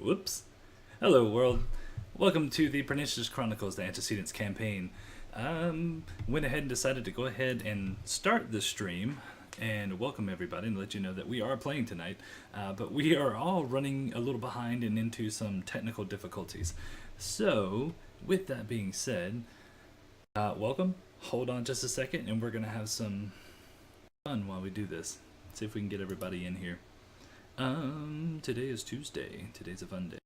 Whoops. Hello, world. Welcome to the Pernicious Chronicles, the Antecedents campaign. Went ahead and decided to go ahead and start the stream and welcome everybody and let you know that we are playing tonight. But we are all running a little behind and into some technical difficulties. So, with that being said, welcome. Hold on just a second and we're going to have some fun while we do this. See if we can get everybody in here. Today is Tuesday. Today's a fun day.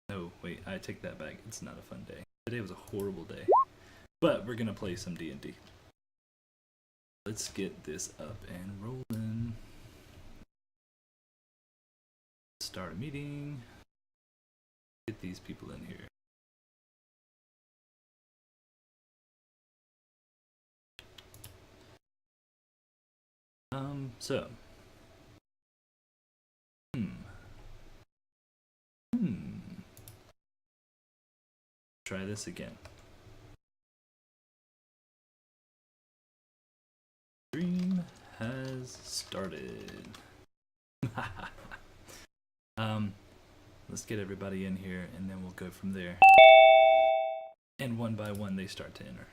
No, wait, I take that back. It's not a fun day. Today was a horrible day. But we're gonna play some D&D. Let's get this up and rolling. Start a meeting. Get these people in here. So. Try this again. Stream has started. Let's get everybody in here and then we'll go from there. And one by one they start to enter.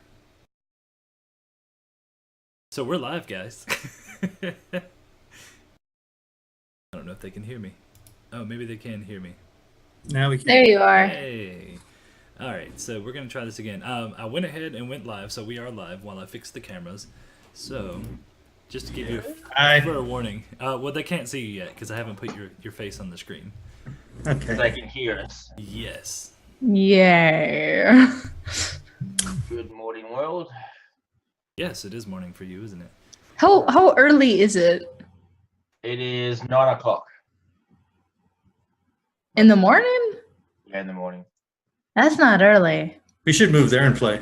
So we're live, guys. I don't know if they can hear me. Oh, maybe they can hear me. Now we can. There you are. Hey. Alright, so we're going to try this again. I went ahead and went live, so we are live while I fix the cameras. So, just to give you a fair warning. Well, they can't see you yet, because I haven't put your face on the screen. Okay. They can hear us. Yes. Yeah. Good morning, world. Yes, it is morning for you, isn't it? How early is it? It is 9 o'clock. In the morning? Yeah, in the morning. That's not early. We should move there and play.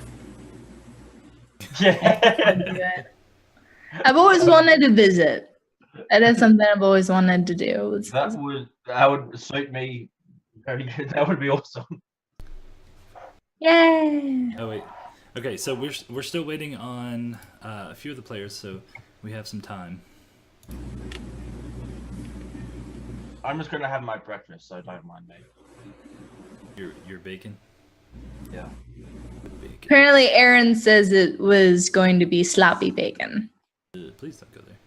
Yeah. I've always wanted to visit. That is something I've always wanted to do. That would suit me very good. That would be awesome. Yay! Oh, wait. Okay, so we're still waiting on a few of the players, so we have some time. I'm just gonna have my breakfast, so don't mind me. Your bacon? Yeah. Bacon. Apparently, Aaron says it was going to be sloppy bacon. Please don't go there.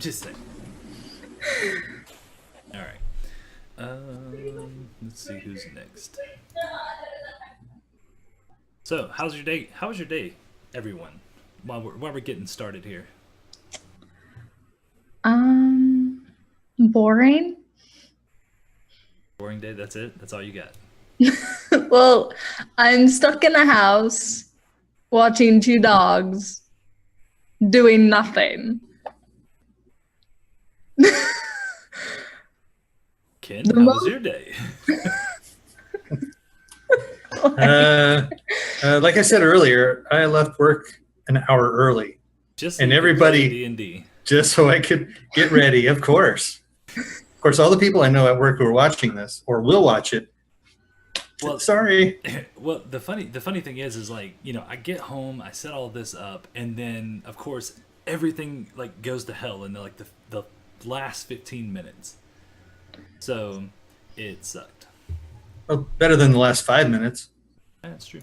Just saying. Alright. Let's see who's next. So, how's your day? How was your day, everyone? While we're getting started here. Boring. Boring day, that's it? That's all you got? Well, I'm stuck in a house watching two dogs doing nothing. Ken, how was your day? Like I said earlier, I left work an hour early. Just and everybody D&D. Just so I could get ready, of course. Of course, all the people I know at work who are watching this or will watch it. Well, sorry. Well, the funny thing is like, you know, I get home, I set all this up, and then of course everything like goes to hell in like the last 15 minutes. So it sucked. Well, better than the last 5 minutes. That's true.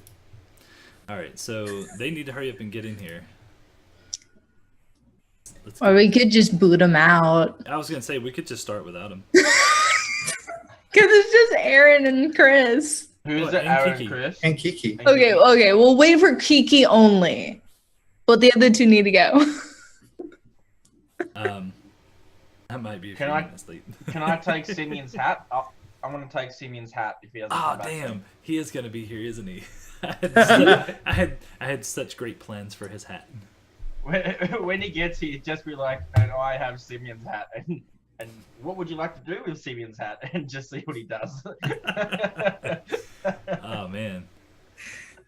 All right, so they need to hurry up and get in here. Or we could just boot them out. I was gonna say we could just start without them. Because it's just Aaron and Chris. Who's and Aaron, Kiki. Chris? And Kiki. Okay, we'll wait for Kiki only. But the other two need to go. That might be a Can few I- minutes late. Can I take Simeon's hat? I'm gonna take Simeon's hat if he doesn't Oh come back. damn, he is gonna be here, isn't he? I had such great plans for his hat. When he gets here, just be like, and I have Simeon's hat. And what would you like to do with Simeon's hat? And just see what he does. Oh man,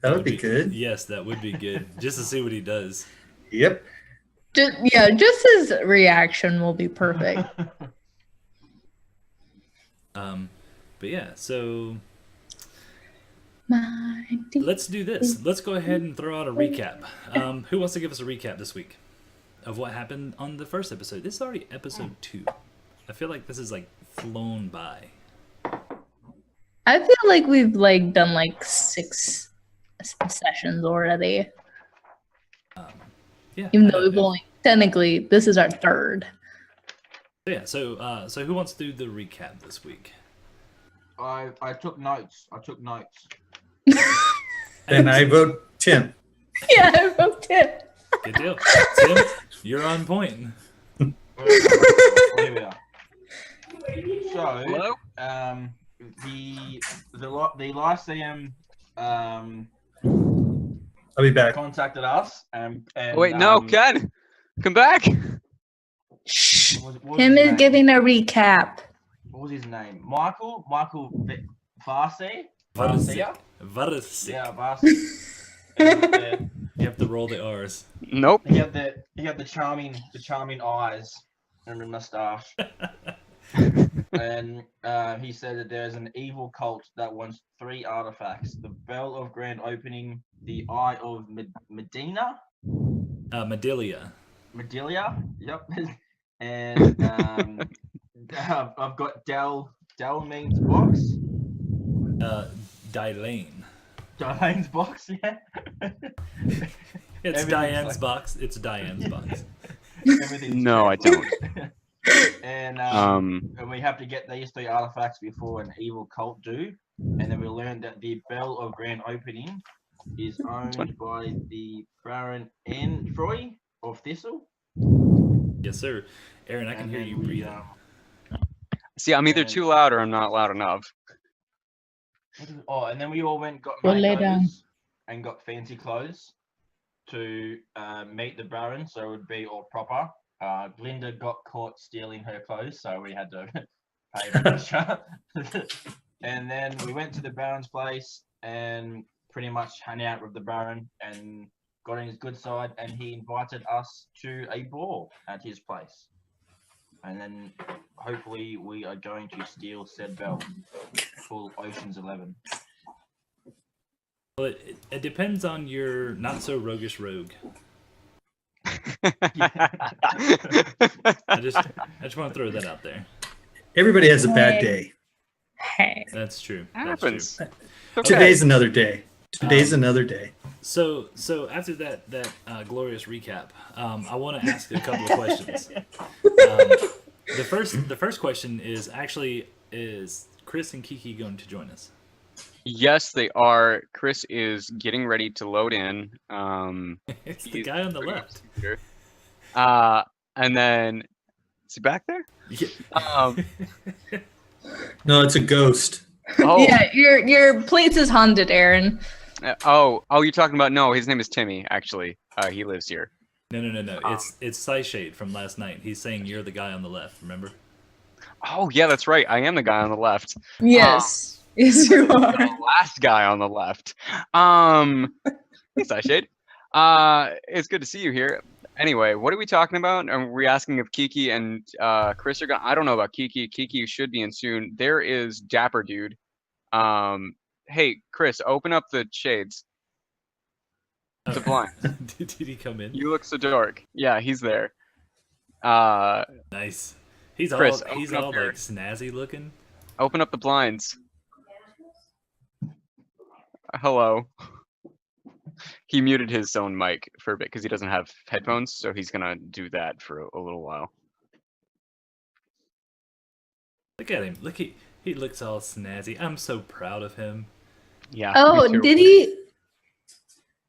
That would be good. Yes, that would be good. Just to see what he does. Yep. Just his reaction will be perfect. But yeah, so My let's do this. Let's go ahead and throw out a recap. Who wants to give us a recap this week of what happened on the first episode? This is already episode 2. I feel like this is like flown by. I feel like we've done 6 sessions already. Yeah. Even though we've only technically this is our 3rd. Yeah. So who wants to do the recap this week? I took notes. Then I vote Tim. Yeah, I wrote it. Good deal. Tim, you're on point. Here we are. So, Hello? the Lyceum I'll be back. contacted us and Wait, no, Ken, come back. Shh. what was Tim his is name? giving a recap. What was his name? Michael Varsi? Varsi. Varsia? Varsi. Yeah, Varsi. And, You have to roll the R's. Nope. he had the charming eyes and the mustache. And he said that there's an evil cult that wants 3 artifacts: the Bell of Grand Opening, the Eye of Medina, Medelia. Yep. And I've got Dalmain's box. Dylane. Dalmain's box, yeah. It's Everything's Diane's like- box. It's Diane's box. Everything's No, I don't. And Um, we have to get these 3 artifacts before an evil cult do. And then we learned that the Bell of Grand Opening is owned by the Baron of Thissil. Yes, sir. Aaron, I can And hear then you we, breathing. see, I'm either too loud or I'm not loud enough. and then we all went got We'll lay down. makeovers and got fancy clothes to meet the Baron, so it would be all proper. Glinda got caught stealing her clothes, so we had to pay her extra. And then we went to the Baron's place and pretty much hung out with the Baron and got on his good side, and he invited us to a ball at his place. And then hopefully we are going to steal said bell for Ocean's 11. Well, it depends on your not so roguish rogue. I just want to throw that out there. Everybody has a bad day. Hey. That's true. That's Happens. true. Okay. Today's another day. Today's another day. So after that glorious recap, I want to ask a couple of questions. The first question is actually, is Chris and Kiki going to join us? Yes, they are. Chris is getting ready to load in. It's the guy on the left. And then is he back there? Yeah. No, it's a ghost. Oh, Yeah, your place is haunted, Aaron. oh, you're talking about, no, his name is Timmy, actually. He lives here. No. It's Cyshade from last night. He's saying you're the guy on the left. Remember? Oh, yeah, that's right. I am the guy on the left. Yes. Yes, you are. The last guy on the left. Yes, I shade. It's good to see you here. Anyway, what are we talking about? Are we asking if Kiki and Chris are going? I don't know about Kiki. Kiki should be in soon. There is Dapper Dude. Hey, Chris, open up the shades. The blind. Did he come in? You look so dark. Yeah, he's there. Nice. He's Chris, all open up your- like snazzy looking. Open up the blinds. Hello. He muted his own mic for a bit because he doesn't have headphones, so he's gonna do that for a little while. Look at him. Look, he looks all snazzy. I'm so proud of him. Yeah. Oh, me too. did he?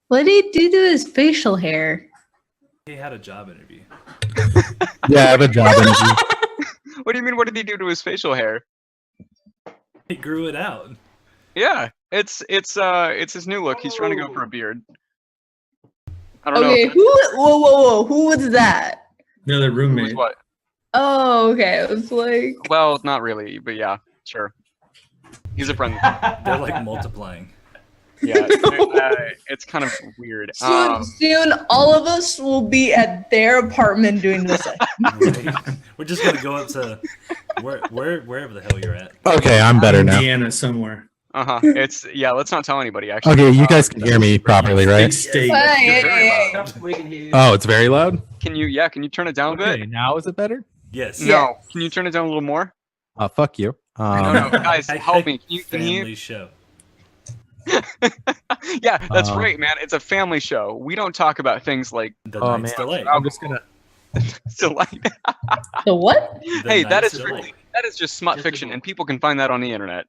What did he do to his facial hair? He had a job interview. Yeah, I have a job interview. What do you mean? What did he do to his facial hair? He grew it out. Yeah, it's his new look. He's trying to go for a beard. I don't Okay, know. whoa, who was that? Another Who's roommate. what? Oh, okay. It was like, Well, not really, but yeah, sure. He's a friend. They're like multiplying. Yeah, it's kind of weird. soon all of us will be at their apartment doing this. Right? We're just gonna go up to wherever the hell you're at. Okay, I'm better now. Indiana somewhere. It's yeah. Let's not tell anybody. Actually. Okay, you guys can hear me properly, Big right? state. Hey. We can hear you. Oh, it's very loud? Can you? Yeah. Can you turn it down a bit? Okay, now is it better? Yes. No. Can you turn it down a little more? Fuck you. No, guys, help me. Can you? Family show. Yeah, that's right, man. It's a family show. We don't talk about things like The Oh, Night's man. Delay. I'm just gonna. so like. The what? The Hey, that Night's is Delay. strictly, that is just smut Just a fiction, book. and people can find that on the internet.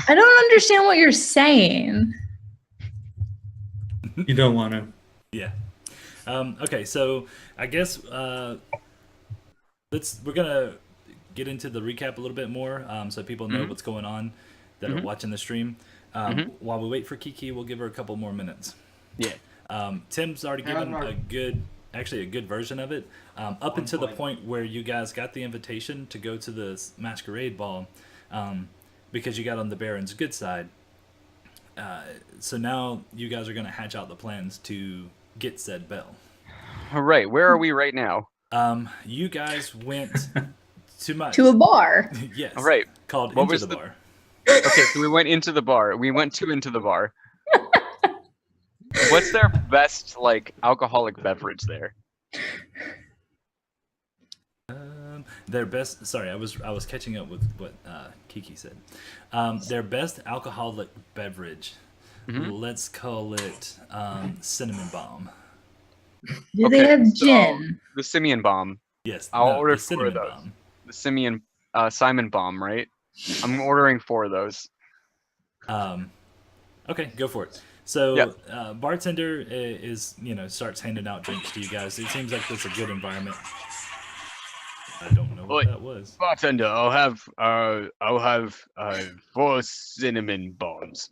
I don't understand what you're saying. You don't want to. Yeah. Okay, so I guess we're gonna get into the recap a little bit more, so people know what's going on that are watching the stream. While we wait for Kiki, we'll give her a couple more minutes. Yeah. Tim's already given a good version of it, up until the point where you guys got the invitation to go to the Masquerade Ball, because you got on the Baron's good side. So now you guys are going to hatch out the plans to get said bell. All right, where are we right now? You guys went To a bar. yes. All right. Called What Into was the the- Bar. Okay, so we went into the bar. We went into the bar. What's their best like alcoholic beverage there? Their best. Sorry, I was catching up with what Kiki said. Their best alcoholic beverage. Let's call it cinnamon bomb. Do they Okay, have so- gin? The Simeon bomb. Yes. I'll no, order the 4 cinnamon of those. bomb. The Simeon Simon bomb, right? I'm ordering 4 of those. Okay, go for it. So, Yeah. bartender is starts handing out drinks to you guys. It seems like it's a good environment. I don't know what Oi. that was. Bartender, I'll have 4 cinnamon bombs.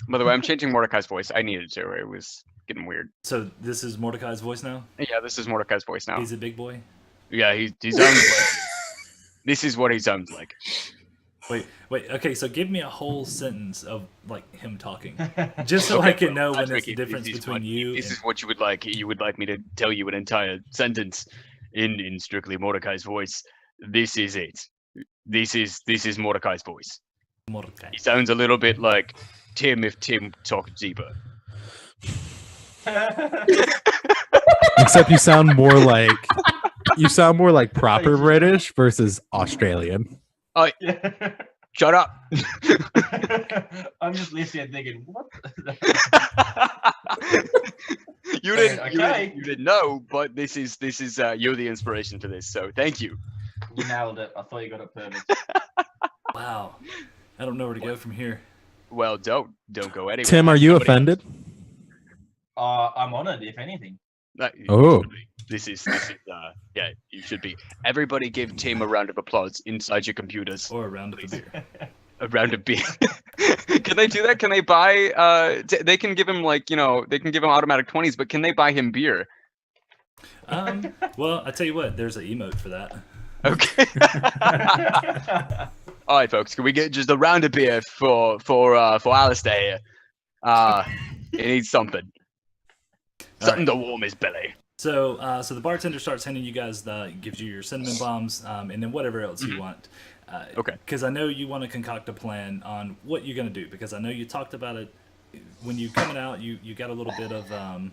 By the way, I'm changing Mordecai's voice. I needed to. It was getting weird. So this is Mordecai's voice now. Yeah, this is Mordecai's voice now. He's a big boy. Yeah, he sounds like. This is what he sounds like. Wait. Okay, so give me a whole sentence of like him talking, just so I can know when there's a difference between you. This and... is what you would like. You would like me to tell you an entire sentence in strictly Mordecai's voice. This is it. This is Mordecai's voice. Mordecai. He sounds a little bit like Tim if Tim talked deeper. Except you sound more like proper British versus Australian. Shut up. I'm just listening, thinking, what? You didn't know, but this is you're the inspiration for this. So thank you. You nailed it. I thought you got it perfect. Wow. I don't know where to go from here. Well, don't go anywhere. Tim, are you Somebody offended? I'm honored, if anything. else. You Oh. should be. This is yeah, you should be. Everybody give Tim a round of applause inside your computers. Or a round of beer. A round of beer. Can they do that? Can they buy they can give him they can give him automatic 20s, but can they buy him beer? Well, I tell you what, there's an emote for that. Okay. All right, folks. Can we get just a round of beer for Alistair here? He needs something to warm his belly. So the bartender starts handing you guys gives you your cinnamon bombs, and then whatever else you want. Okay. Because I know you want to concoct a plan on what you're gonna do. Because I know you talked about it when you coming out. You got a little bit of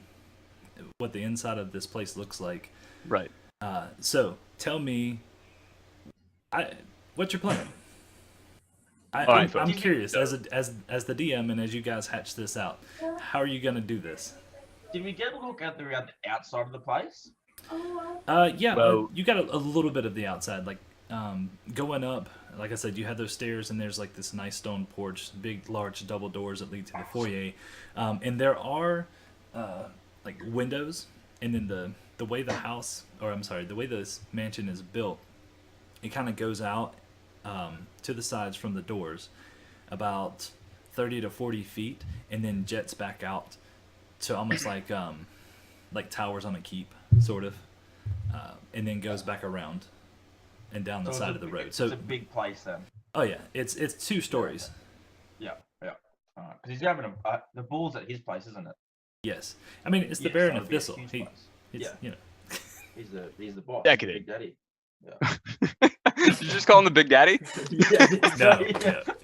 what the inside of this place looks like. Right. So tell me, what's your plan? right, I'm folks. curious as the DM and as you guys hatch this out, how are you gonna do this? Did we get a look at the outside of the place? Yeah, Well- you got a little bit of the outside, like going up. Like I said, you have those stairs, and there's like this nice stone porch, big, large double doors that lead to the foyer, and there are like windows. And then the way the house, or I'm sorry, the way this mansion is built, it kind of goes out to the sides from the doors, about 30 to 40 feet, and then jets back out to almost like towers on a keep, sort of, and then goes back around and down the side of the road. So it's a big place then. oh yeah, it's 2 stories. Yeah. Because he's having the ball's at his place, isn't it? Yes, I mean it's the Yes, Baron that of would be a Thissil. huge He, place. it's, Yeah. you know. He's the boss. Decadent. Big Daddy. Did you just call him the Big Daddy? No,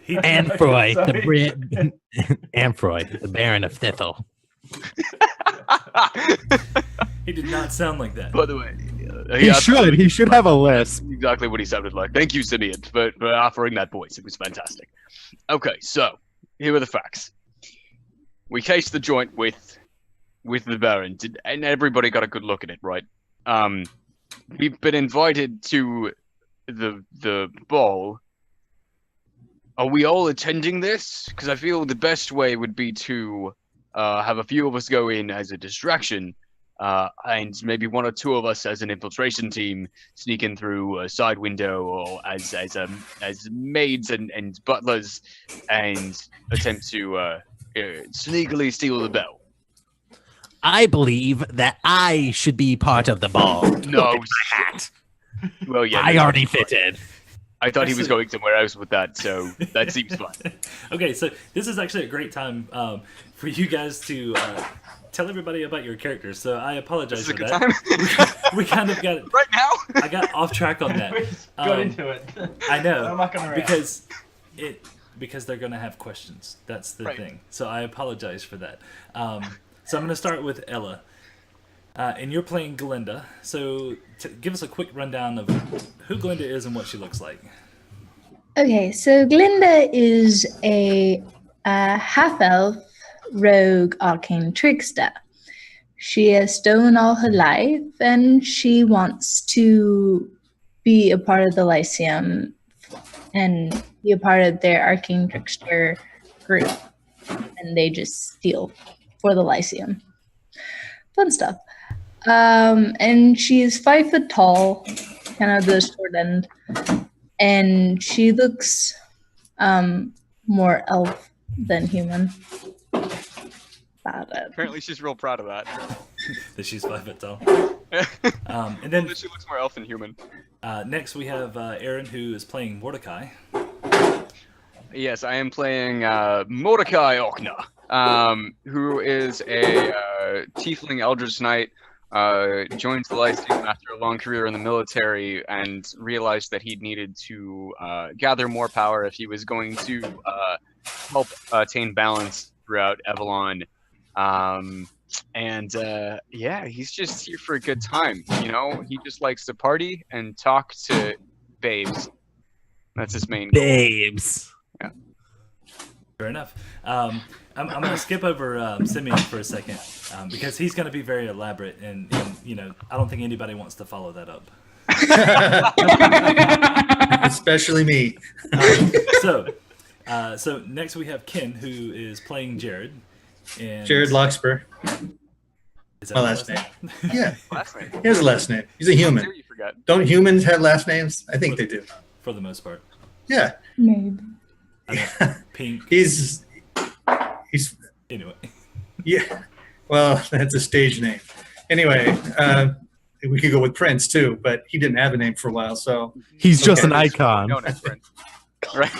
he Amphroi, Sorry. Amphroi, the Baron of Thissil. He did not sound like that. By the way, He should have a lisp. exactly what he sounded like. Thank you, Simeon, for offering that voice. It was fantastic. Okay, so here are the facts. We cased the joint with the Baron, and everybody got a good look at it, right? We've been invited to the ball. Are we all attending this? Because I feel the best way would be to have a few of us go in as a distraction, and maybe one or two of us as an infiltration team sneak in through a side window or as maids and butlers and attempt to sneakily steal the bell. I believe that I should be part of the ball. No, Look at my hat. Well, yeah, I already fitted. I thought he was going somewhere else with that, so that seems fun. Okay, so this is actually a great time for you guys to tell everybody about your characters. So I apologize for that. We kind of got right now. I got off track on that. We just got into it. I know I'm mucking around. because they're gonna have questions. That's the Right. thing. So I apologize for that. So I'm gonna start with Ella. And you're playing Glinda, so give us a quick rundown of who Glinda is and what she looks like. Okay, so Glinda is a half-elf rogue arcane trickster. She has stolen all her life, and she wants to be a part of the Lyceum and be a part of their arcane trickster group. And they just steal for the Lyceum. Fun stuff. And she is 5 foot tall, kind of the short end, and she looks more elf than human. About it. Apparently, she's real proud of that. That she's 5 foot tall. And And then she looks more elf than human. next we have Aaron, who is playing Mordecai. Yes, I am playing Mordecai Ochna, who is a tiefling eldritch knight. Joined the Lyceum after a long career in the military and realized that he needed to gather more power if he was going to help attain balance throughout Avalon. Yeah, he's just here for a good time. You know, he just likes to party and talk to babes. That's his main goal. Babes. Fair enough. I'm going to skip over Simeon for a second because he's going to be very elaborate, and you know, I don't think anybody wants to follow that up. Especially me. So next we have Ken, who is playing Jared. And Jared Loxper. Is that My his last name. Yeah, Last name. he has a last name. He's a How human. dare you forget? Don't humans have last names? I think they do. For the most part. Yeah. Maybe. Pink. He's Anyway. yeah. Well, that's a stage name. Anyway, we could go with Prince too, but he didn't have a name for a while, so He's just Okay. an icon. No, that's right. Right.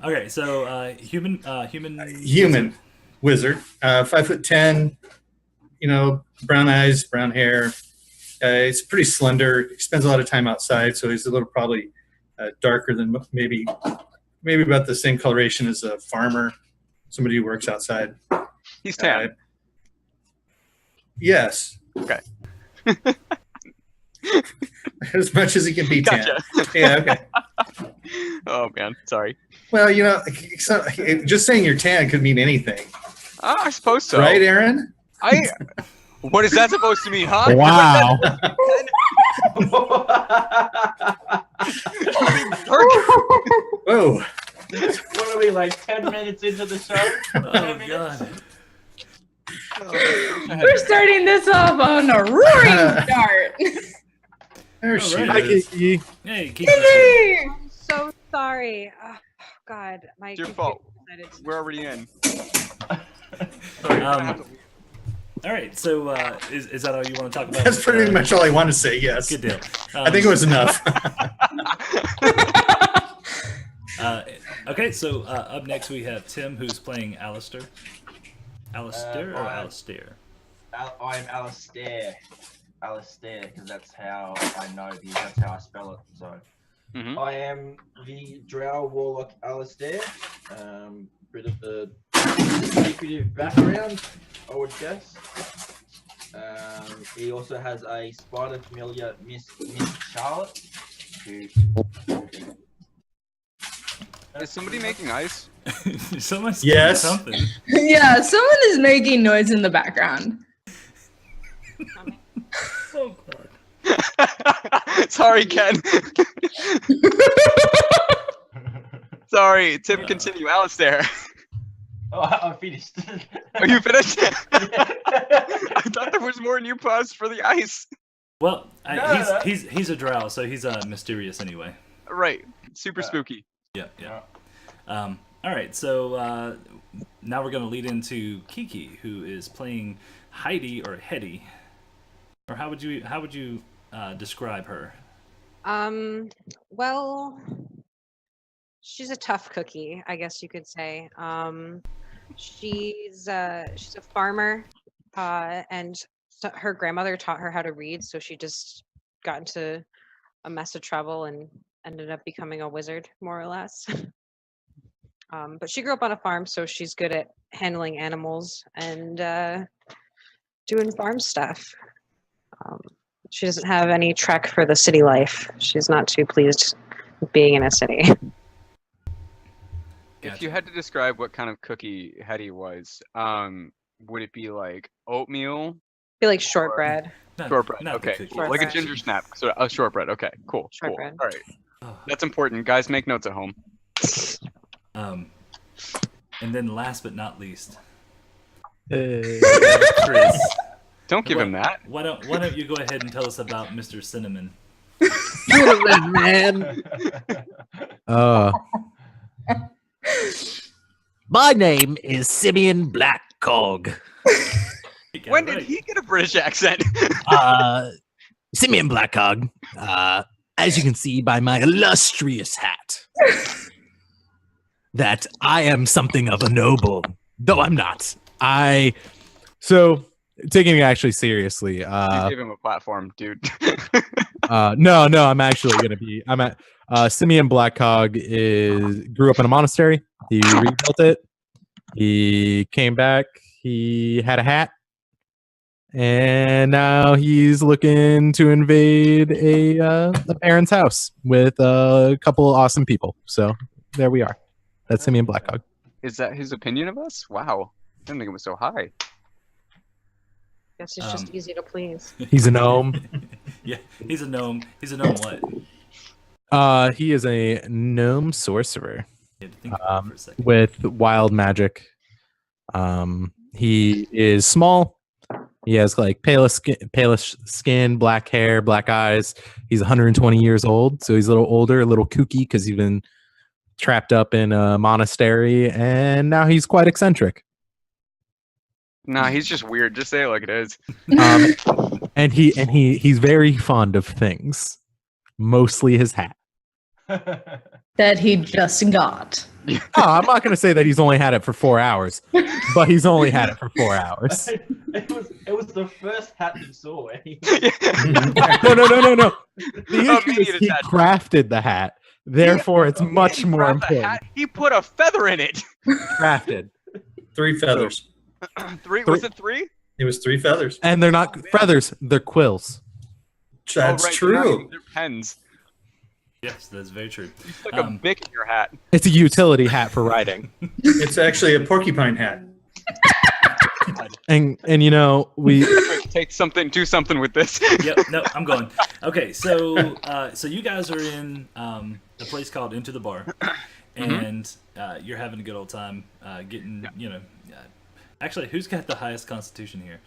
Okay, so human wizard, 5'10", you know, brown eyes, brown hair. He's pretty slender. He spends a lot of time outside, so he's a little probably darker than maybe about the same coloration as a farmer, somebody who works outside. He's tan. Yes. Okay. As much as he can be tan. Gotcha. Yeah, okay. Oh man, sorry. Well, you know, so, just saying you're tan could mean anything. I suppose so. Right, Aaron? What is that supposed to mean, huh? Wow. Whoa. What are we, like 10 minutes into the show? Oh god. We're starting this off on a roaring start. There All she right. Hi, is. Kiki. Hey, keep listening. I'm so sorry. Oh, God, my It's your computer fault. decided to- We're already in. All right, so is that all you want to talk about? That's pretty much all I want to say, yes. Good deal. I think it was enough. Okay, so up next we have Tim, who's playing Alistair. Alistair or I- Alistair? I'm Alistair. Alistair, because that's how I know that's how I spell it. So Mhm. I am the Drow Warlock Alistair. Bit of the secretive background, I would guess. He also has a spider familiar, Miss Charlotte. Who... Is somebody making ice? Someone's Yes. doing something. Yeah, someone is making noise in the background. Oh god. Sorry, Ken. Sorry, Tim. Continue, Alistair. Oh, I'm finished. Are you finished? I thought there was more, and you paused for the ice. Well, No. he's a drow, so he's mysterious anyway. Right, super spooky. Yeah. All right, so now we're gonna lead into Kiki, who is playing Heidi or Hetty, or how would you describe her? Well, she's a tough cookie, I guess you could say. She's a farmer, and her grandmother taught her how to read, so she just got into a mess of trouble and ended up becoming a wizard, more or less. But she grew up on a farm, so she's good at handling animals and doing farm stuff. She doesn't have any trek for the city life. She's not too pleased with being in a city. If you had to describe what kind of cookie Hetty was, would it be like oatmeal? Be like shortbread. Shortbread, not the okay. cookie. Cool. Like a Shortbread. ginger snap. So a shortbread, okay. Cool. Shortbread. All right. Oh. That's important. Guys, make notes at home. And then last but not least, Hey. Chris. Don't give him that. Why don't you go ahead and tell us about Mr. Cinnamon? Man. My name is Simeon Blackcog. You got When it did right. he get a British accent? Simeon Blackcog. As you can see by my illustrious hat, that I am something of a noble, though I'm not. So taking it actually seriously. You gave him a platform, dude. No, I'm actually gonna be. I'm at Simeon Blackcog grew up in a monastery. He rebuilt it. He came back. He had a hat, and now he's looking to invade a baron's house with a couple of awesome people. So there we are. That's Simeon Blackcog. Is that his opinion of us? Wow. I didn't think it was so high. Guess it's just easy to please. He's a gnome. Yeah, he's a gnome. He's a gnome what? He is a gnome sorcerer. You had to think about it for a second. With wild magic. He is small. He has like palish skin, black hair, black eyes. He's 120 years old, so he's a little older, a little kooky because he's been trapped up in a monastery, and now he's quite eccentric. Nah, he's just weird. Just say it like it is. And he's very fond of things, mostly his hat. That he just got. I'm not going to say that he's only had it for 4 hours, but he's only had it for 4 hours. It was the first hat you saw. No. The issue is he crafted the hat. Therefore, it's much more important. He put a feather in it. Crafted. 3 feathers. Three? Was it 3? It was 3 feathers. And they're not feathers, they're quills. That's true. They're pens. Yes, that's very true. You stuck a bic in your hat. It's a utility hat for riding. It's actually a porcupine hat. And you know, we do something with this. Yep, no, I'm going. Okay, so you guys are in a place called Into the Bar, and you're having a good old time getting, actually, who's got the highest constitution here?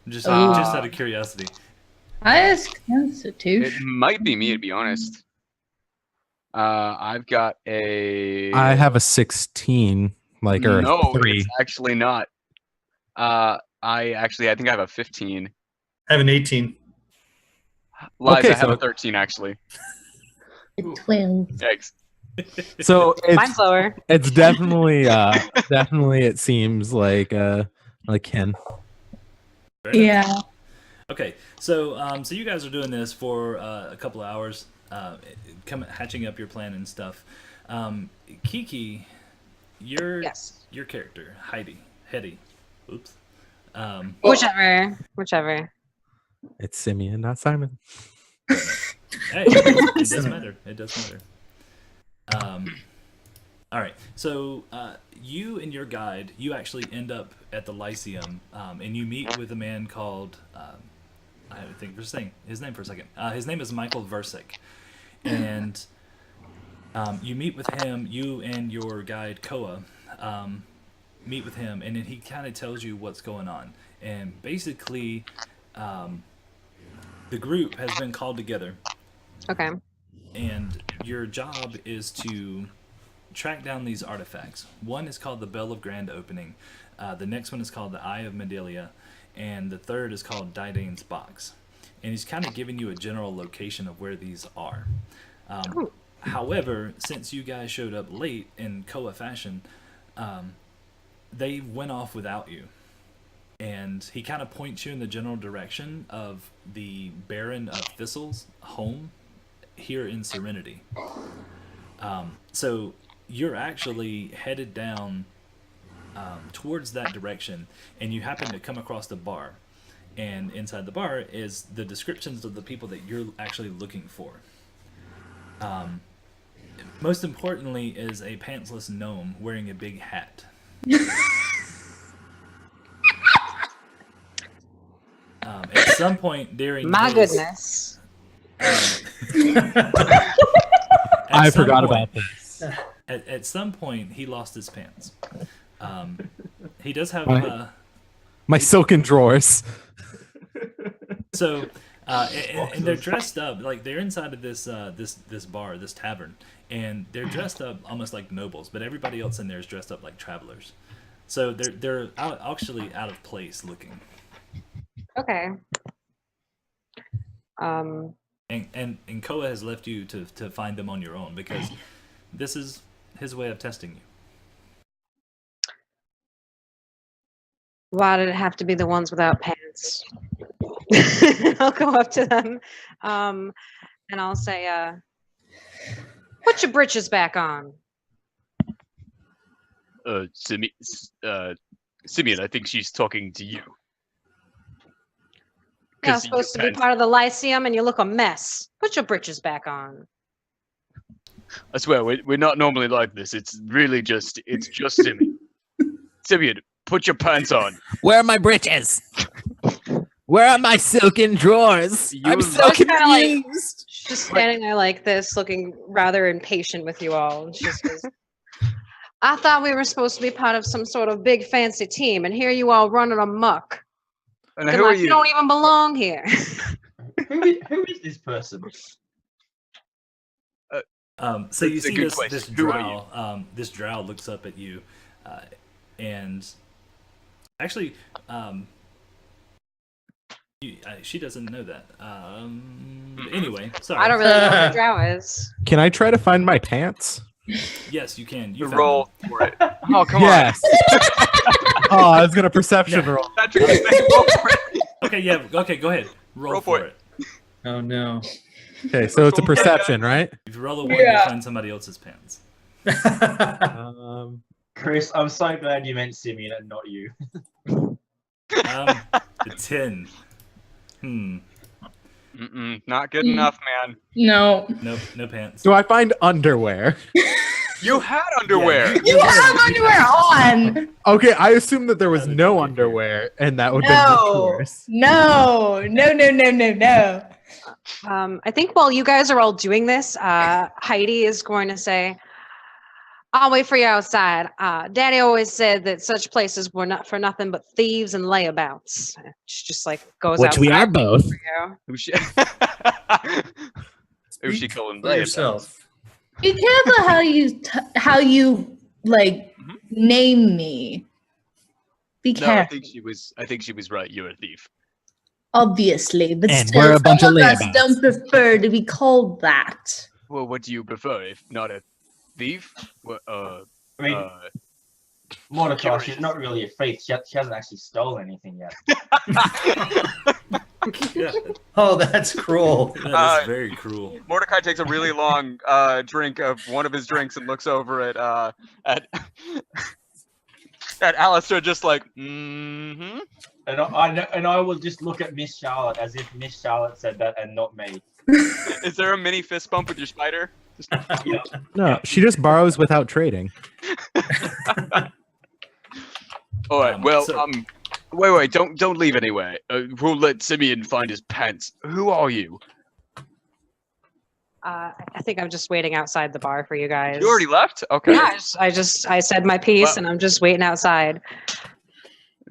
Just out of curiosity. Highest It constitution. might be me, to be honest. I've got I have a 16, or no, 3. it's actually not. I think I have a 15. I have an 18. Lies, Okay, I have so- a 13 actually. 12. Yikes. So Mine's lower. it's definitely it seems like Ken. Right? Yeah. Okay, so you guys are doing this for a couple of hours, hatching up your plan and stuff. Kiki, your character, Hetty, oops, Whichever. It's Simeon, not Simon. Hey, it does matter. It does matter. All right. So you and your guide, you actually end up at the Lyceum, and you meet with a man called. I have to think for his name for a second. His name is Michael Versick, and you meet with him. You and your guide Koa meet with him, and then he kind of tells you what's going on. And basically, the group has been called together. Okay. And your job is to track down these artifacts. One is called the Bell of Grand Opening. The next one is called the Eye of Medelia. And the third is called Didane's Box. And he's kind of giving you a general location of where these are. However, since you guys showed up late in Koa fashion, they went off without you. And he kind of points you in the general direction of the Baron of Thissil's home here in Serenity. So you're actually headed down towards that direction, and you happen to come across the bar. And inside the bar is the descriptions of the people that you're actually looking for. Most importantly is a pantsless gnome wearing a big hat. At some point during Goodness. I forgot about this. At some point, he lost his pants. He does have My silken drawers. so, and they're dressed up like they're inside of this bar, this tavern, and they're dressed up almost like nobles, but everybody else in there is dressed up like travelers. So they're actually out of place looking. Okay. And Koa has left you to find them on your own because this is his way of testing you. Why did it have to be the ones without pants? I'll go up to them, and I'll say, "Put your britches back on." Simeon, I think she's talking to you. You're not supposed to be part of the Lyceum, and you look a mess. Put your britches back on. I swear, we're not normally like this. It's just Simeon. Simeon, put your pants on. Where are my breeches? Where are my silken drawers? I'm so confused. She's just standing there like this, looking rather impatient with you all. And she says, I thought we were supposed to be part of some sort of big fancy team, and here you all running amok. And who are you? You don't even belong here. Who is this person? So you That's a see good this question. Who are drow. This drow looks up at you, and actually, she doesn't know that. Anyway, sorry. I don't really know who the drow is. Can I try to find my pants? Yes, you can. You Roll found for it. Oh, come Yes. Oh, I was gonna perception roll. on. Patrick, just make a roll for it. them. Okay, yeah. Okay, go ahead. Roll for for it. Oh no. Okay, so it's a perception, right? If you roll a 1, you find somebody else's pants. Chris, I'm so glad you meant Simeon and not you. The 10. Not good enough, man. No. Nope, no pants. Do I find underwear? You had underwear. You have underwear on. Okay, I assumed that there was no underwear, and that would be No. No. I think while you guys are all doing this, Heidi is going to say, I'll wait for you outside. Daddy always said that such places were not for nothing but thieves and layabouts. She just like goes Which outside. we are both. for you. Who's she? Who's she calling? For yourself. Be careful how you like name me. Be No, I careful. think she was right. You're a thief. Obviously, but And still, we're a bunch some of of us layabouts. don't prefer to be called that. Well, what do you prefer? If not a thief? I mean, Mordecai, she's not really a thief. She hasn't actually stolen anything yet. Yeah, Oh, that's cruel. that is very cruel. Mordecai takes a really long drink of one of his drinks and looks over at Alistair, just like, And I will just look at Miss Charlotte as if Miss Charlotte said that and not me. Is there a mini fist bump with your spider? Yeah. No, she just borrows without trading. All right. Well, so- wait. Don't leave anyway. We'll let Simeon find his pants. Who are you? I think I'm just waiting outside the bar for you guys. You already left? Okay. Yeah, I said my piece, Well- and I'm just waiting outside.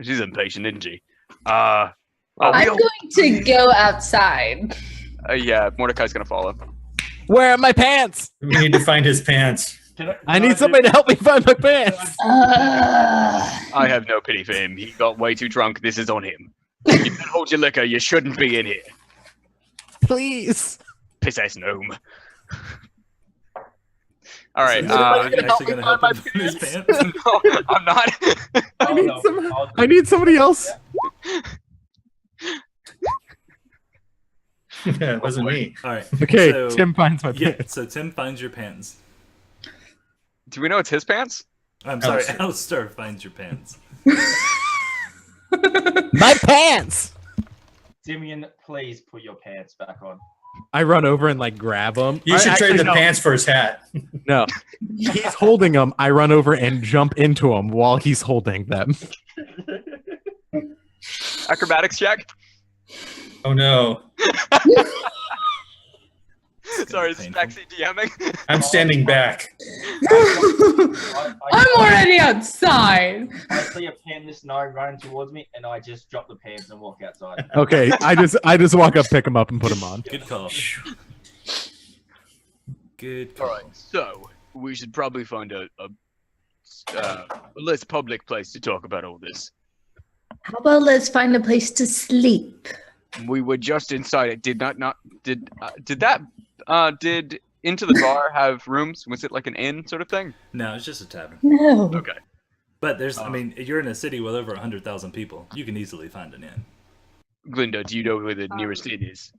She's impatient, isn't she? I'm going to go outside. Yeah, Mordecai's gonna follow. Where are my pants? We need to find his pants. I need somebody to help me find my pants. I have no pity for him. He got way too drunk. This is on him. You can hold your liquor. You shouldn't be in here. Please. Piss-ass gnome. All right. Are you actually going to help him find his pants? No, I'm not. I need somebody else. Yeah, it wasn't me. All right. Okay, so, Tim finds my Yeah, pants. so Tim finds your pants. Do we know it's his pants? I'm sorry, Alistair. Alistair finds your pants. My pants. Simeon, please put your pants back on. I run over and like grab them. You should trade the pants for his hat. No, he's holding them. I run over and jump into him while he's holding them. Acrobatics check. Oh no. Sorry, this is backseat DMing. I'm standing back. I'm already outside. I see a pantless gnome running towards me, and I just drop the pants and walk outside. Okay, I just walk up, pick him up, and put him on. Good call. Good call. All right, so we should probably find a less public place to talk about all this. How about let's find a place to sleep? We were just inside it. Did Into the Bar have rooms? Was it like an inn sort of thing? No, it's just a tavern. No. Okay. But there's, I mean, you're in a city with over 100,000 people. You can easily find an inn. Glinda, do you know where the nearest inn is?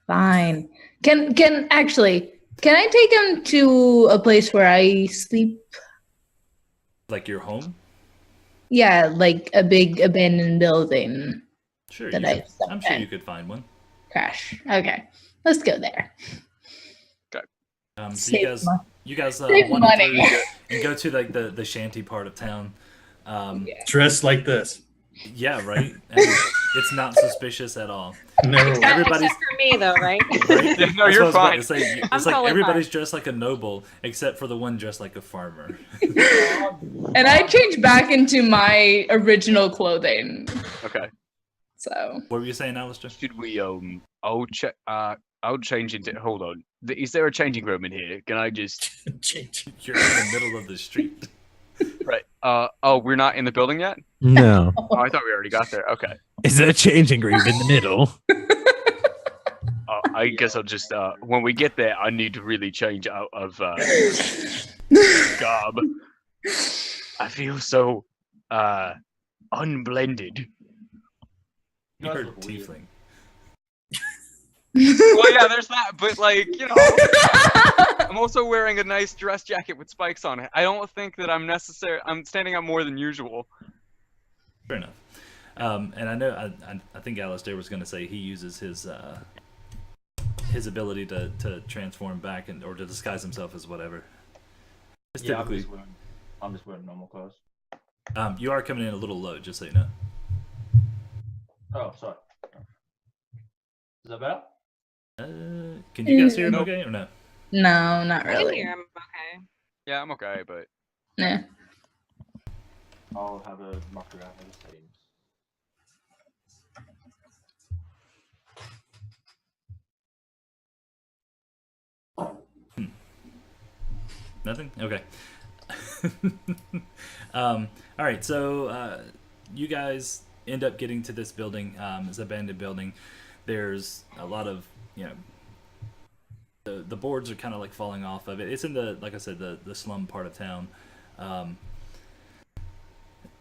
Fine. Can I take him to a place where I sleep? Like your home? Yeah, like a big abandoned building. Sure. That You I could, slept I'm sure in. you could find one. Crash. Okay, let's go there. So Save you guys Save wander money. through and go to like the shanty part of town. Dressed like this. Yeah, right. And it's not suspicious at all. No. Everybody's Except for me, though, right? right? Yeah, no, That's you're what I fine. was about to say. I'm It's like totally everybody's fine. dressed like a noble except for the one dressed like a farmer. And I change back into my original clothing. Okay. So What were you saying, Alistair? Should we I'll change into. Hold on. Is there a changing room in here? Can I just? You're in the middle of the street. Right. Oh, we're not in the building yet. No. Oh, I thought we already got there. Okay. Is there a changing room in the middle? I guess I'll just. When we get there, I need to really change out of garb. I feel so unblended. You You're guys a look weird. tiefling. Well, yeah, there's that, but like, you know, I'm also wearing a nice dress jacket with spikes on it. I don't think that I'm standing out more than usual. Fair enough. And I know I think Alistair was going to say he uses his ability to transform back or to disguise himself as whatever. It's Yeah, typically I'm just wearing normal clothes. you are coming in a little low, just so you know. Oh, sorry. Is that better? Can you guys hear him Nope. okay or no? no, not I can really. hear him okay. Yeah, I'm okay, but Nah. I'll have a muck around with the settings. Nothing? Okay. All right, so you guys end up getting to this building. It's an abandoned building. There's a lot of, the boards are kind of like falling off of it. It's in like I said, the slum part of town.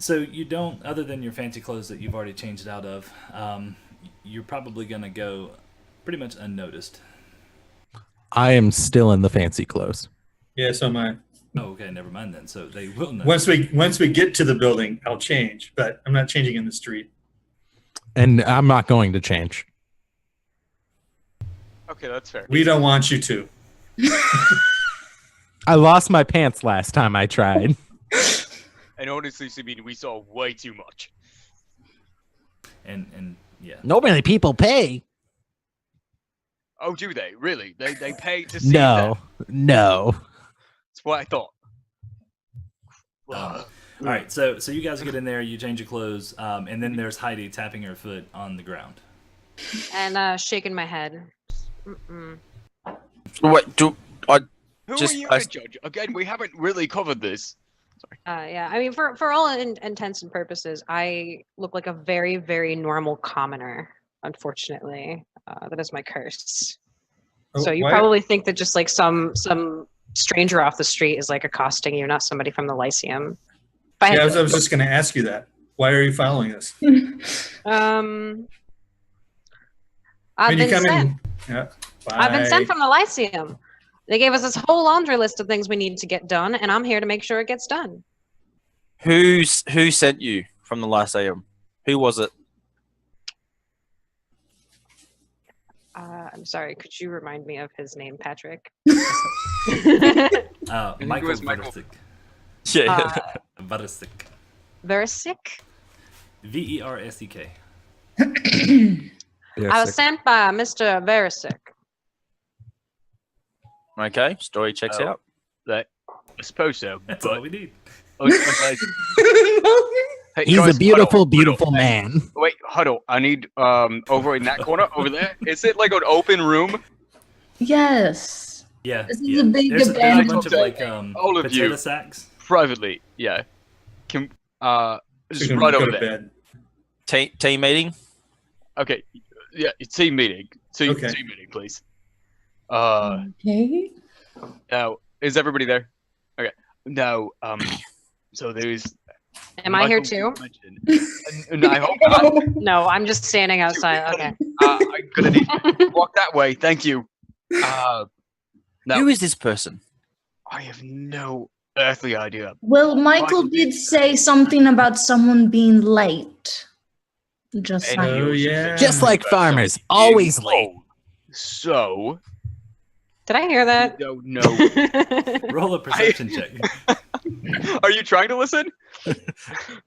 So you don't, other than your fancy clothes that you've already changed out of, you're probably going to go pretty much unnoticed. I am still in the fancy clothes. Yeah, so am I. Oh, okay, never mind then. So they will know. Once we get to the building, I'll change, but I'm not changing in the street. And I'm not going to change. Okay, that's fair. We don't want you to. I lost my pants last time I tried. And honestly, Sabine, we saw way too much. And yeah. Not many people pay. Oh, do they? Really? They pay to see No. that? No. That's what I thought. All right, so you guys get in there, you change your clothes, and then there's Heidi tapping her foot on the ground. And shaking my head. Mm-mm. Wait, Who Just- are you I- to judge? Again, we haven't really covered this. Yeah, I mean, for all intents and purposes, I look like a very, very normal commoner. Unfortunately, that is my curse. Oh, So you why- probably think that just like some stranger off the street is like accosting you, not somebody from the Lyceum. If I had Yeah, I to- was just going to ask you that. Why are you following us? I've When you been come sent. in, yeah. I've been sent Bye. from the Lyceum. They gave us this whole laundry list of things we need to get done, and I'm here to make sure it gets done. who sent you from the Lyceum? Who was it? I'm sorry. Could you remind me of his name, Patrick? think it Michael was Michael. Versick. Yeah. Versick. Versick. Versek. I was sent by Mr. Versick. Okay, story checks Oh. out. I suppose so. That's but all we need. Hey, He's guys, a beautiful, huddle. beautiful man. Wait, huddle. I need over in that corner over there. Is it like an open room? Yes. Yeah. This is yeah. a big There's a event. bunch of like All of potato you. sacks. Privately, yeah. Can So just you're right gonna over go to there. bed. Team meeting? Okay. Yeah, team meeting. Team Okay. meeting, please. Okay. Now, is everybody there? Okay. Now, so there's. Am I here Michael too? mentioned- and I hope not. No, I'm just standing outside. Okay. I'm gonna need to walk that way. Thank you. Now, Who is this person? I have no earthly idea. Well, Michael did say something about someone being late. Just And like, he Oh, also yeah. said Just like about farmers, somebody always being late. old. So, Did I hear that? we don't know. Roll a perception check. Are you trying to listen?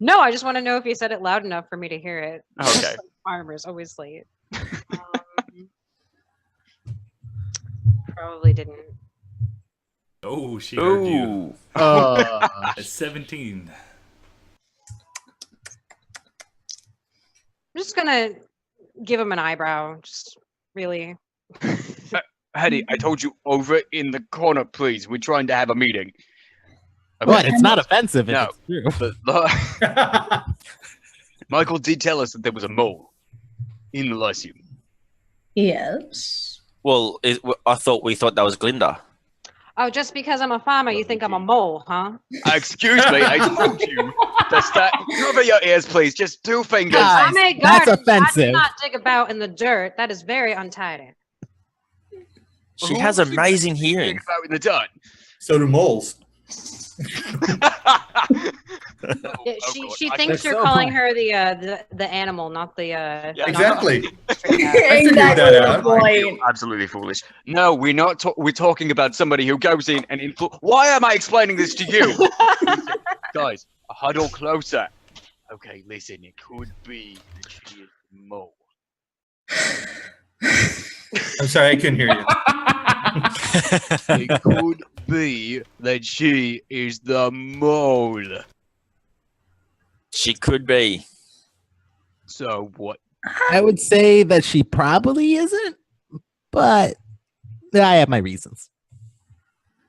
No, I just want to know if you said it loud enough for me to hear it. Okay. Farmers always late. Probably didn't. Oh, she heard you. Ooh. At 17. I'm just gonna give him an eyebrow. Just really. Hetty, I told you over in the corner, please. We're trying to have a meeting. Okay. What? It's not offensive if No. it's true. But, Michael did tell us that there was a mole in the Lyceum. yes. Well, we thought that was Glinda. Oh, just because I'm a farmer, you think I'm a mole, huh? Excuse me, I told you. Cover your ears, please. Just 2 fingers. Guys, I'm a that's gardener. I offensive. do not dig about in the dirt. That is very untidy. She has amazing hearing. Think about in the dirt. So do moles. Yeah, Oh, she God. she I thinks think you're so. calling her the animal, not the Yeah, Exactly. not- I figured that out. I feel absolutely foolish. No, we're not. We're talking about somebody who goes in and Why am I explaining this to you? Listen, guys, huddle closer. Okay, listen. It could be that she is a mole. I'm sorry, I couldn't hear you. It could be that she is the mole. She could be. So what? I would say that she probably isn't, but I have my reasons.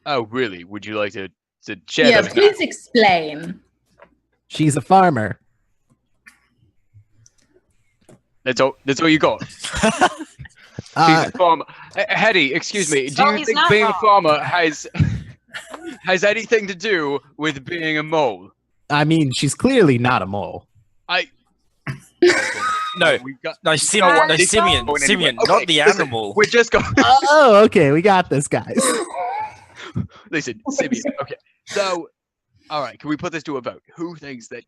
Oh, really? Would you like to share Yeah, them? please explain. She's a farmer. That's all you got. She's a farmer. Hetty, excuse me. Do So you he's think not being a wrong. farmer has anything to do with being a mole? I mean, she's clearly not a mole. No, We got, no, Simeon, Guys, no, Simeon, don't- Simeon, Okay, not the listen, animal. we're just going. Oh, okay, we got this, guys. Listen, Simeon. Okay, So, all right, can we put this to a vote? Who thinks that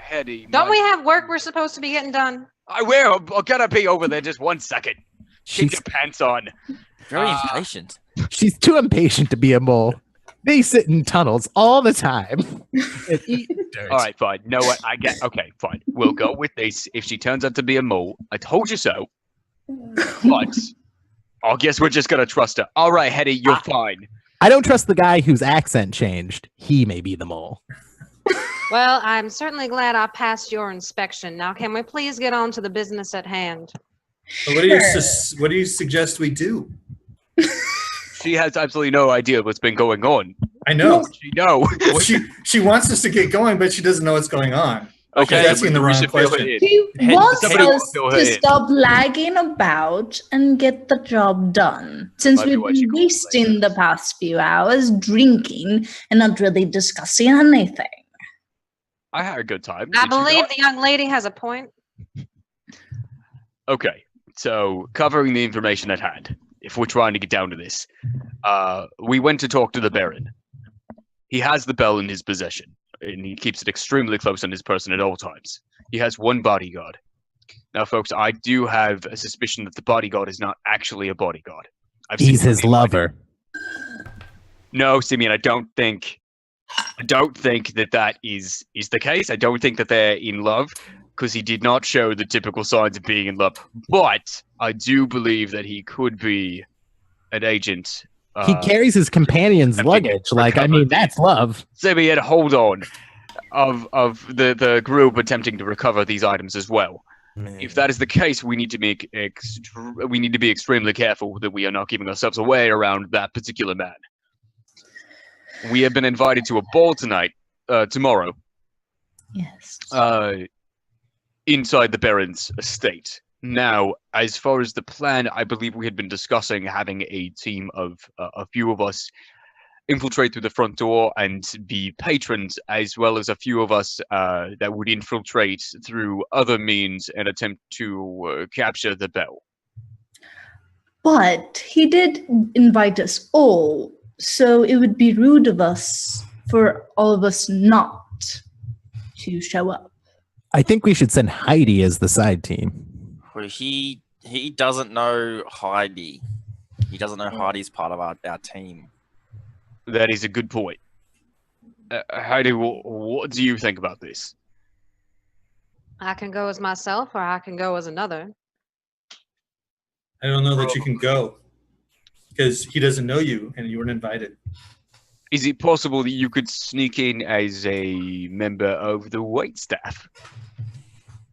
Hetty? Don't we have work we're supposed to be getting done? I will. I'm gonna be over there just 1 second. Keep She's your pants on. Very impatient. she's too impatient to be a mole. They sit in tunnels all the time and eat dirt. All right, fine. No, what? I get. Okay, fine. We'll go with this. If she turns out to be a mole, I told you so. But I guess we're just gonna trust her. All right, Hetty, you're fine. I don't trust the guy whose accent changed. He may be the mole. Well, I'm certainly glad I passed your inspection. Now, can we please get on to the business at hand? Well, what do you suggest we do? She has absolutely no idea what's been going on. I know. She know. She wants us to get going, but she doesn't know what's going on. Okay, She's asking the we wrong should fill her question. in. She Hey, wants somebody us fill her to in. stop lagging about and get the job done. Since Might be we've what she been calls wasting the past few hours drinking and not really discussing anything. I had a good time. I Did you believe not? the young lady has a point. Okay, so covering the information at hand, if we're trying to get down to this, we went to talk to the Baron. He has the bell in his possession, and he keeps it extremely close on his person at all times. He has one bodyguard. Now, folks, I do have a suspicion that the bodyguard is not actually a bodyguard. He's his lover. No, Simeon, I don't think that is the case. I don't think that they're in love, because he did not show the typical signs of being in love. But I do believe that he could be an agent. He carries his companion's luggage. Like, I mean, that's love. Simeon, hold on. Of the group attempting to recover these items as well. If that is the case, we need to be extremely careful that we are not giving ourselves away around that particular man. We have been invited to a ball tomorrow, Yes. inside the Baron's estate. Now, as far as the plan, I believe we had been discussing having a team of a few of us infiltrate through the front door and be patrons, as well as a few of us that would infiltrate through other means and attempt to capture the bell. But he did invite us all, so it would be rude of us for all of us not to show up. I think we should send Heidi as the side team. Well, he doesn't know Heidi. He doesn't know Heidi's part of our team. That is a good point. Heidi, what do you think about this? I can go as myself, or I can go as another. I don't know that you can go because he doesn't know you and you weren't invited. Is it possible that you could sneak in as a member of the waitstaff?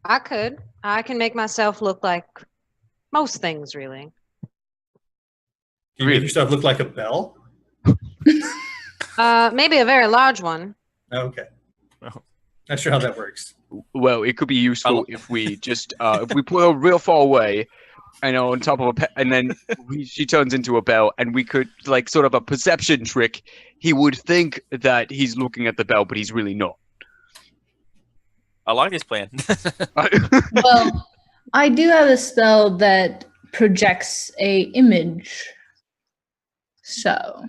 I could. I can make myself look like most things, really. Can you make yourself look like a bell? Maybe a very large one. Okay. Not sure how that works. Well, it could be useful if we just if we put her real far away, and on top of and then she turns into a bell, and we could like sort of a perception trick. He would think that he's looking at the bell, but he's really not. I like this plan. Well, I do have a spell that projects a image. So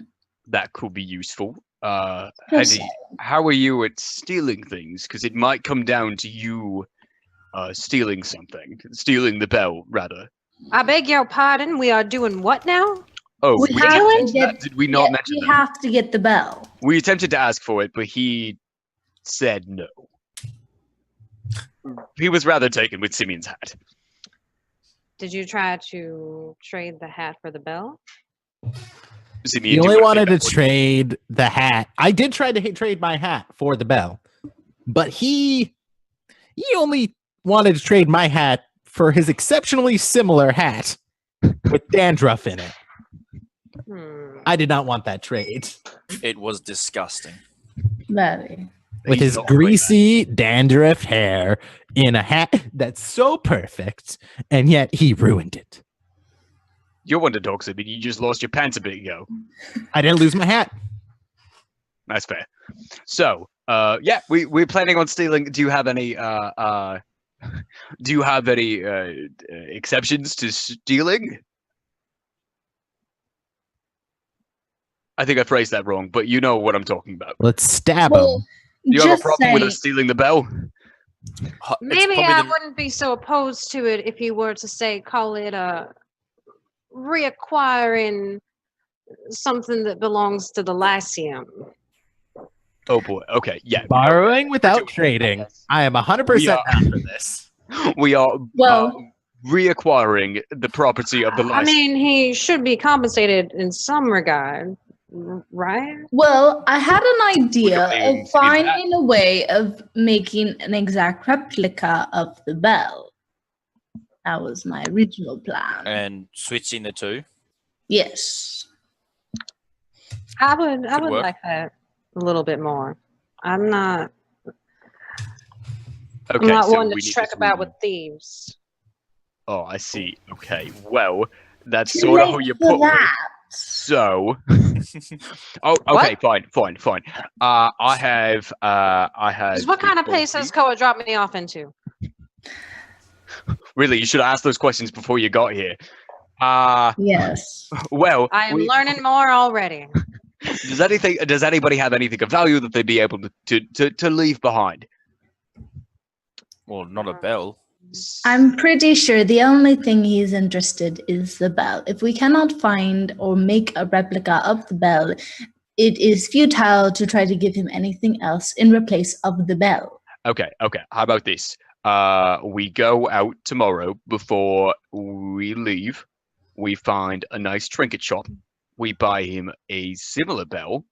That could be useful. Yes, Heidi, how are you at stealing things? Because it might come down to you stealing something. Stealing the bell, rather. I beg your pardon. We are doing what now? Oh, we we have didn't to mention that. get, Did we not yeah, mention we that? have to get the bell. We attempted to ask for it, but he said no. He was rather taken with Simeon's hat. Did you try to trade the hat for the bell? Simeon, He do you only wanna wanted to take that one? trade the hat. I did try to trade my hat for the bell, but he only wanted to trade my hat for his exceptionally similar hat with dandruff in it. I did not want that trade. It was disgusting. Very. With He's his not like greasy dandruff hair in a hat that's so perfect, and yet he ruined it. You're one to talk, Simeon. You just lost your pants a bit ago. I didn't lose my hat. That's fair. So, yeah, we're planning on stealing. Do you have any exceptions to stealing? I think I phrased that wrong, but you know what I'm talking about. Let's stab Well, him. Do you have a just problem with say- us stealing the bell? It's Maybe probably I the- wouldn't be so opposed to it if you were to say, call it a reacquiring something that belongs to the Lyceum. Oh boy. Okay. Yeah. Borrowing without doing it. trading. Yes. I am 100% We are- down for this. We are Well- reacquiring the property of the I Lyceum. mean, he should be compensated in some regard, right? Well, I had an idea going to of do finding a way of making an exact replica of the bell. That was my original plan. and switching the two. Yes. I would work. like that a little bit more. I'm not Okay, I'm not so one we to need trek this about room. with thieves. Oh, I see. Okay. Well, that's Too sort of late how you for put it. that. So, oh, okay, fine. I have. Just what kind of place has Koa dropped me off into? Really, you should have asked those questions before you got here. Yes. Well, I am learning more already. Does anybody have anything of value that they'd be able to leave behind? Well, not a bell. I'm pretty sure the only thing he's interested is the bell. If we cannot find or make a replica of the bell, it is futile to try to give him anything else in replace of the bell. Okay. How about this? We go out tomorrow before we leave. We find a nice trinket shop. We buy him a similar bell,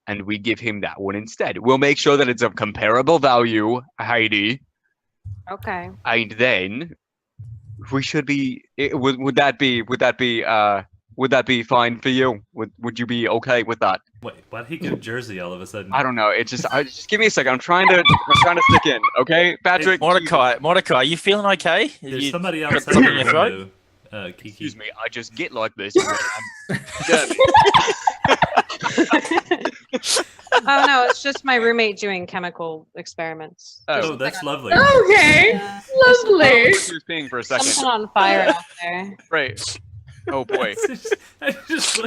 and we give him that one instead. We'll make sure that it's of comparable value, Heidi. Okay. And then we should be. Would that be fine for you? Would you be okay with that? Wait, why'd he go Jersey all of a sudden? I don't know. It's just give me a second. I'm trying to stick in. Okay, Patrick. Mordecai, are you feeling okay? There's You- somebody got outside something in your your throat? window. Kiki. Excuse me. I just get like this. when I'm disturbed. Oh no, it's just my roommate doing chemical experiments. Oh, that's lovely. Okay. Yeah. Lovely. She was peeing for a second. Something on fire out there. Right. Oh boy. I just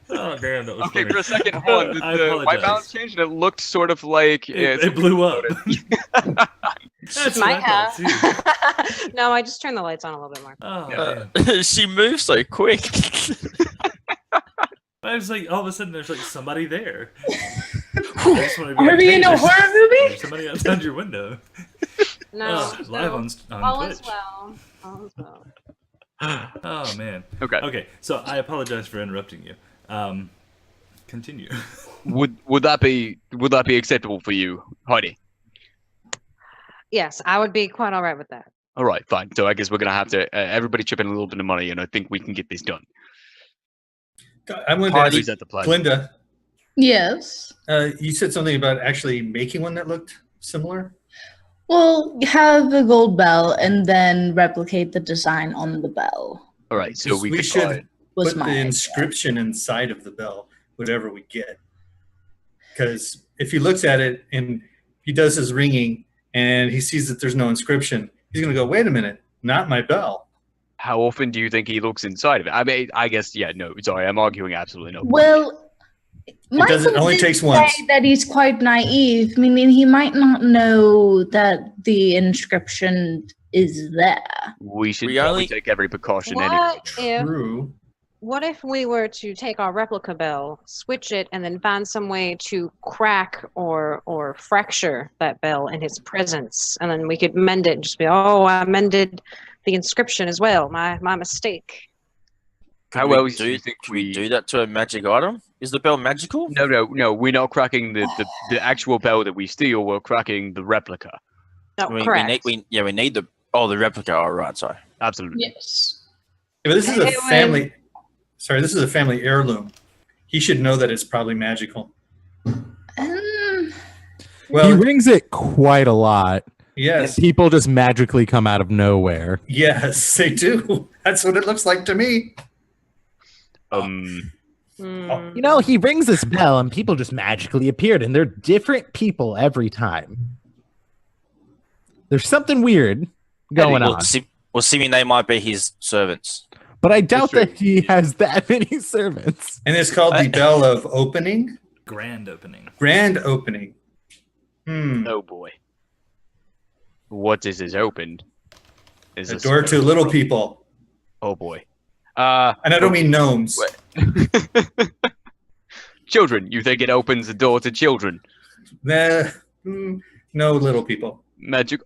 oh damn, that was Okay, funny. for a second, hold on. I The white apologize. balance changed, and it looked sort of like It blew up. That's what Might I thought, too. have. No, I just turned the lights on a little bit more. Oh, man. she moves so quick. I was like, all of a sudden, there's like somebody there. I just wanna be Are like, we hey, in a there's- horror movie? There's somebody outside your window. No, Oh, live no. on All Twitch. is well. All is well. Oh man. Okay. Okay, so I apologize for interrupting you. Continue. Would that be acceptable for you, Heidi? Yes, I would be quite all right with that. All right, fine. So I guess we're gonna have to everybody chip in a little bit of money, and I think we can get this done. I wanted to Heidi- Is ask that the plan? Glinda, Yes. you said something about actually making one that looked similar. Well, have a gold bell and then replicate the design on the bell. All right, so we could should buy- Was put my the idea. inscription inside of the bell, whatever we get. Because if he looks at it and he does his ringing and he sees that there's no inscription, he's going to go, wait a minute, not my bell. How often do you think he looks inside of it? I mean, I guess, yeah, no, sorry, I'm arguing absolutely no. point. Well, doesn't- only did takes say once. that he's quite naive, meaning he might not know that the inscription is there. We should We probably only- take every precaution anyway. True. What if we were to take our replica bell, switch it, and then find some way to crack or fracture that bell in his presence, and then we could mend it? Just be, oh, I mended the inscription as well. My mistake. How Could well we do you think could we do that to a magic item? Is the bell magical? No, we're not cracking the actual bell that we steal. We're cracking the replica. No, we correct. need the replica. Oh, right, sorry. Absolutely. Yes. Yeah, but this is a Hey, when- family. Sorry, this is a family heirloom. He should know that it's probably magical. Um, He Well, rings it quite a lot. yes, People just magically come out of nowhere. yes, they do. That's what it looks like to me. Hmm. You know, he rings this bell and people just magically appeared, and they're different people every time. There's something weird going Well, on. Simi, they might be his servants. But I doubt true. that he has that many servants. And it's called the Bell of Opening? Grand opening. Grand Opening. Oh boy. What is opened? Is A door to little people. Oh boy. And I don't mean gnomes. Children. You think it opens the door to children? No, little people. Magic.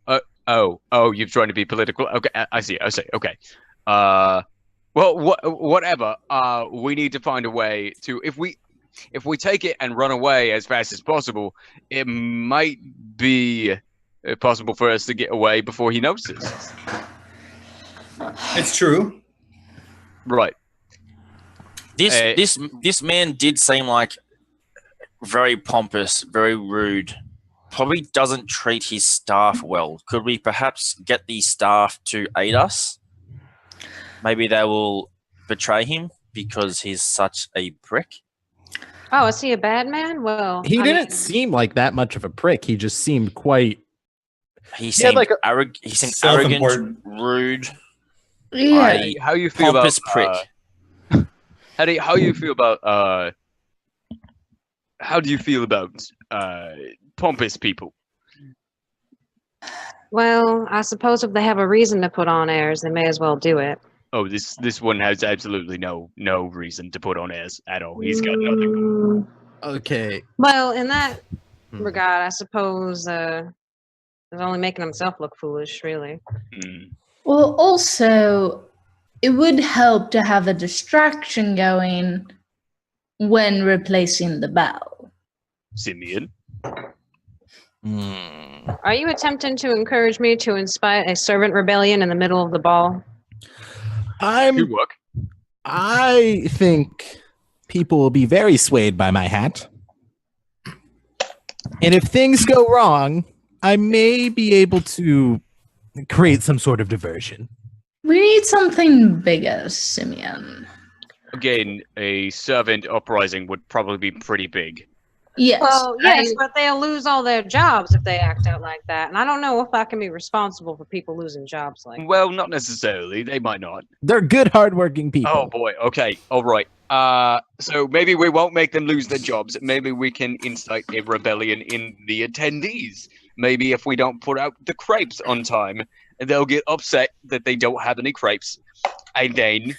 Oh, you're trying to be political. Okay, I see. Okay. Well, whatever. We need to find a way to if we take it and run away as fast as possible, it might be possible for us to get away before he notices. It's true. Right. This man did seem like very pompous, very rude. Probably doesn't treat his staff well. Could we perhaps get the staff to aid us? Maybe they will betray him because he's such a prick. Oh, is he a bad man? Well, He I didn't mean, seem like that much of a prick. He just seemed quite. He seemed like arrogant. He seemed Self-important. arrogant, rude. Yeah. How you feel about Pompous prick. How you feel about how do you feel about pompous people? well, I suppose if they have a reason to put on airs, they may as well do it. Oh, this one has absolutely no reason to put on airs at all. He's got nothing. Okay. Well, in that Hmm. regard, I suppose he's only making himself look foolish, really. Mm. Well, also, it would help to have a distraction going when replacing the bell. Simeon. Are you attempting to encourage me to inspire a servant rebellion in the middle of the ball? Good work. I think people will be very swayed by my hat. And if things go wrong, I may be able to create some sort of diversion. We need something bigger, Simeon. Again, a servant uprising would probably be pretty big. Yes. Well, yes, but they'll lose all their jobs if they act out like that. And I don't know if I can be responsible for people losing jobs like that. Well, not necessarily. They might not. They're good, hardworking people. Oh boy. Okay. All right. So maybe we won't make them lose their jobs. Maybe we can incite a rebellion in the attendees. Maybe if we don't put out the crepes on time, they'll get upset that they don't have any crepes, and then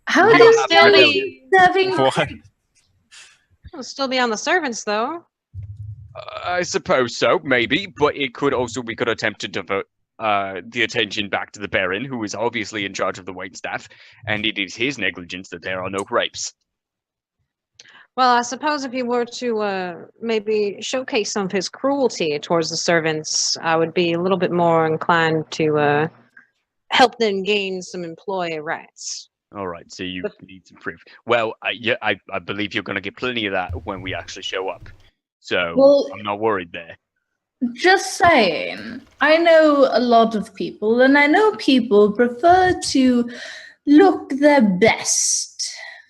How we'll does have still rebellion. be, serving What? it'll still be on the servants, though. I suppose so, maybe, but it could also we could attempt to divert the attention back to the Baron, who is obviously in charge of the waitstaff, and it is his negligence that there are no crepes. Well, I suppose if he were to maybe showcase some of his cruelty towards the servants, I would be a little bit more inclined to help them gain some employee rights. All right, so you need some proof. Well, I believe you're going to get plenty of that when we actually show up. So Well- I'm not worried there. Just saying, I know a lot of people, and I know people prefer to look their best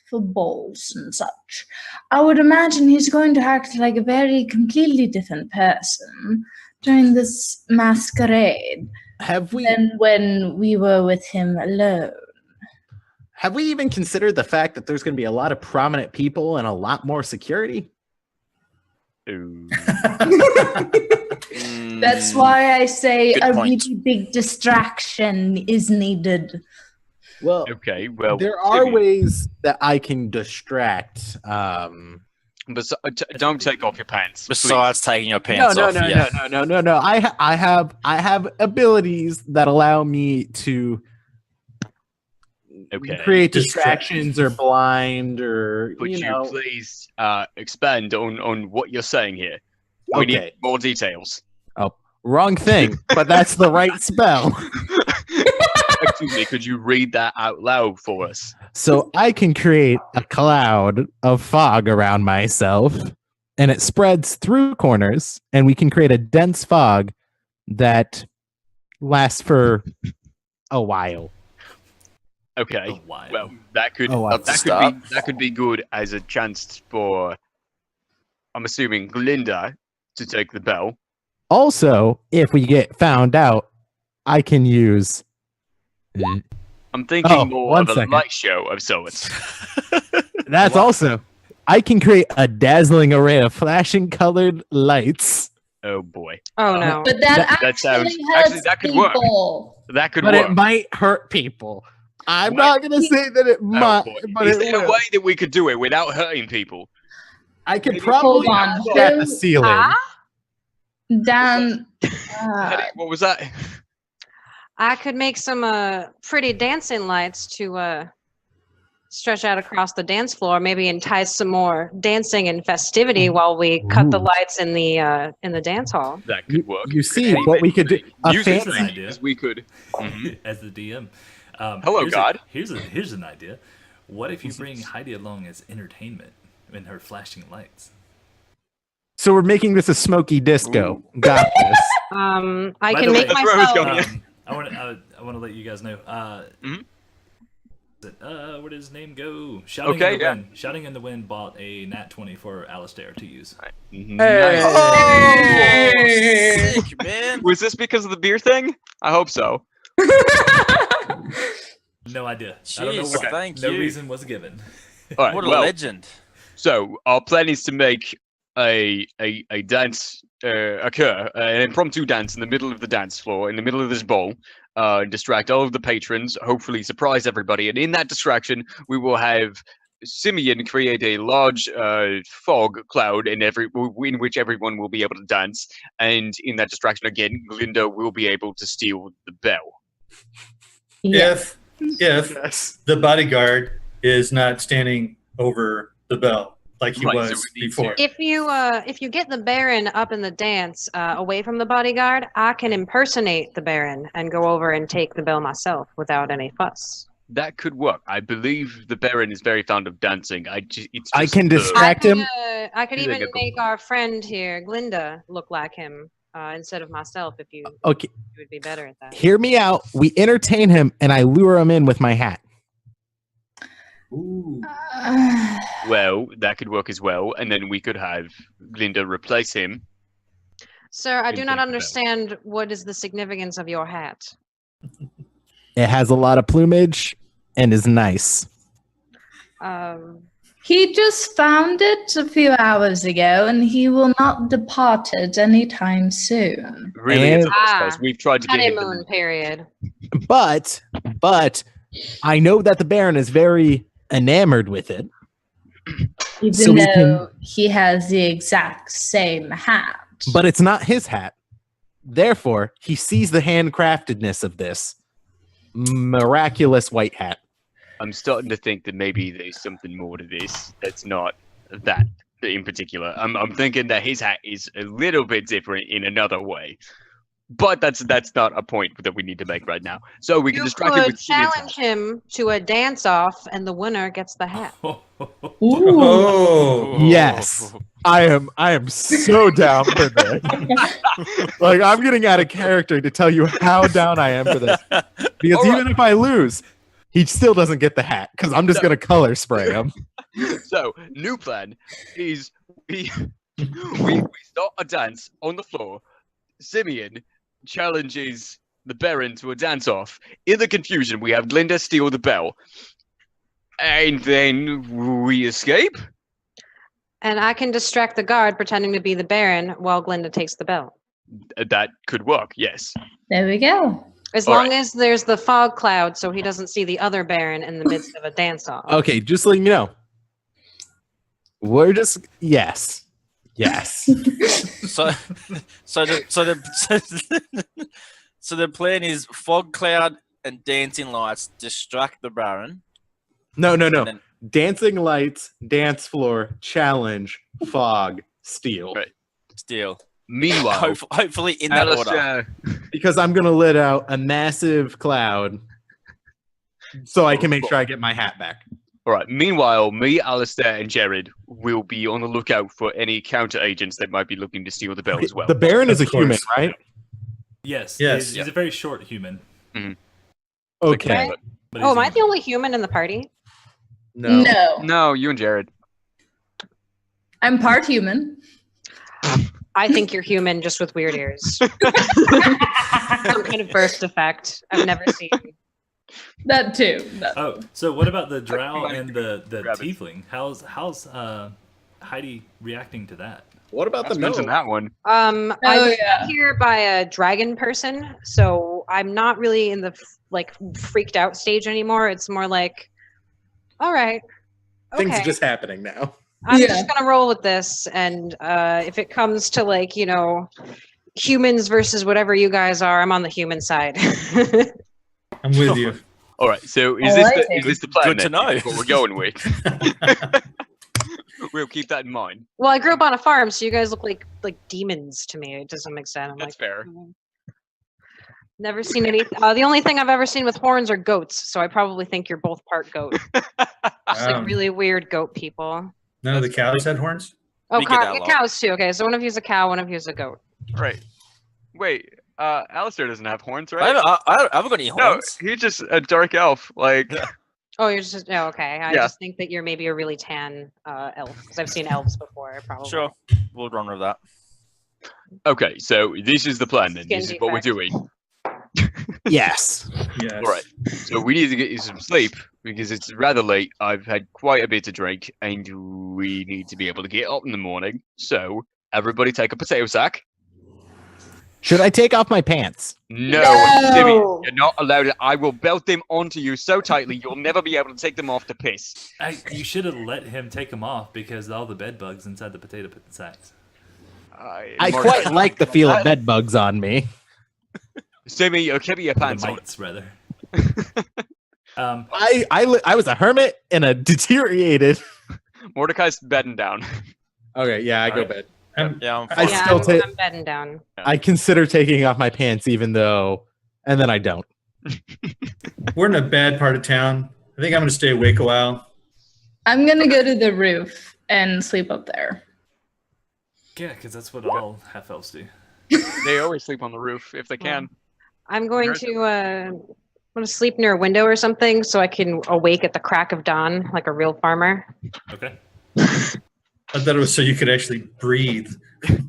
for balls and such. I would imagine he's going to act like a very completely different person during this masquerade Have we than when we were with him alone. even considered the fact that there's going to be a lot of prominent people and a lot more security? Ooh. That's why I say Good a point. really big distraction is needed. Well, Okay, well, there are Simeon, ways that I can distract. but don't take off your pants. Besides taking your pants off. Yeah. No. I have abilities that allow me to Okay. create distractions or blind or Could you you know. please expand on what you're saying here? We need Okay. more details. Wrong thing, but that's the right spell. Excuse me, could you read that out loud for us? So I can create a cloud of fog around myself, and it spreads through corners, and we can create a dense fog that lasts for a while. Okay. A while. Well, that could Oh, wow. that could be good as a chance for, I'm assuming, Glinda to take the bell. Also, if we get found out, I can use I'm thinking Oh, more one of a second. light show of sorts. That's also. I can create a dazzling array of flashing colored lights, Oh boy, Oh no. But that That sounds- actually hurts actually, that could work. people. that could but work. it might hurt people. I'm What? not gonna say that it Oh, might, boy. but Is it there a will. way that we could do it without hurting people? I could Maybe- probably Hold on. at the So, ceiling. Dan, Hetty, what was that? I could make some pretty dancing lights to stretch out across the dance floor, maybe entice some more dancing and festivity while we cut the Ooh. lights in the dance hall. That could work. You see Hey, what we could do? A Music fancy- fancy. idea. as we could. Mhm. As the DM. Hello, here's God. Here's an idea. What if you bring Heidi along as entertainment in her flashing lights? So we're making this a smoky disco. Got this. I By can the make way- That's where I was myself. going. I want to let you guys know. Mhm. Where did his name go? Shouting Okay, in the yeah. wind. Shouting in the wind bought a nat 20 for Alistair to use. Nice. Oh, sick, man. Was this because of the beer thing? I hope so. No idea. I don't know Jeez, why. thank no you. reason was given. All right. What a well, legend. so our plan is to make a dance occur, an impromptu dance in the middle of the dance floor, in the middle of this bowl, distract all of the patrons, hopefully surprise everybody, and in that distraction, we will have Simeon create a large fog cloud in which everyone will be able to dance, and in that distraction again, Glinda will be able to steal the bell. If Yes. the bodyguard is not standing over the bell like he Right, so was we need to- before. If you get the Baron up in the dance away from the bodyguard, I can impersonate the Baron and go over and take the bell myself without any fuss. That could work. I believe the Baron is very fond of dancing. I can distract him. I could Here they even go. make our friend here, Glinda, look like him instead of myself. If you Okay, would be better at that. hear me out. We entertain him, and I lure him in with my hat. Ooh. Well, that could work as well, and then we could have Glinda replace him. Sir, I do Can not take the bell. understand what is the significance of your hat. It has a lot of plumage and is nice. he just found it a few hours ago, and he will not depart it anytime soon. Really, it's a And- lost cause. We've tried to get him. Honeymoon period. But I know that the Baron is very enamored with it. Even So we though he has the exact same hat. But it's not his hat. Therefore, he sees the handcraftedness of this miraculous white hat. I'm starting to think that maybe there's something more to this that's not that in particular. I'm thinking that his hat is a little bit different in another way. But that's not a point that we need to make right now. So we can You distract him could with Simeon's hat. challenge him to a dance-off, and the winner gets the hat. Ooh. Oh. Yes. I am so down for this. Like, I'm getting out of character to tell you how down I am for this. Because All right. even if I lose, he still doesn't get the hat because I'm just No. going to color spray him. So, new plan is we start a dance on the floor. Simeon challenges the Baron to a dance-off. In the confusion, we have Glinda steal the bell. And then we escape? And I can distract the guard pretending to be the Baron while Glinda takes the bell. That could work, yes. There we go. As All long right. as there's the fog cloud so he doesn't see the other Baron in the midst of a dance-off. Okay, just letting you know. We're just, yes. Yes. So the plan is fog cloud and dancing lights distract the Baron. No. and then- Dancing lights, dance floor, challenge, fog, steal. Right. Steal. Meanwhile, Hopefully in that order. Alistair, Because I'm going to let out a massive cloud so I can make sure I get my hat back. all right. Meanwhile, me, Alistair, and Jared will be on the lookout for any counter agents that might be looking to steal the bell as well. The Baron is Of a human, course. right? Yes. Yes. He's a very short human. Okay. But Oh, he's am I a- the only human in the party? No. No, you and Jared. I'm part human. I think you're human just with weird ears. Some kind of burst effect I've never seen. That too. Oh, so what about the drow and the Grab it. tiefling? How's Heidi reacting to that? What about the Mention no? that one. I Oh, was yeah. sent here by a dragon person, so I'm not really in the freaked out stage anymore. It's more like, all right, okay, Things are just happening now. I'm Yeah. just gonna roll with this, and if it comes to humans versus whatever you guys are, I'm on the human side. I'm with you. All right. So I like it. is this the plan? Good to then? know. What we're going with. We'll keep that in mind. Well, I grew up on a farm, so you guys look like demons to me. To some extent, I'm That's like, fair. never seen any. The only thing I've ever seen with horns are goats, so I probably think you're both part goat. Just like really weird goat people. None of the cows had horns? Oh, We get that a lot. cows too. Okay, so one of you's a cow, one of you's a goat. Right. Wait. Alistair doesn't have horns, I right? haven't got any No, horns. he's just a dark elf. Like, Oh, you're just okay. I Yeah. just think that you're maybe a really tan elf because I've seen elves before. Probably. Sure, we'll run with that. okay, so this is the plan then. Skin This is what we're defect. doing. Yes. Yes. All right. So we need to get you some sleep because it's rather late. I've had quite a bit to drink, and we need to be able to get up in the morning. So everybody take a potato sack. Should I take off my pants? No, No. Timmy, you're not allowed it. I will belt them onto you so tightly you'll never be able to take them off to piss. You should have let him take them off because all the bed bugs inside the potato sacks. I quite like the feel of bed bugs on me. Timmy, you're keeping your The pants on. mites, rather. I was a hermit and a deteriorated. Mordecai's bedding down. Okay, yeah, I go Alright. bed. Yeah, I'm I fine. Yeah, still I'm, take- I'm bedding down. I consider taking off my pants even though, and then I don't. We're in a bad part of town. I think I'm going to stay awake a while. I'm gonna go to the roof and sleep up there. Yeah, because that's what all half elves do. They always sleep on the roof if they can. I'm going to sleep near a window or something so I can awake at the crack of dawn like a real farmer. Okay. I thought it was so you could actually breathe.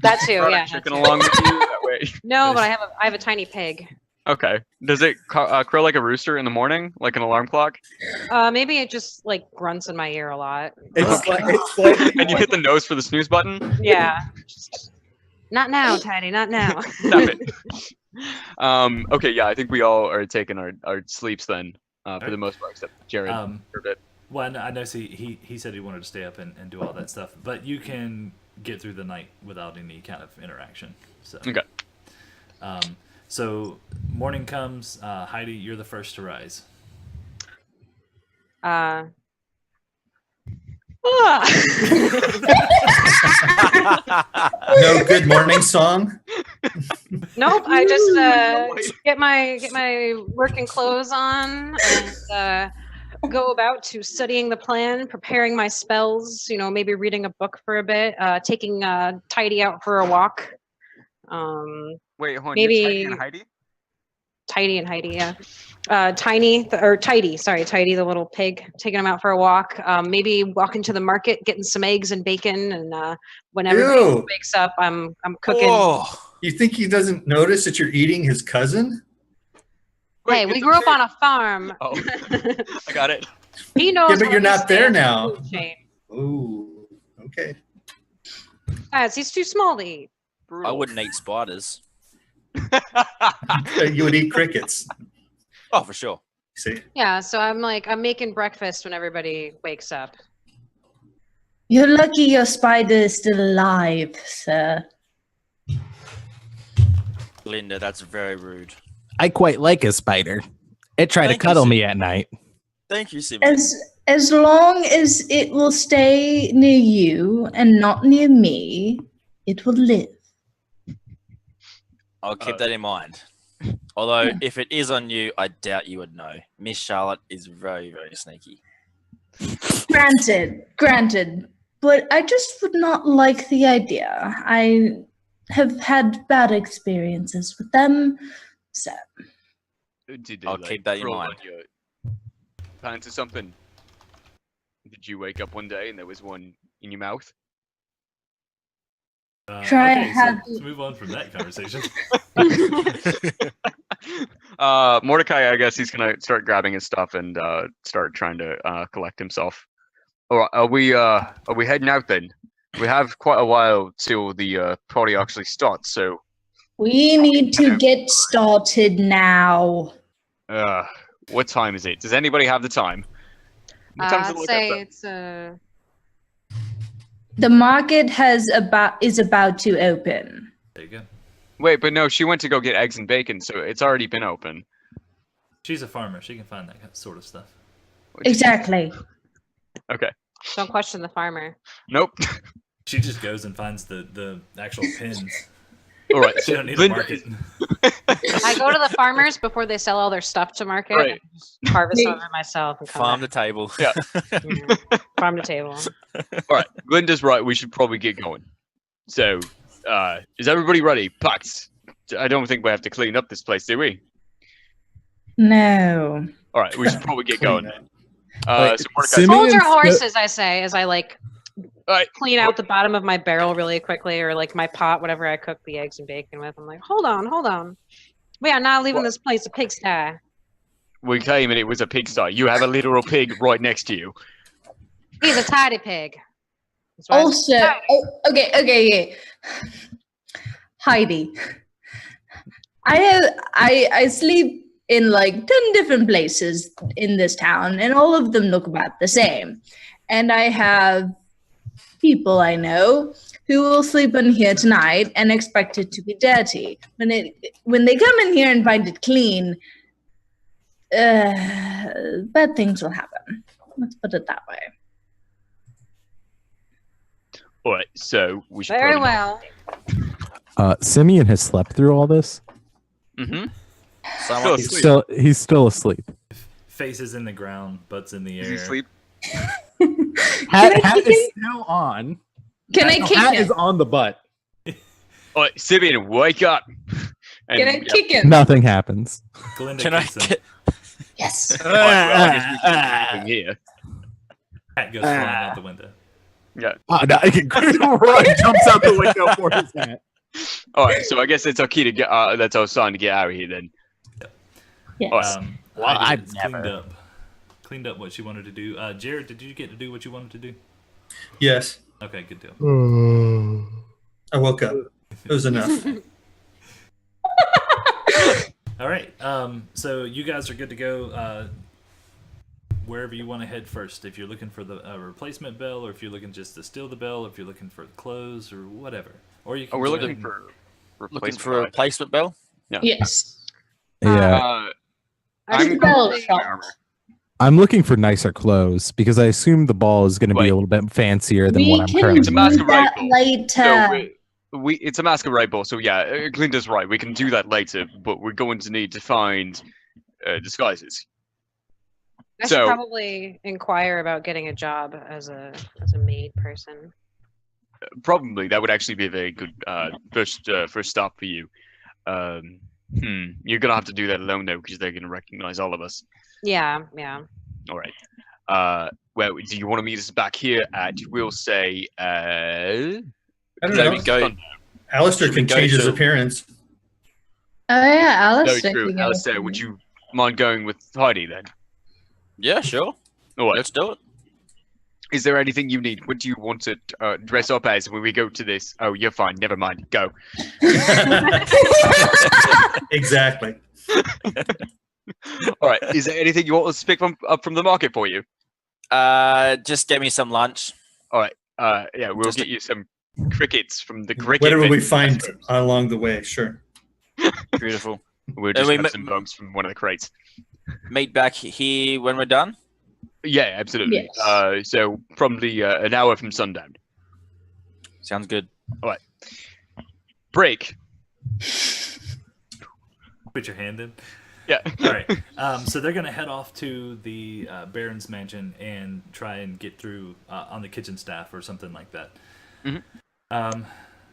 That too, Alright, yeah. chicken that too. along with you that way. No, but I have a tiny pig. Okay. Does it crow like a rooster in the morning, like an alarm clock? Maybe it just grunts in my ear a lot. It's like And you hit the nose for the snooze button? Yeah. Just, not now, Tidy, not now. Stop it. Okay, yeah, I think we all are taking our sleeps then, for the most part, except Jared for a bit. Well, I know. See, he said he wanted to stay up and do all that stuff, but you can get through the night without any kind of interaction. So Okay. So morning comes. Heidi, you're the first to rise. No good morning song. Nope, I just get my working clothes on and go about to studying the plan, preparing my spells, maybe reading a book for a bit, taking Tidy out for a walk. Wait, hold on. Maybe- You're Tidy and Heidi? Tidy and Heidi, yeah. Tidy, the little pig, taking him out for a walk. Maybe walking to the market, getting some eggs and bacon, and when everybody Ew. wakes up, I'm cooking. Oh, You think he doesn't notice that you're eating his cousin? Hey, Wait, we it's grew up okay. on a farm. Oh, I got it. He knows. Yeah, but where you're he not there stands in the now. food chain. Ooh, okay. Guys, he's too small to eat. I wouldn't eat spiders. You would eat crickets. Oh, for sure. See? Yeah, so I'm making breakfast when everybody wakes up. You're lucky your spider is still alive, sir. Linda, that's very rude. I quite like a spider. It tried Thank to you, cuddle Sim. me at night. Thank you, Simeon. As long as it will stay near you and not near me, it will live. I'll keep that in mind. Although, if it is on you, I doubt you would know. Miss Charlotte is very, very sneaky. Granted, but I just would not like the idea. I have had bad experiences with them, so Did they, I'll keep that in crawl mind. on your pants or something? Did you wake up one day and there was one in your mouth? Try okay, have- so let's move on from that conversation. Mordecai, I guess he's gonna start grabbing his stuff and start trying to collect himself. All right, are we heading out then? We have quite a while till the party actually starts, so We need to get started now. what time is it? Does anybody have the time? What time's I'd it look say at it's The market is about to open. There you go. Wait, but no, she went to go get eggs and bacon, so it's already been open. She's a farmer. She can find that sort of stuff. Exactly. Okay. don't question the farmer. Nope. She just goes and finds the actual pins. All right. She So don't need a Linda market. I go to the farmers before they sell all their stuff to market. Right. And just harvest some of it myself and come Farm the back. table. Yeah. Farm to table. All right. Glinda's right. We should probably get going. So, is everybody ready? Packed. I don't think we have to clean up this place, do we? No. All right. We should probably get going. Wait, So Mordecai, Simeon Hold your sto- horses, I say, as I like Alright. clean out the bottom of my barrel really quickly, or like my pot, whatever I cook the eggs and bacon with. I'm like, hold on. We are not leaving What? this place a pigsty. we came and it was a pigsty. You have a literal pig right next to you. He's a tidy pig. That's why I Also, said okay. Heidi, I sleep in like 10 different places in this town, and all of them look about the same. And I have people I know who will sleep in here tonight and expect it to be dirty. When they come in here and find it clean, bad things will happen. Let's put it that way. All right. So we should Very probably... well. Simeon has slept through all this. Mm-hmm. Someone, He's still asleep. Faces in the ground, butts in the Does air. he sleep? Hat is still on. Can I kick Hat him? is on the butt. All right, Simeon, wake up. And, Can I kick him? Nothing happens. Glinda can I kicks him. get? Yes. all right, well, I guess we should keep him here. Hat goes flying out the window. Yeah. Oh, no, Ryan jumps out the window for his hat. All right. So I guess it's our key to get. That's our sign to get out of here then. Yes. All right. Well, Heidi I've has never. cleaned up what she wanted to do. Jared, did you get to do what you wanted to do? Yes. Okay, good deal. I woke up. It was enough. All right. So you guys are good to go. Wherever you want to head first. If you're looking for the replacement bell, or if you're looking just to steal the bell, or if you're looking for clothes or whatever, or you can. Oh, we're go looking ahead for Looking replacement. for a replacement bell? Yes. Yeah. I'm Bell going shop. armor. I'm looking for nicer clothes because I assume the ball is going to be Wait. a little bit fancier than We what I'm can currently. It's a do masquerade that ball. later. So it's a masquerade ball. So yeah, Glinda's right. We can do that later, but we're going to need to find disguises. I should probably inquire about getting a job as a maid person. Probably that would actually be a very good first stop for you. You're gonna have to do that alone though, because they're gonna recognize all of us. Yeah. All right. Well, do you want to meet us back here at? We'll say. I don't There know. we go. Alistair Should we can go change his to- appearance. Oh yeah, Very Alistair. true. can go Alistair, with would me. you mind going with Heidi then? Yeah, sure. All right. Let's do it. Is there anything you need? What do you want to dress up as when we go to this? Oh, you're fine. Never mind. Go. Exactly. All right. Is there anything you want us to pick up from the market for you? Just get me some lunch. All right. Yeah, we'll Just get you some crickets from the cricket. Whatever we vending find machine. along the way, sure. Beautiful. We'll And just we have ma- some bugs from one of the crates. Meet back here when we're done. Yeah, absolutely. Yes. So probably an hour from sundown. Sounds good. Break. Put your hand in. Yeah. All right. So they're gonna head off to the Baron's mansion and try and get through on the kitchen staff or something like that. Mhm.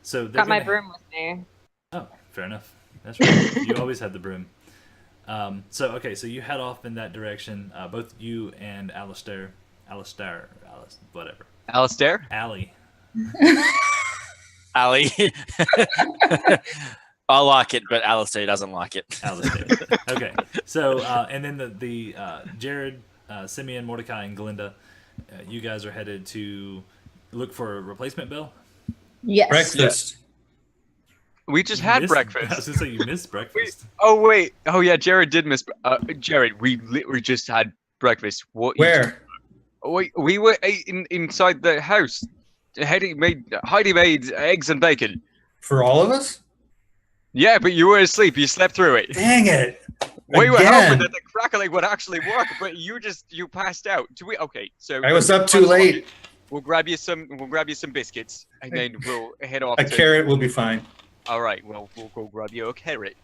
So they're Got my gonna- broom with me. Oh, fair enough. That's right. You always had the broom. So you head off in that direction. Both you and Alistair, whatever. Alistair? Allie. Ali. I like it, but Alistair doesn't like it. Alistair. Okay. So, and then the Jared, Simeon, Mordecai, and Glinda, you guys are headed to look for a replacement bell. Yes. Breakfast. We just You had missed- I was breakfast. gonna say you missed breakfast. Oh wait. Oh yeah, Jared did miss. Jared, we literally just had breakfast. What? Where? We were inside the house. Heidi made eggs and bacon. For all of us? Yeah, but you were asleep. You slept through it. Dang it. We were Again. hoping that the crackling would actually work, but you passed out. Do we? Okay, so I was up too late. We'll grab you some biscuits, and then we'll head off. A carrot will be fine. All right. Well, we'll go grab you a carrot.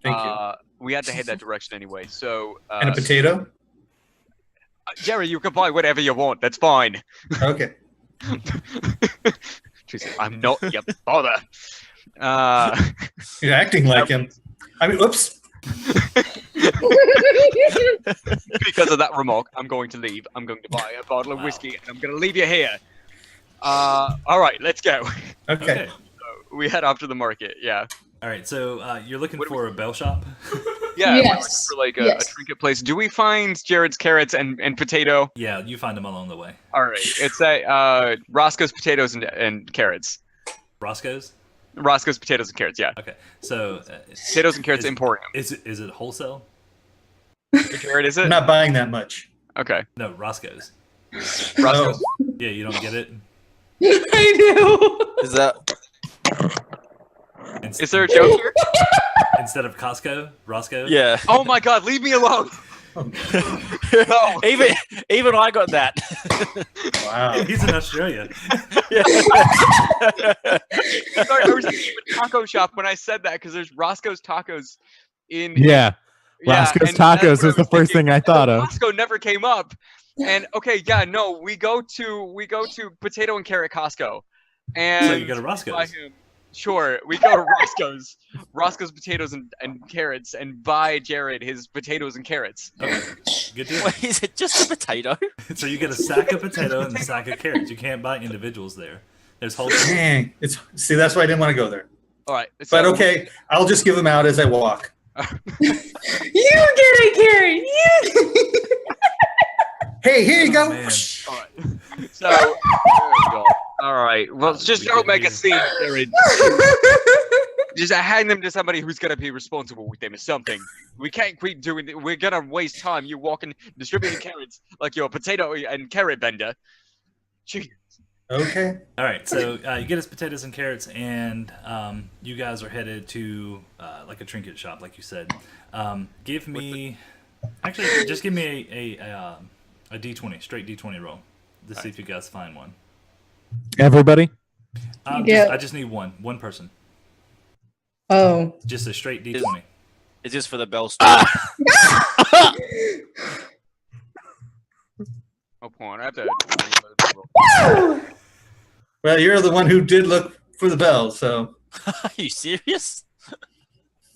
Thank you. We had to head that direction anyway. So. And a potato? Jerry, you can buy whatever you want. That's fine. Okay. She said, "I'm not your father." You're acting like him. I mean, oops. Because of that remark, I'm going to leave. I'm going to buy a bottle of whiskey, and I'm going to leave you here. All right, let's go. Okay. So we head off to the market. Yeah. All right. So you're looking What do for a bell shop. Yeah. We're looking Yes. for like a Yes. trinket place. Do we find Jared's carrots and potato? Yeah, you find them along the way. All right. It's a Roscoe's potatoes and carrots. Roscoe's. Roscoe's potatoes and carrots. Yeah. Okay. So Potatoes and carrots Is- Emporium. is it wholesale? Jared, is it? I'm not buying that much. Okay. No, Roscoe's. Roscoe's. Yeah, you don't get it. I do. Is that Is there a joke here? Instead of Costco, Roscoe? yeah? Oh my God! Leave me alone. No. even I got that. Wow. He's in Australia. Sorry, I was thinking of a taco shop when I said that because there's Roscoe's Tacos in. Yeah. Yeah, Roscoe's and that's Tacos what I was the first thinking. thing I thought of. Roscoe never came up. And okay, yeah, no, we go to potato and carrot Costco, and So you go to buy Roscoe's. him. Sure, we go to Roscoe's potatoes and carrots, and buy Jared his potatoes and carrots. Okay. Good deal. Wait, is it just a potato? So you get a sack of potato and a sack of carrots. You can't buy individuals there. There's whole. Dang. See, that's why I didn't want to go there. All right, But okay, I'll just give them out as I walk. You get a carrot. You. Hey, here you go. man. All right. So, there we go. All right. Well, just We don't get make a here. scene, Jared. Just hand them to somebody who's gonna be responsible with them or something. We can't keep doing it. We're gonna waste time. You walking, distributing carrots like you're a potato and carrot vendor. Gee. Okay. All right. So you get us potatoes and carrots, and you guys are headed to like a trinket shop, like you said. Give me, actually, just give me a D20, straight D20 roll to see if you guys find one. Everybody? Yeah. I just need one person. Oh. Just a straight D20. It's just for the bell store. Oh, porn. I have to. Well, you're the one who did look for the bell, so Are you serious?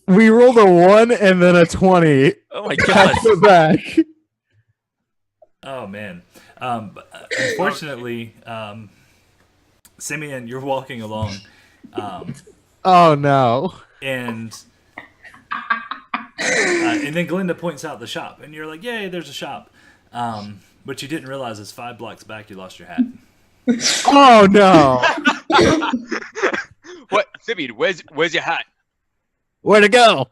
We rolled a 1 and then a 20. Oh my Back god! to back. Oh man. But, unfortunately, Simeon, you're walking along, Oh no. and then Glinda points out the shop, and you're like, "Yay, there's a shop!" But you didn't realize it's 5 blocks back. You lost your hat. Oh no. What, Simeon? Where's your hat? Where'd it go?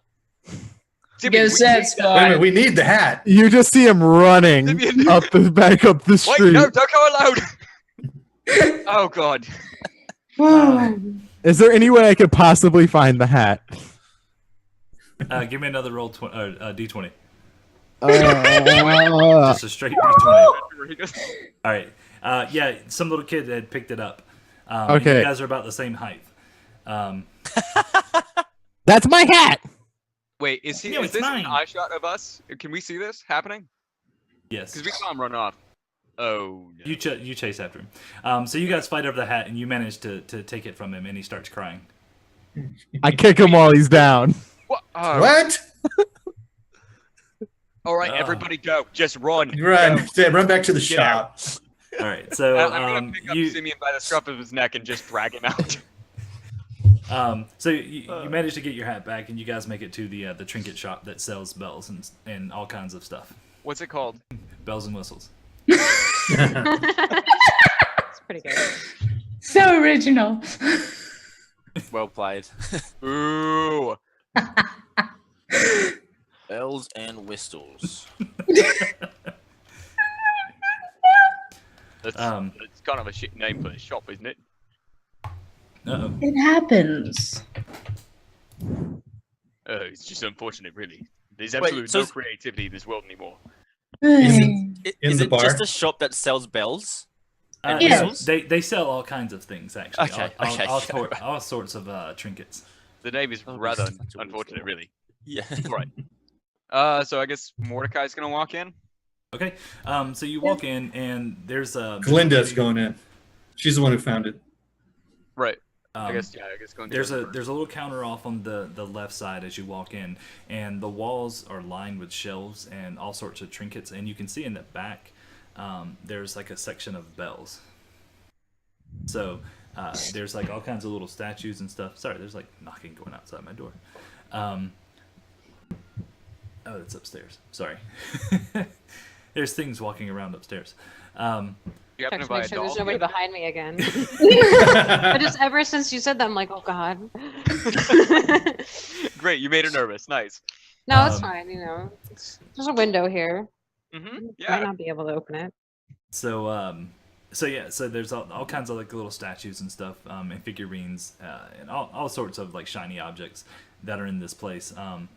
Simeon, Go we set need wait a spot. minute, we need the hat. You just see him running Simeon. up the street. Wait, no, don't go alone. Oh God. Is there any way I could possibly find the hat? Give me another roll, D20. Uh, Just a straight D20. All right. Yeah, some little kid had picked it up. And Okay. You guys are about the same height. that's my hat. Wait, is he? No, is it's this mine. an eye shot of us? Can we see this happening? Yes. Because we saw him run off. Oh. No. You chase after him. So you guys fight over the hat, and you manage to take it from him, and he starts crying. I kick him while he's down. What? What? All right, everybody, go. Just run. Run. Go. Run back to the Get shop. All right. So I'm gonna pick up you Simeon by the scruff of his neck and just drag him out. So you manage to get your hat back, and you guys make it to the trinket shop that sells bells and all kinds of stuff. What's it called? Bells and whistles. It's pretty good. So original. Well played. Ooh. Bells and whistles. That's kind of a shit name for a shop, isn't it? Uh-oh. It happens. Oh, it's just unfortunate, really. There's Wait, absolutely so no is- creativity in this world anymore. Is Hmm. it Is the it bar? just a shop that sells bells? And Yeah. whistles? They sell all kinds of things, actually. Okay, all, okay. all sorts of trinkets. The name is Oh, rather such a waste unfortunate, of- really. Yeah. Right. So I guess Mordecai's gonna walk in. Okay. So you walk in, and there's a Glinda's going in. She's the one who found it. Right. I Um, guess going. There's a little counter off on the left side as you walk in, and the walls are lined with shelves and all sorts of trinkets, and you can see in the back there's like a section of bells. So there's like all kinds of little statues and stuff. Sorry, there's like knocking going outside my door. Oh, that's upstairs. Sorry. There's things walking around upstairs. You happen Check to to buy make a sure doll? there's nobody Yeah. behind me again. I just ever since you said that, I'm like, oh god. Great, you made her nervous. Nice. No, it's Um, fine. You know, there's a window here. Mm-hmm. Might Yeah. not be able to open it. So so there's all kinds of like little statues and stuff, and figurines, and all sorts of like shiny objects that are in this place,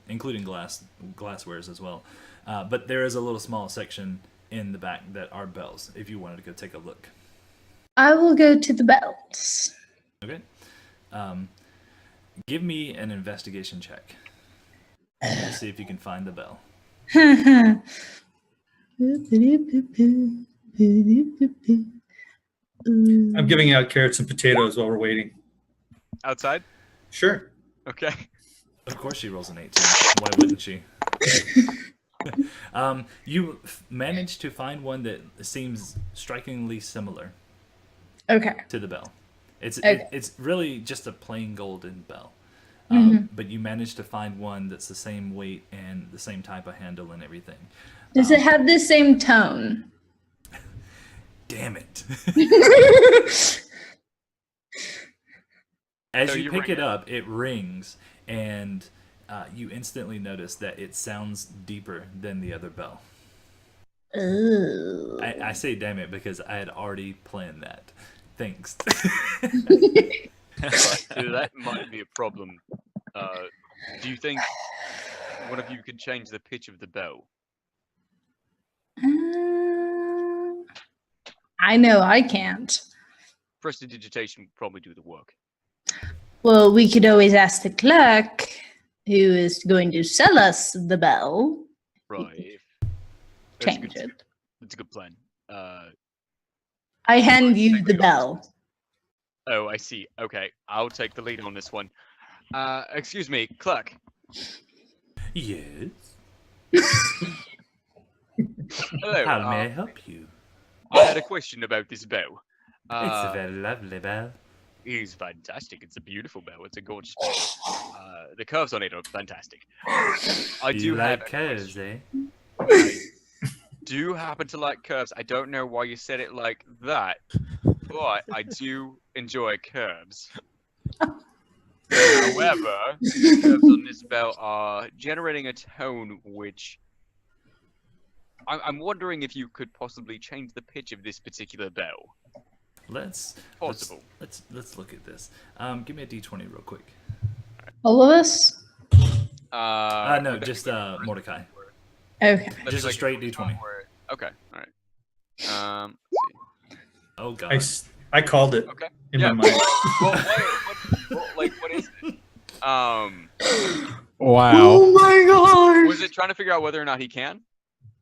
including glasswares as well. But there is a little small section in the back that are bells. If you wanted to go take a look. I will go to the bells. Okay. Give me an investigation check. See if you can find the bell. I'm giving out carrots and potatoes while we're waiting. Outside. Sure. Okay. Of course she rolls an 18. Why wouldn't she? You managed to find one that seems strikingly similar Okay. to the bell. Okay. It's really just a plain golden bell. But you managed to find one that's the same weight and the same type of handle and everything. Does it have the same tone? Damn it. As So you you pick ring it it. up, it rings, and you instantly notice that it sounds deeper than the other bell. Ooh. I say damn it because I had already planned that. Thanks. So that might be a problem. Do you think one of you could change the pitch of the bell? I know I can't. Prestidigitation would probably do the work. Well, we could always ask the clerk who is going to sell us the bell. Right. Change it. That's a good plan. I hand you the bell. Oh, I see. Okay, I'll take the lead on this one. Excuse me, clerk. Yes. Hello. How may I help you? I had a question about this bell. It's a very lovely bell. It is fantastic. It's a beautiful bell. It's a gorgeous bell. The curves on it are fantastic. I You do have like a curves, question. eh? I do happen to like curves. I don't know why you said it like that, but I do enjoy curves. However, the curves on this bell are generating a tone which I'm wondering if you could possibly change the pitch of this particular bell. Let's Possible. Let's look at this. Give me a d20 real quick. All of us? No, would that just be- Mordecai. Okay. that'd be just a like straight one D20. where- Okay, all right. Let's see. Oh I, god. I called it Okay. in Yeah. my mind. Well, what is it? Wow. my god! Was it trying to figure out whether or not he can?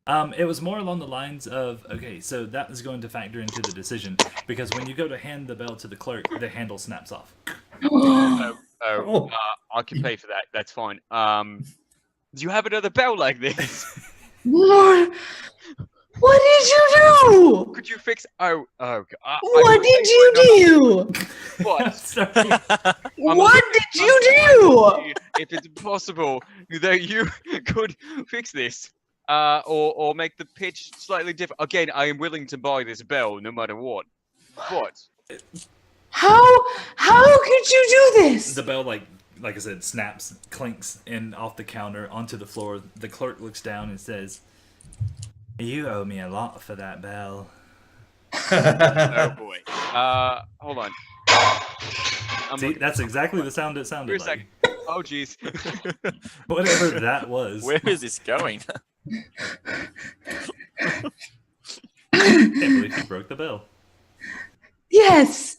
It was more along the lines of, okay, so that is going to factor into the decision because when you go to hand the bell to the clerk, the handle snaps off. Oh. I can pay for that. That's fine. Do you have another bell like this? What did you do? Could you fix? Oh, God. What did you do? What? Sorry. What did you do? If it's possible that you could fix this, or make the pitch slightly different. Again, I am willing to buy this bell no matter what. But How could you do this? The bell, like I said, snaps, clinks, and off the counter onto the floor. The clerk looks down and says, "You owe me a lot for that bell." oh boy. Hold on. See, that's exactly the sound it sounded Wait a like. second. Oh jeez. Whatever that was. Where is this going? Can't believe you broke the bell. Yes.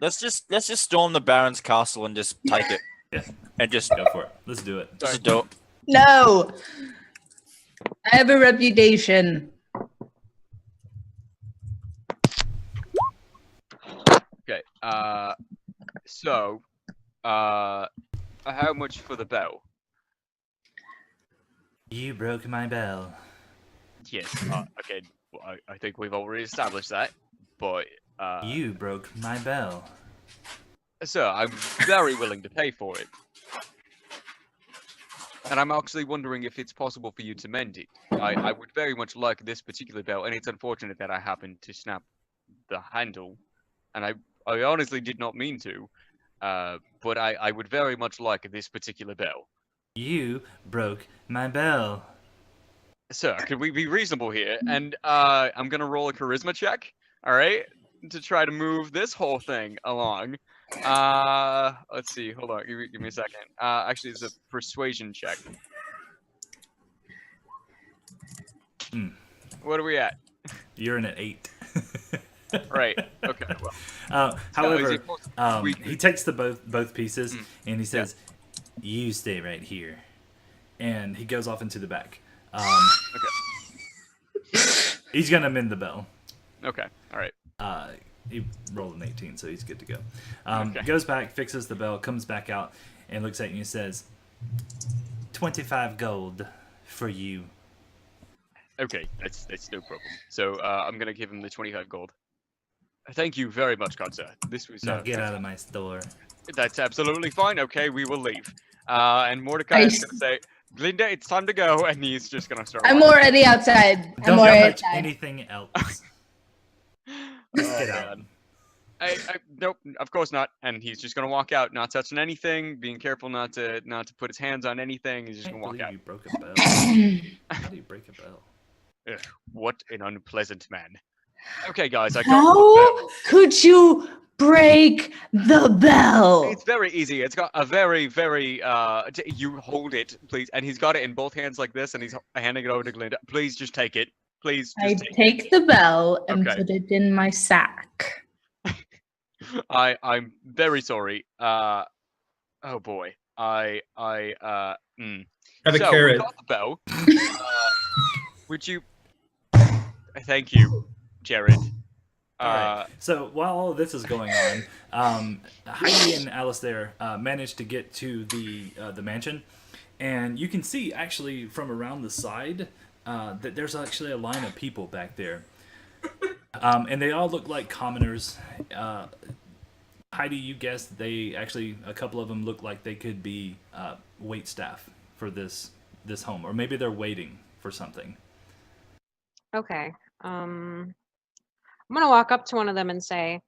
Let's just storm the Baron's castle and just take it. Yeah, And just go for it. Let's do it. just do it. No. I have a reputation. Okay. So, how much for the bell? You broke my bell. Yes. Okay. Well, I think we've already established that. But You broke my bell. sir, I'm very willing to pay for it. And I'm actually wondering if it's possible for you to mend it. I would very much like this particular bell, and it's unfortunate that I happened to snap the handle, and I honestly did not mean to. But I would very much like this particular bell. You broke my bell. Sir, could we be reasonable here? And I'm gonna roll a charisma check, all right, to try to move this whole thing along. Let's see. Hold on. Give me a second. Actually, it's a persuasion check. Hmm. What are we at? You're in at 8. Right. Okay. Well. So is However, it possible we he takes the both pieces and he Yeah. says, "You stay right here," and he goes off into the back. He's gonna mend the bell. Okay. All right. He rolled an 18, so he's good to go. Okay. Goes back, fixes the bell, comes back out, and looks at you and says, 25 gold for you. Okay. That's no problem. So I'm gonna give him the 25 gold. Thank you very much, God sir. This was Now get out of my store. That's absolutely fine. Okay, we will leave. And Mordecai is gonna say, Glinda, it's time to go, and he's just gonna start. I'm walking. already outside. Don't I'm already touch outside. anything else. Just get out. Nope, of course not. And he's just gonna walk out, not touching anything, being careful not to put his hands on anything. He's just I can't gonna walk believe out. you broke a bell. How do you break a bell? Ugh, what an unpleasant man. Okay, guys, I got the How bell. could you break the bell? It's very easy. It's got a very, very. You hold it, please. And he's got it in both hands like this, and he's handing it over to Glinda. Please just take it. Please I just take take the bell and Okay. put it in my sack. it. I'm very sorry. Oh boy. Have a So, we carrot. got the bell. Would you? Thank you, Jared. Alright, so while all of this is going on, Heidi and Alistair managed to get to the mansion, and you can see actually from around the side that there's actually a line of people back there, and they all look like commoners. Heidi, you guessed they actually, a couple of them look like they could be wait staff for this home, or maybe they're waiting for something. Okay. I'm gonna walk up to one of them and say,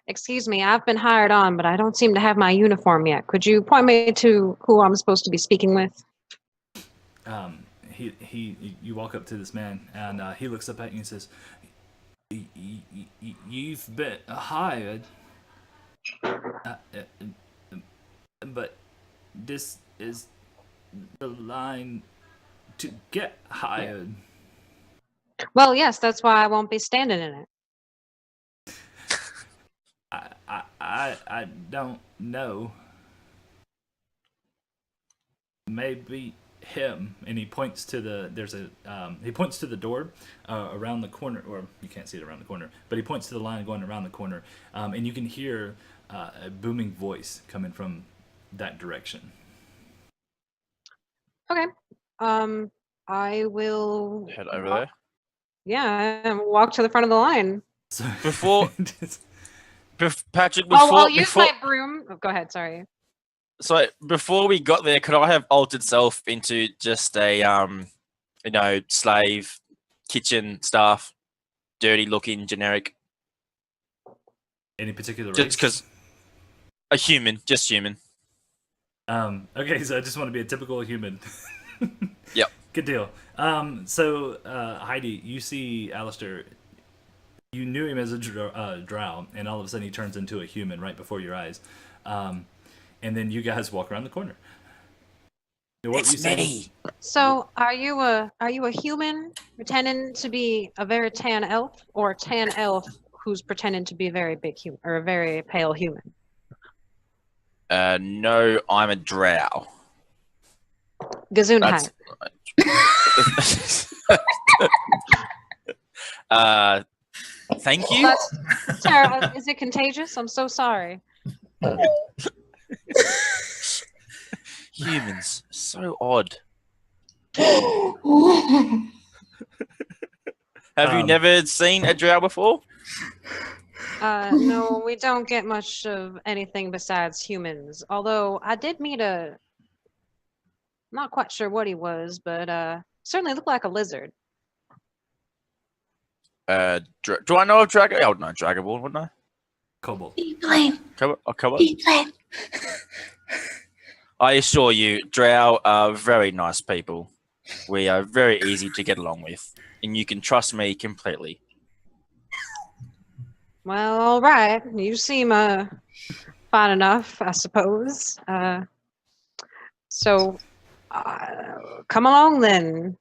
"Excuse me, I've been hired on, but I don't seem to have my uniform yet. Could you point me to who I'm supposed to be speaking with?" You walk up to this man, and he looks up at you and says, "You've been hired, but this is the line to get hired." Well, yes, that's why I won't be standing in it. I don't know. Maybe him. And he points to the door around the corner, or you can't see it around the corner, but he points to the line going around the corner, and you can hear a booming voice coming from that direction. Okay. I will Head over walk- there. Yeah, walk to the front of the line. So Before- Patrick, I'll use before, my broom. Oh, go ahead. Sorry. so before we got there, could I have altered self into just a slave, kitchen staff, dirty looking, generic, any particular race? just because a human, just human. Okay, so I just want to be a typical human. Yep. Good deal. So Heidi, you see Alistair. You knew him as a drow, and all of a sudden he turns into a human right before your eyes. And then you guys walk around the corner. What were you saying? Me. So, are you a human pretending to be a very tan elf, or a tan elf who's pretending to be a very big human or a very pale human? No, I'm a drow. Gesundheit. Thank you. That's terrible. Is it contagious? I'm so sorry. Humans, so odd. Have you never seen a drow before? No, we don't get much of anything besides humans. Although I did meet a, not quite sure what he was, but certainly looked like a lizard. Do I know of Dragon? I would know Dragon Ball, wouldn't I? Kobold. Evelyn, Kobold? Evelyn. I assure you, drow are very nice people. We are very easy to get along with, and you can trust me completely. Well, all right. You seem fine enough, I suppose. So come along then,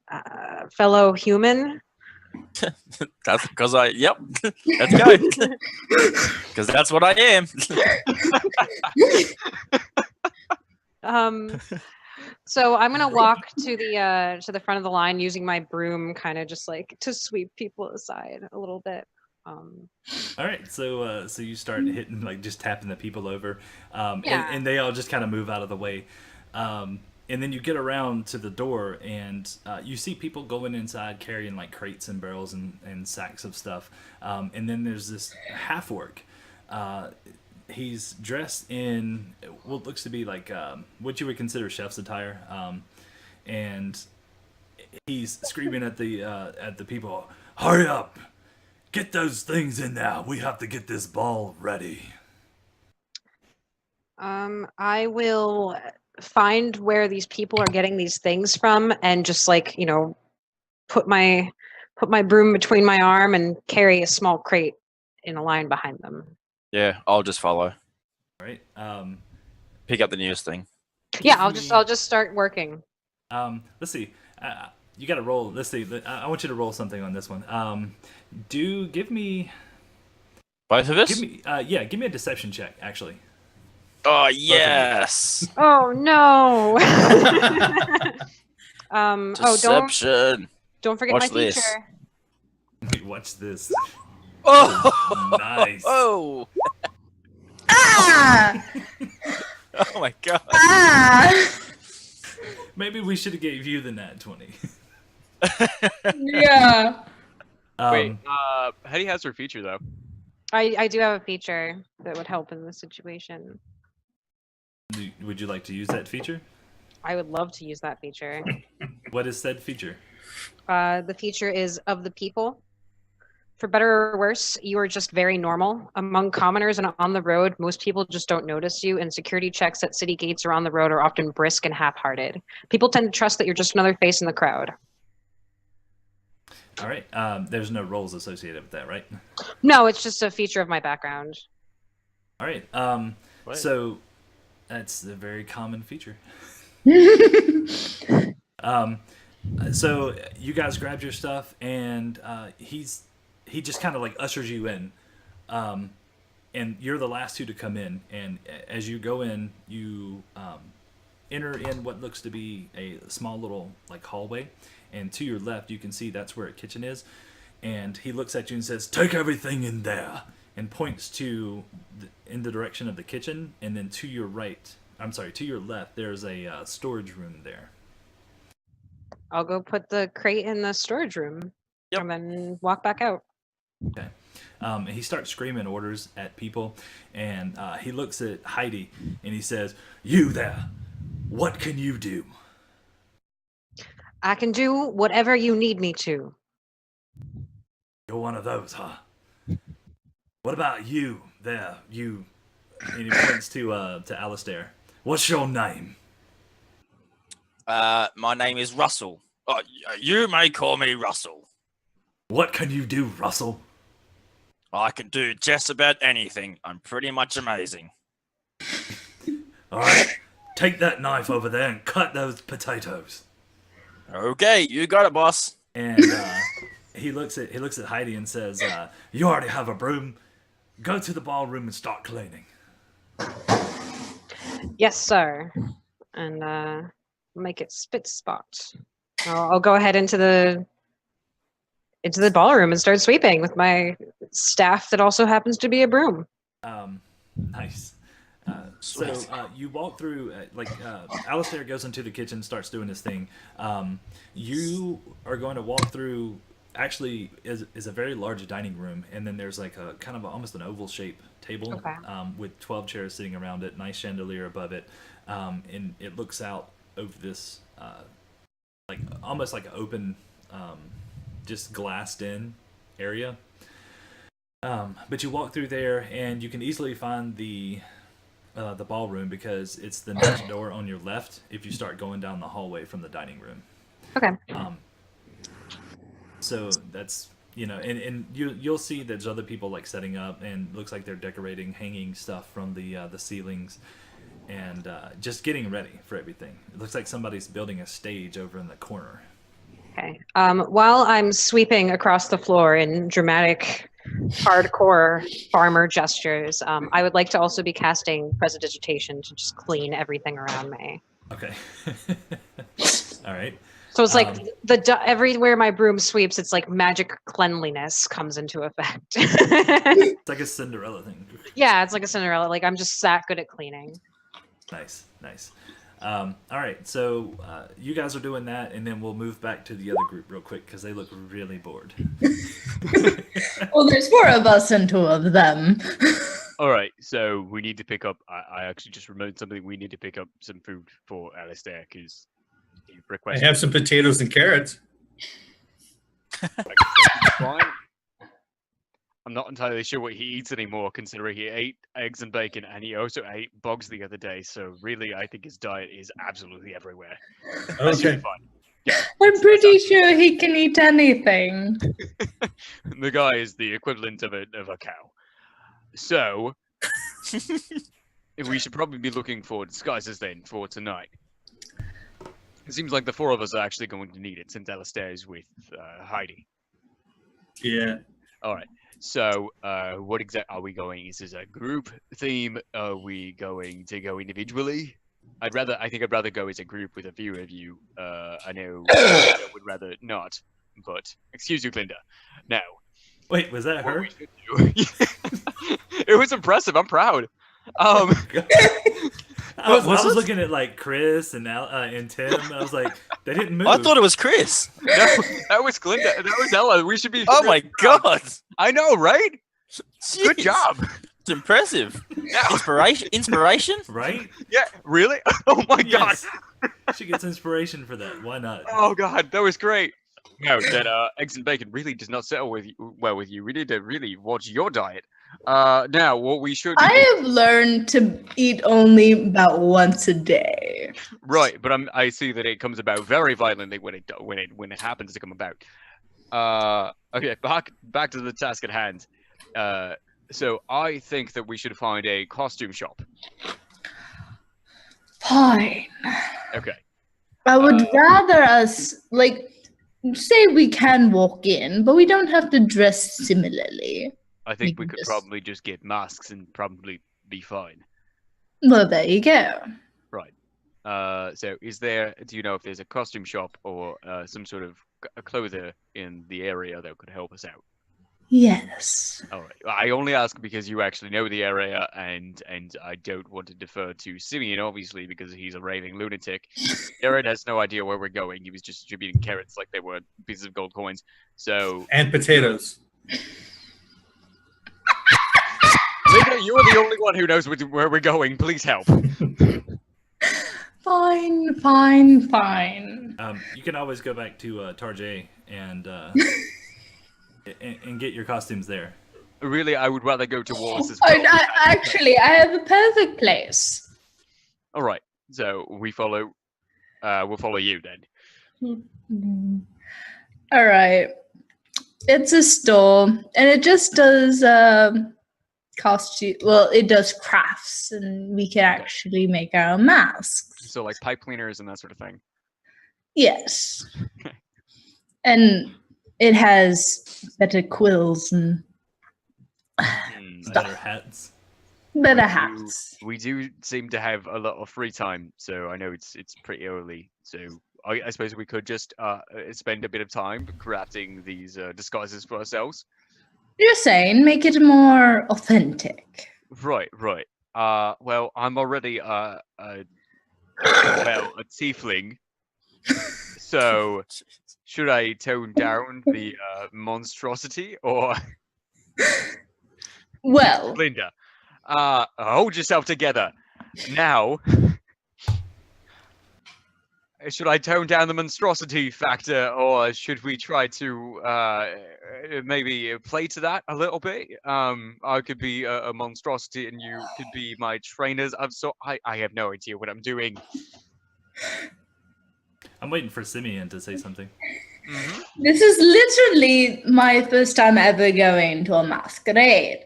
fellow human. That's because yep, let's go. Because that's what I am. So I'm gonna walk to the front of the line using my broom, kind of just like to sweep people aside a little bit. All right, so you start hitting, like, just tapping the people over, Yeah. and they all just kind of move out of the way, and then you get around to the door, and you see people going inside carrying like crates and barrels and sacks of stuff, and then there's this half orc. He's dressed in what looks to be like what you would consider chef's attire, and he's screaming at the people, "Hurry up! Get those things in there. We have to get this ball ready." I will find where these people are getting these things from, and just like put my broom between my arm and carry a small crate in a line behind them. Yeah, I'll just follow. All right. Pick up the newest thing. Yeah, I'll just start working. Let's see. You got to roll. Let's see. I want you to roll something on this one. Give me Both of us? give me a deception check, actually. Oh, yes. Oh no. Deception. Don't forget Watch my this. feature. Wait, watch this. Oh, Nice. Oh, Ah! oh my god. Ah! Maybe we should have gave you the nat 20. Yeah. Wait, Hetty has her feature though. I do have a feature that would help in this situation. Would you like to use that feature? I would love to use that feature. What is said feature? The feature is of the people. For better or worse, you are just very normal. Among commoners and on the road, most people just don't notice you, and security checks at city gates or on the road are often brisk and half-hearted. People tend to trust that you're just another face in the crowd. All right. There's no roles associated with that, right? No, it's just a feature of my background. All right. Wait. So that's a very common feature. So you guys grabbed your stuff, and he just kind of like ushers you in, and you're the last two to come in. And as you go in, you enter in what looks to be a small little like hallway, and to your left you can see that's where a kitchen is. And he looks at you and says, "Take everything in there," and points to in the direction of the kitchen. And then to your left, there's a storage room there. I'll go put the crate in the storage room Yep. and then walk back out. And he starts screaming orders at people, and he looks at Heidi and he says, "You there, what can you do?" I can do whatever you need me to. You're one of those, huh? What about you there, you? And he points to Alistair. What's your name? My name is Russell. You may call me Russell. What can you do, Russell? I can do just about anything. I'm pretty much amazing. All right, take that knife over there and cut those potatoes. Okay, you got it, boss. And he looks at Heidi and says, "You already have a broom. Go to the ballroom and start cleaning." Yes, sir. And make it spit spot. I'll go ahead into the ballroom and start sweeping with my staff that also happens to be a broom. Nice. So you walk through, Alistair goes into the kitchen, starts doing his thing. You are going to walk through, actually, is a very large dining room, and then there's like a kind of almost an oval shaped table Okay. with 12 chairs sitting around it, nice chandelier above it, and it looks out over this, almost like an open, just glassed in area. But you walk through there, and you can easily find the ballroom because it's the next door on your left if you start going down the hallway from the dining room. Okay. So that's, and you'll see there's other people like setting up, and looks like they're decorating, hanging stuff from the ceilings, and just getting ready for everything. It looks like somebody's building a stage over in the corner. Okay. While I'm sweeping across the floor in dramatic, hardcore farmer gestures, I would like to also be casting Prestidigitation to just clean everything around me. Okay. All right. So it's like everywhere my broom sweeps, it's like magic cleanliness comes into effect. It's like a Cinderella thing. Yeah, it's like a Cinderella. Like I'm just that good at cleaning. Nice. All right, so you guys are doing that, and then we'll move back to the other group real quick because they look really bored. Well, there's 4 of us and 2 of them. All right, so we need to pick up. I actually just remembered something. We need to pick up some food for Alistair because he I requested. have some potatoes and carrots. Fine. I'm not entirely sure what he eats anymore, considering he ate eggs and bacon, and he also ate bugs the other day. So really, I think his diet is absolutely everywhere. That should Okay. be fine. Yeah, I'm pretty sure he can eat anything. the guy is the equivalent of a cow. So we should probably be looking for disguises then for tonight. It seems like the 4 of us are actually going to need it since Alistair is with Heidi. Yeah. All right. So, what exactly are we going? Is this a group theme? Are we going to go individually? I think I'd rather go as a group with a few of you. I know I would rather not, but excuse you, Glinda. Now, Wait, was that what her? we should do- it was impressive. I'm proud. I was looking at like Chris and Tim. And I was like, they didn't move. I thought it was Chris. No, that was Glinda. That was Ella. We should be. Oh my god! I know, right? Good Jeez. job. It's impressive. Yeah. Inspiration? Right? Yeah. Really? Oh my god. Yes. She gets inspiration for that. Why not? Oh god, that was great. No, that eggs and bacon really does not settle well with you. We need to really watch your diet. Now what we should I have learned to eat only about once a day. right, but I see that it comes about very violently when it happens to come about. Okay, back to the task at hand. So I think that we should find a costume shop. Fine. Okay. I would rather us, say we can walk in, but we don't have to dress similarly. I think we can could just- probably just get masks and probably be fine. Well, there you go. Right. So do you know if there's a costume shop or some sort of a clothier in the area that could help us out? Yes. All right. I only ask because you actually know the area, and I don't want to defer to Simeon, obviously, because he's a raving lunatic. Jared has no idea where we're going. He was just distributing carrots like they were pieces of gold coins. So. And potatoes. Linda, you're the only one who knows where we're going. Please help. Fine. You can always go back to Tarjay and get your costumes there. Really, I would rather go to Wallace's. Actually, I have a perfect place. All right. So we follow. We'll follow you then. All right. It's a store, and it just does costume. Well, it does crafts, and we can actually make our own masks. So like pipe cleaners and that sort of thing. Yes. And it has better quills and Better hats. better hats. We do seem to have a lot of free time, so I know it's pretty early. So I suppose we could just spend a bit of time crafting these disguises for ourselves. You're saying make it more authentic. Right. Well, I'm already a tiefling. So should I tone down the monstrosity or Well, Linda? Hold yourself together. Now, should I tone down the monstrosity factor, or should we try to maybe play to that a little bit? I could be a monstrosity, and you could be my trainers. I have no idea what I'm doing. I'm waiting for Simeon to say something. Mm-hmm. this is literally my first time ever going to a masquerade.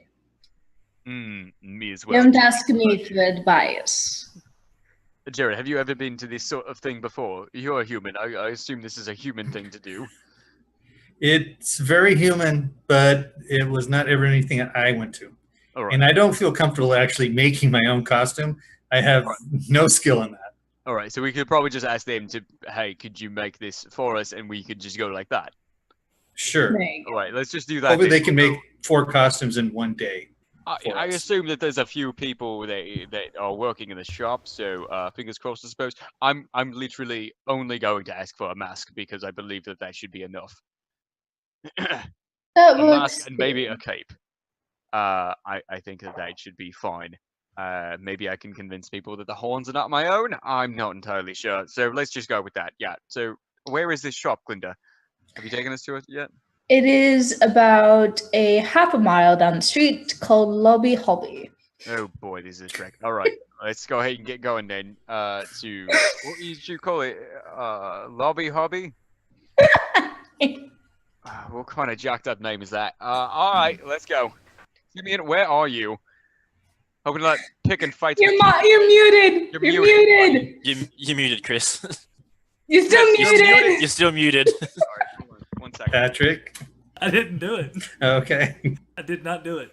Me as well. Don't ask me for advice. Jared, have you ever been to this sort of thing before? You're a human. I assume this is a human thing to do. It's very human, but it was not ever anything I went to. All right. And I don't feel comfortable actually making my own costume. I have no skill in that. All right, so we could probably just ask them to, hey, could you make this for us, and we could just go like that. Sure. All right, let's just do that. Hopefully they can make 4 costumes in one day. I assume that there's a few people that are working in the shop, so fingers crossed, I suppose. I'm literally only going to ask for a mask because I believe that should be enough. That A works. mask and maybe a cape. I think that should be fine. Maybe I can convince people that the horns are not my own. I'm not entirely sure. So let's just go with that. Yeah. So where is this shop, Glinda? Have you taken us to it yet? It is about a half a mile down the street called Lobby Hobby. Oh boy, this is a trek. All right, let's go ahead and get going then. To what did you call it? Lobby Hobby? What kind of jacked up name is that? All right, let's go. Simeon, where are you? Hoping to pick and fight. You're muted. You're muted. You muted, Chris. You're still muted. You're still muted. Sorry, hold on 1 second. Patrick? I didn't do it. Okay. I did not do it.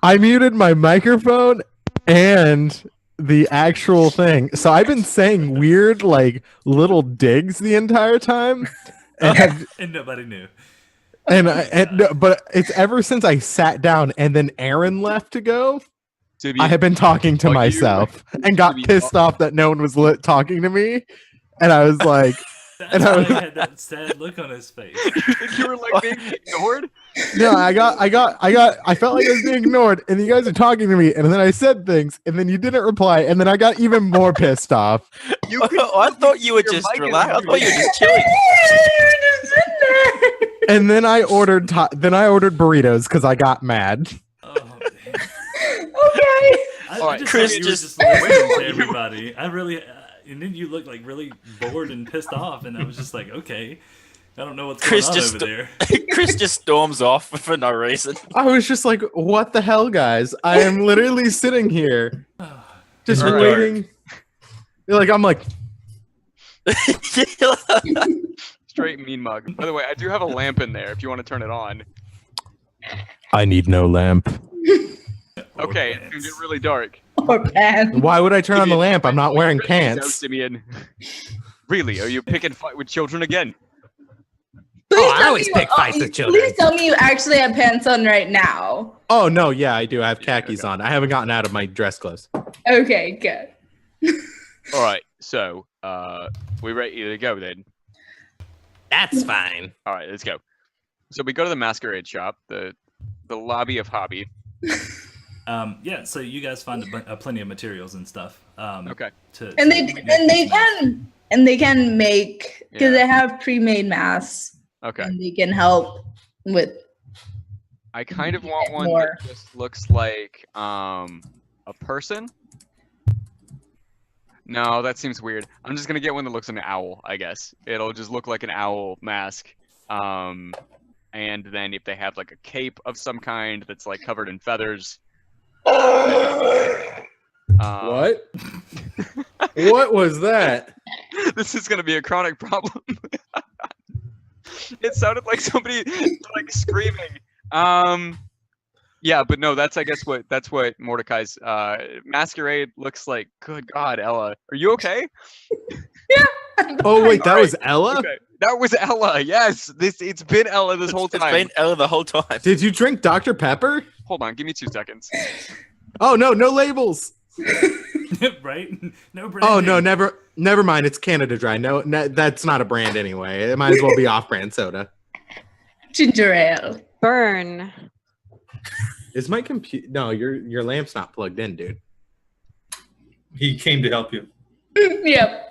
I muted my microphone and the actual thing. So I've been saying weird, like, little digs the entire time. And, And nobody knew. but it's ever since I sat down and then Aaron left to go, To be- I have been talking to Are you- myself and got to be- pissed off that no one was talking to me. And I was like, That's And I why was- he had that sad look on his face. You think you were like being ignored? no, I felt like I was being ignored, and you guys are talking to me, and then I said things, and then you didn't reply, and then I got even more pissed off. I thought you were Your just mic is relaxed. I thought you were muted. just chilling. And then I ordered burritos because I got mad. Oh, man. Okay. I All right, just Chris, thought you were just- just listening Where to were you? everybody. I really, and then you looked like really bored and pissed off, and I was just like, okay, I don't know what's Chris going on just over there. Chris just storms off for no reason. I was just like, what the hell, guys? I am literally sitting here just All right. waiting. I'm like, Straight mean mug. By the way, I do have a lamp in there if you want to turn it on. I need no lamp. Okay, it's gonna get really dark. Or pants. Why would I turn on the lamp? I'm not wearing No, pants. Simeon. Really? Are you picking fight with children again? I tell always me pick fights with children. Please tell me you actually have pants on right now. Oh no, yeah, I do. I have khakis on. I haven't gotten out of my dress clothes. Okay, good. All right, so we ready to go then? That's fine. All right, let's go. So we go to the Masquerade shop, the lobby of hobby. Yeah, so you guys find plenty of materials and stuff. Okay. And they can make, because Yeah. they have pre-made masks. Okay. And they can help with. I kind of want one more. that just looks like a person. No, that seems weird. I'm just gonna get one that looks like an owl, I guess. It'll just look like an owl mask. And then if they have like a cape of some kind that's like covered in feathers. What? What was that? This is gonna be a chronic problem. It sounded like somebody like screaming. Yeah, but no, that's what Mordecai's Masquerade looks like. Good God, Ella, are you okay? Oh wait, that All was right. Ella? Okay. That was Ella. Yes, it's been Ella this whole time. It's been Ella the whole time. Did you drink Dr. Pepper? Hold on, give me 2 seconds. Oh no, no labels. Right? No branding. Oh no, never mind. It's Canada Dry. No, that's not a brand anyway. It might as well be off-brand soda. Ginger ale. Burn. Is my computer? No, your lamp's not plugged in, dude. He came to help you. Yep.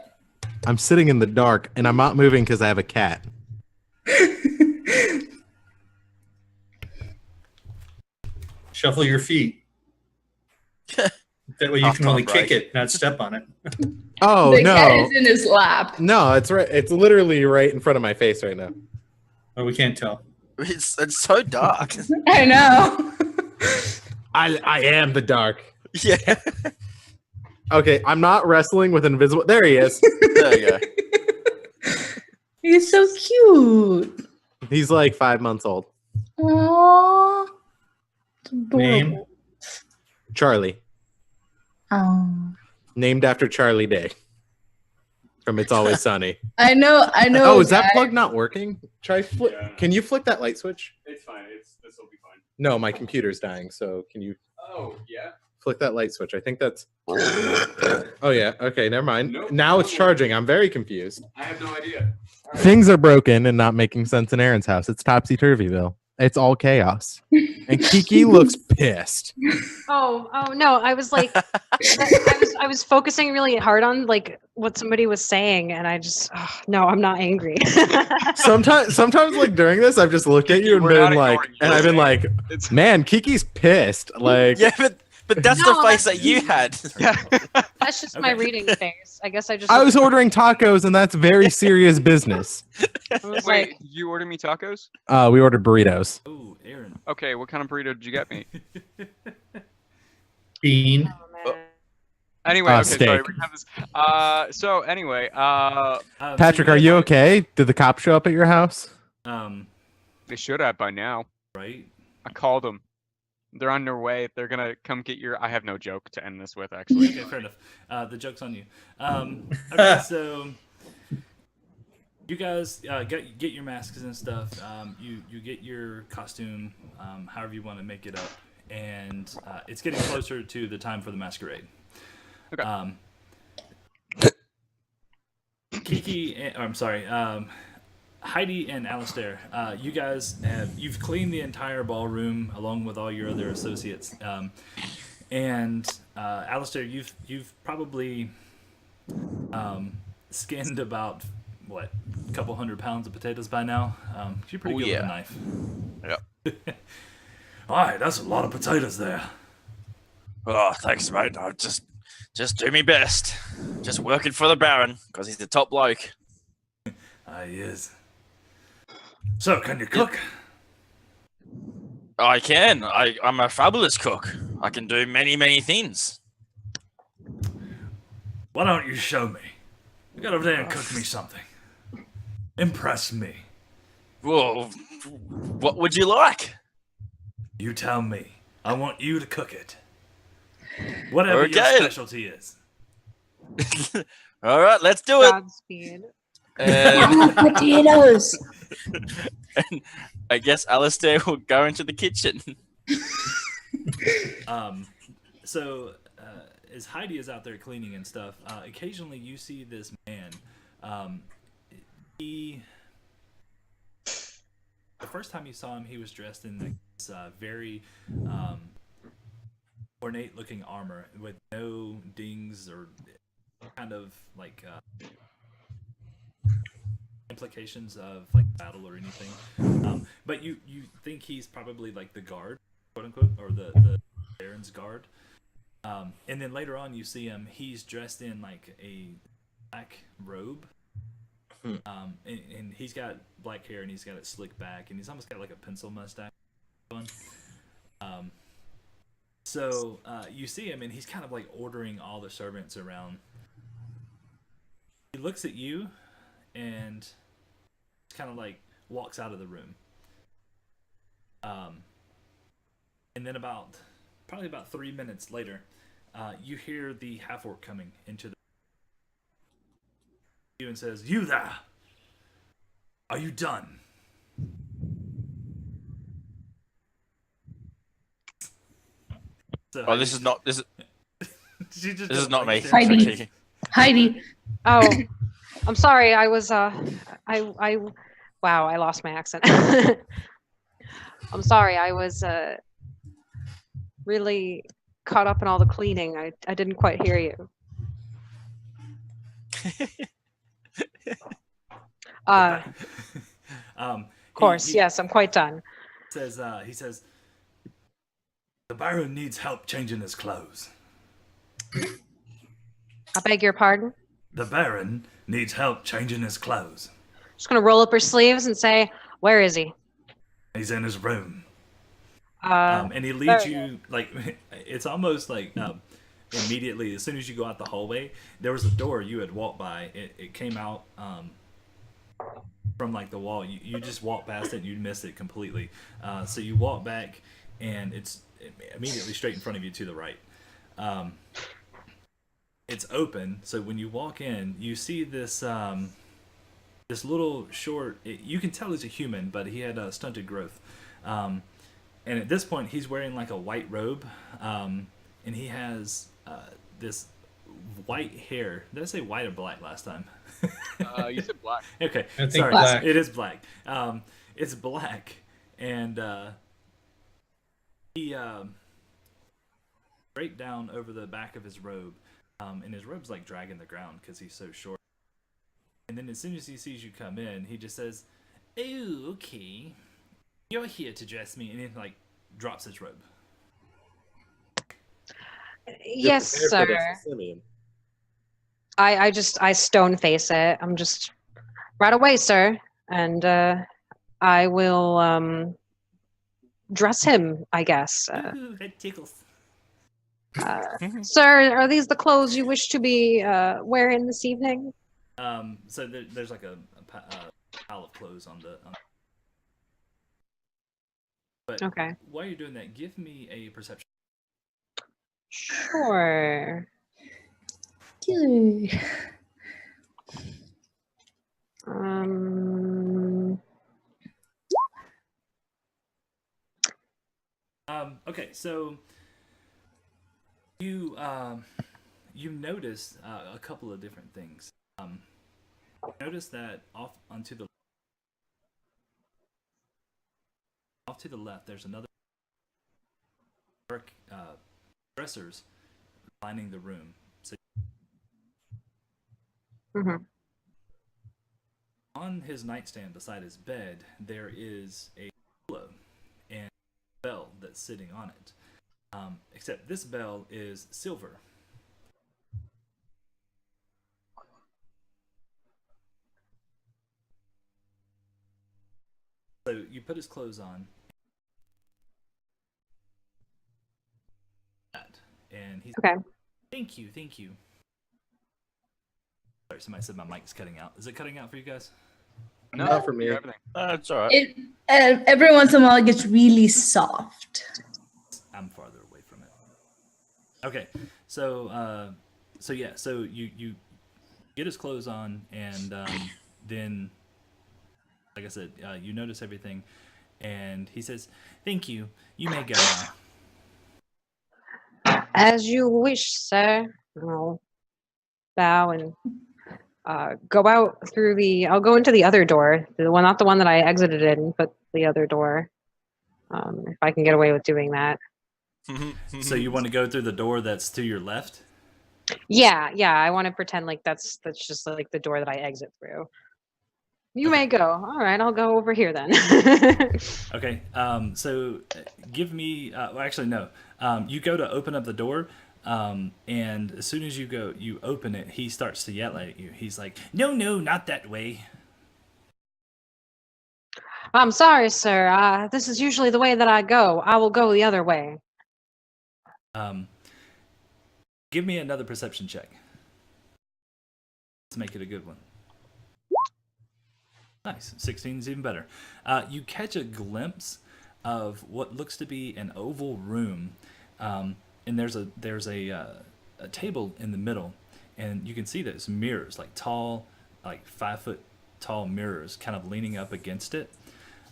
I'm sitting in the dark and I'm not moving because I have a cat. Shuffle your feet. That way you Off can only top kick right. it, not step on it. Oh The cat no, is in his lap. no, it's right. It's literally right in front of my face right now. Oh, we can't tell. It's so dark. I know. I am the dark. Yeah. Okay, I'm not wrestling with invisible. There he is. There you go. He's so cute. He's like 5 months old. Aww. It's Name? adorable. Charlie, Oh. named after Charlie Day from It's Always Sunny. I know. Oh, is that guys. plug not working? Try flick. Yeah. Can you flick that light switch? It's fine. This will be fine. No, my computer's dying. So can you Oh yeah. flick that light switch? I think that's. Oh yeah. Okay, never mind. Nope. Now it's charging. I'm very confused. I have no idea. Things are broken and not making sense in Aaron's house. It's topsy turvyville. It's all chaos. And Kiki looks pissed. Oh no! I was like, I was focusing really hard on like what somebody was saying, and I just no, I'm not angry. Sometimes like during this, I've just looked at you and We're been not like, ignoring you, and I've been like, It's man, Kiki's pissed. Like, Yeah, but that's No, the face that you had. yeah. That's just my Okay. reading face. I guess I just. I was ordering tacos, and that's very serious business. I was Wait, like, did you order me tacos? We ordered burritos. Oh, Aaron. Okay, what kind of burrito did you get me? Bean. oh, man. Anyway, okay, sorry, steak. we have this. So anyway, Patrick, are you okay? Did the cops show up at your house? they should have by now. Right? I called them. They're on their way. They're gonna come get your. I have no joke to end this with, actually. Okay, fair enough. The joke's on you. Okay, so you guys get your masks and stuff. You get your costume, however you want to make it up, and it's getting closer to the time for the masquerade. Okay. Heidi and Alistair, you guys you've cleaned the entire ballroom along with all your other associates, and Alistair, you've probably skinned about what, a couple 100 pounds of potatoes by now. You're pretty good with a knife. Yep. All right, that's a lot of potatoes there. Oh, thanks, mate. I just do me best. Just working for the Baron because he's the top bloke. He is. So, can you cook? I can. I'm a fabulous cook. I can do many, many things. Why don't you show me? You got over there and cook me something. Impress me. Whoa, what would you like? You tell me. I want you to cook it. Whatever your Okay. specialty is. All right, let's do it. Godspeed. And Potatoes. And I guess Alistair will go into the kitchen. So as Heidi is out there cleaning and stuff, occasionally you see this man. The first time you saw him, he was dressed in this very ornate-looking armor with no dings or kind of like implications of like battle or anything. But you think he's probably like the guard, quote unquote, or the Baron's guard. And then later on, you see him. He's dressed in like a black robe. And he's got black hair and he's got it slicked back and he's almost got like a pencil mustache on. So you see him and he's kind of like ordering all the servants around. He looks at you and kind of like walks out of the room. And then probably about 3 minutes later, you hear the half-orc coming into the you and says, "You there? Are you done?" So This is not me. Heidi. Oh, I'm sorry. I was wow, I lost my accent. I'm sorry. I was really caught up in all the cleaning. I didn't quite hear you. Of course, yes, I'm quite done. He says, "The Baron needs help changing his clothes." I beg your pardon? The Baron needs help changing his clothes. Just gonna roll up her sleeves and say, "Where is he?" He's in his room. And he leads you, like, it's almost like immediately, as soon as you go out the hallway, there was a door you had walked by. It came out from, like, the wall. You just walked past it and you missed it completely. So you walk back, and it's immediately straight in front of you to the right. It's open, so when you walk in, you see this this little short. You can tell he's a human, but he had a stunted growth. And at this point, he's wearing like a white robe, and he has this white hair. Did I say white or black last time? You said black. Okay, I think sorry, black. it is black. It's black, and he straight down over the back of his robe, and his robe's like dragging the ground because he's so short. And then as soon as he sees you come in, he just says, "Oh, okay. You're here to dress me," and then like drops his robe. Yes, sir. I stone face it. I'm just right away, sir, and I will dress him, I guess. Ooh, that tickles. Sir, are these the clothes you wish to be wearing this evening? So there's like a pile of clothes on the. But Okay. while you're doing that, give me a perception. Sure. Good. Okay, so you notice a couple of different things. Notice that off to the left, there's another dark dressers lining the room. So on his nightstand beside his bed, there is a pillow and a bell that's sitting on it. Except this bell is silver. So you put his clothes on. And he's Okay. Thank you. Sorry, somebody said my mic's cutting out. Is it cutting out for you guys? No, Not for me. everything. It's all right. It every once in a while it gets really soft. I'm farther away from it. Okay, so you get his clothes on, and then like I said, you notice everything, and he says, "Thank you. You may go now." As you wish, sir. I'll bow and go out through the. I'll go into the other door, the one, not the one that I exited in, but the other door. If I can get away with doing that. So you want to go through the door that's to your left? Yeah. I want to pretend like that's just like the door that I exit through. You Okay. may go. All right, I'll go over here then. Okay. So give me. Well, actually, no. You go to open up the door, and as soon as you open it, he starts to yell at you. He's like, "No, not that way." I'm sorry, sir. This is usually the way that I go. I will go the other way. Give me another perception check. Let's make it a good one. Nice. 16 is even better. You catch a glimpse of what looks to be an oval room, and there's a table in the middle, and you can see there's mirrors, like tall, like 5 foot tall mirrors, kind of leaning up against it.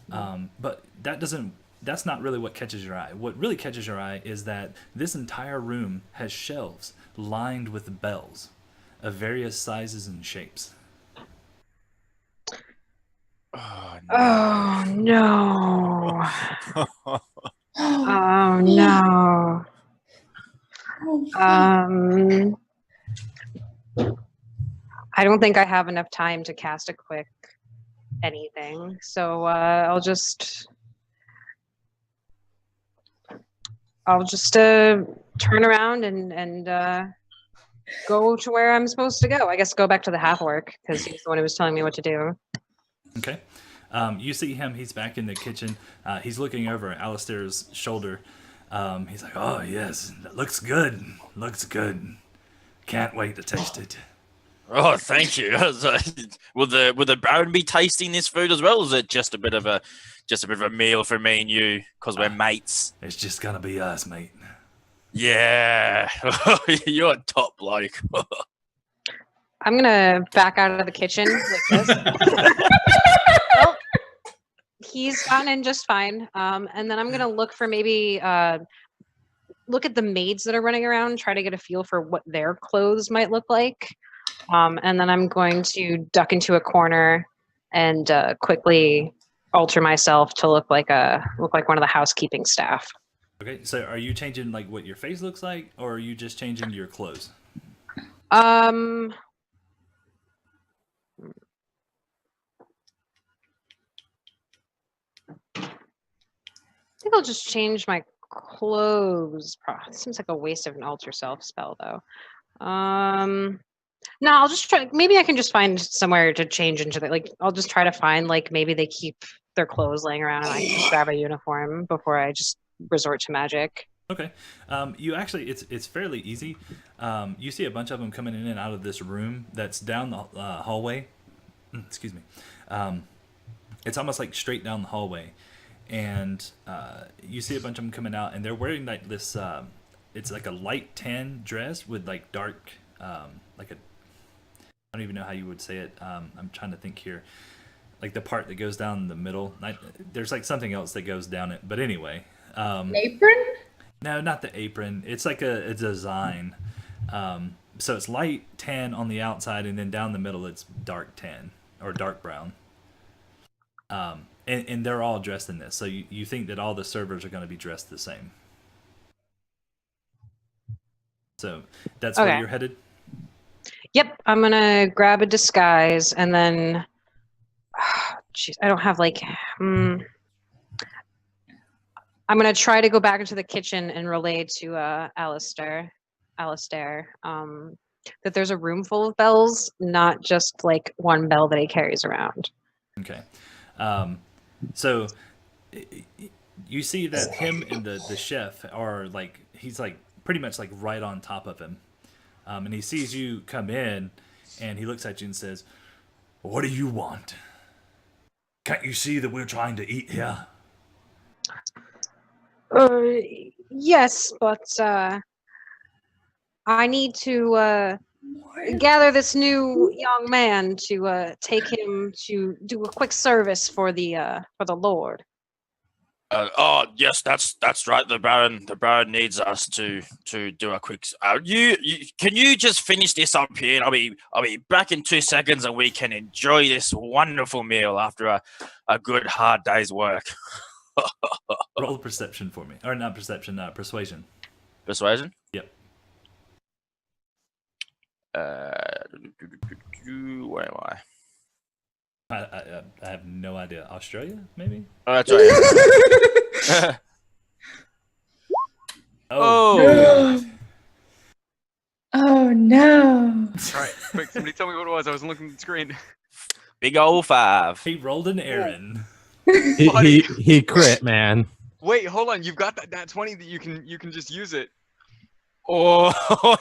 But that's not really what catches your eye. What really catches your eye is that this entire room has shelves lined with bells of various sizes and shapes. Oh, Oh no. no. Oh no. I don't think I have enough time to cast a quick anything, so I'll just turn around and go to where I'm supposed to go. I guess go back to the half orc because he's the one who was telling me what to do. Okay. You see him. He's back in the kitchen. He's looking over Alistair's shoulder. He's like, "Oh yes, that looks good. Looks good. Can't wait to taste it." Oh, thank you. Will the Baron be tasting this food as well? Or is it just a bit of a meal for me and you because we're mates? It's just gonna be us, mate. Yeah, you're a top bloke. I'm gonna back out of the kitchen like this. Well, he's gotten in just fine. And then I'm gonna look for maybe look at the maids that are running around, try to get a feel for what their clothes might look like. And then I'm going to duck into a corner and quickly alter myself to look like one of the housekeeping staff. Okay, so are you changing like what your face looks like, or are you just changing your clothes? I think I'll just change my clothes. It seems like a waste of an alter self spell, though. No, I'll just try. Maybe I can just find somewhere to change into the, like, I'll just try to find, like, maybe they keep their clothes laying around and I can just grab a uniform before I just resort to magic. Okay. You actually, it's fairly easy. You see a bunch of them coming in and out of this room that's down the hallway. Excuse me. It's almost like straight down the hallway. And you see a bunch of them coming out, and they're wearing like this, it's like a light tan dress with like dark, like a, I don't even know how you would say it. I'm trying to think here. Like the part that goes down the middle. There's like something else that goes down it. But anyway. An apron? No, not the apron. It's like a design. So it's light tan on the outside, and then down the middle it's dark tan or dark brown. And they're all dressed in this. So you think that all the servers are going to be dressed the same. So that's Okay. where you're headed? Yep, I'm gonna grab a disguise and then, jeez, I don't have like, I'm gonna try to go back into the kitchen and relay to Alistair, that there's a room full of bells, not just like one bell that he carries around. Okay. So you see that him and the chef are like, he's like pretty much like right on top of him. And he sees you come in and he looks at you and says, "What do you want? Can't you see that we're trying to eat here?" Yes, but I need to gather this new young man to take him to do a quick service for the Lord. Oh yes, that's right. The Baron needs us to do a quick. You can you just finish this up here? And I'll be back in 2 seconds, and we can enjoy this wonderful meal after a good hard day's work. Roll perception for me, or not perception, persuasion. Persuasion. Yep. Where am I? I have no idea. Australia, maybe? Oh, that's right. Oh. Oh no! All right, quick, somebody tell me what it was. I wasn't looking at the screen. Big old 5. He rolled an Aaron. He crit, man. Wait, hold on. You've got that 20 that you can just use it. Oh,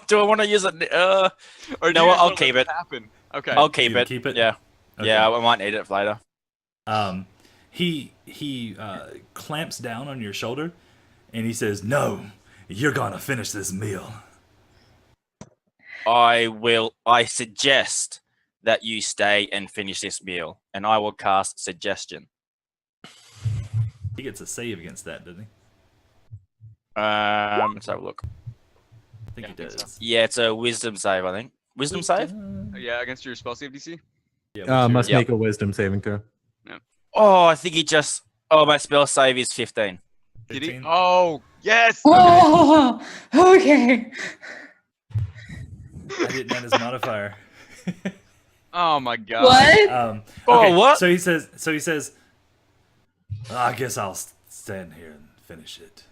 do I want to use it? Or do No, you just I'll wanna let keep it. Happen? Okay. I'll keep You it. keep it? Yeah. Okay. Yeah, I might need it later. He clamps down on your shoulder, and he says, "No, you're gonna finish this meal." I suggest that you stay and finish this meal, and I will cast suggestion. He gets a save against that, doesn't he? Let's have a look. I think he does. Yeah, it's a wisdom save, I think. Wisdom save? Yeah, against your spell save DC. Yeah, Must Yep. make a wisdom saving throw. Oh, I think he just. Oh, my spell save is 15. Did he? 15? Oh, yes. Oh, okay. I didn't add his modifier. Oh my god. What? Oh, okay, what? So he says, I guess I'll stand here and finish it.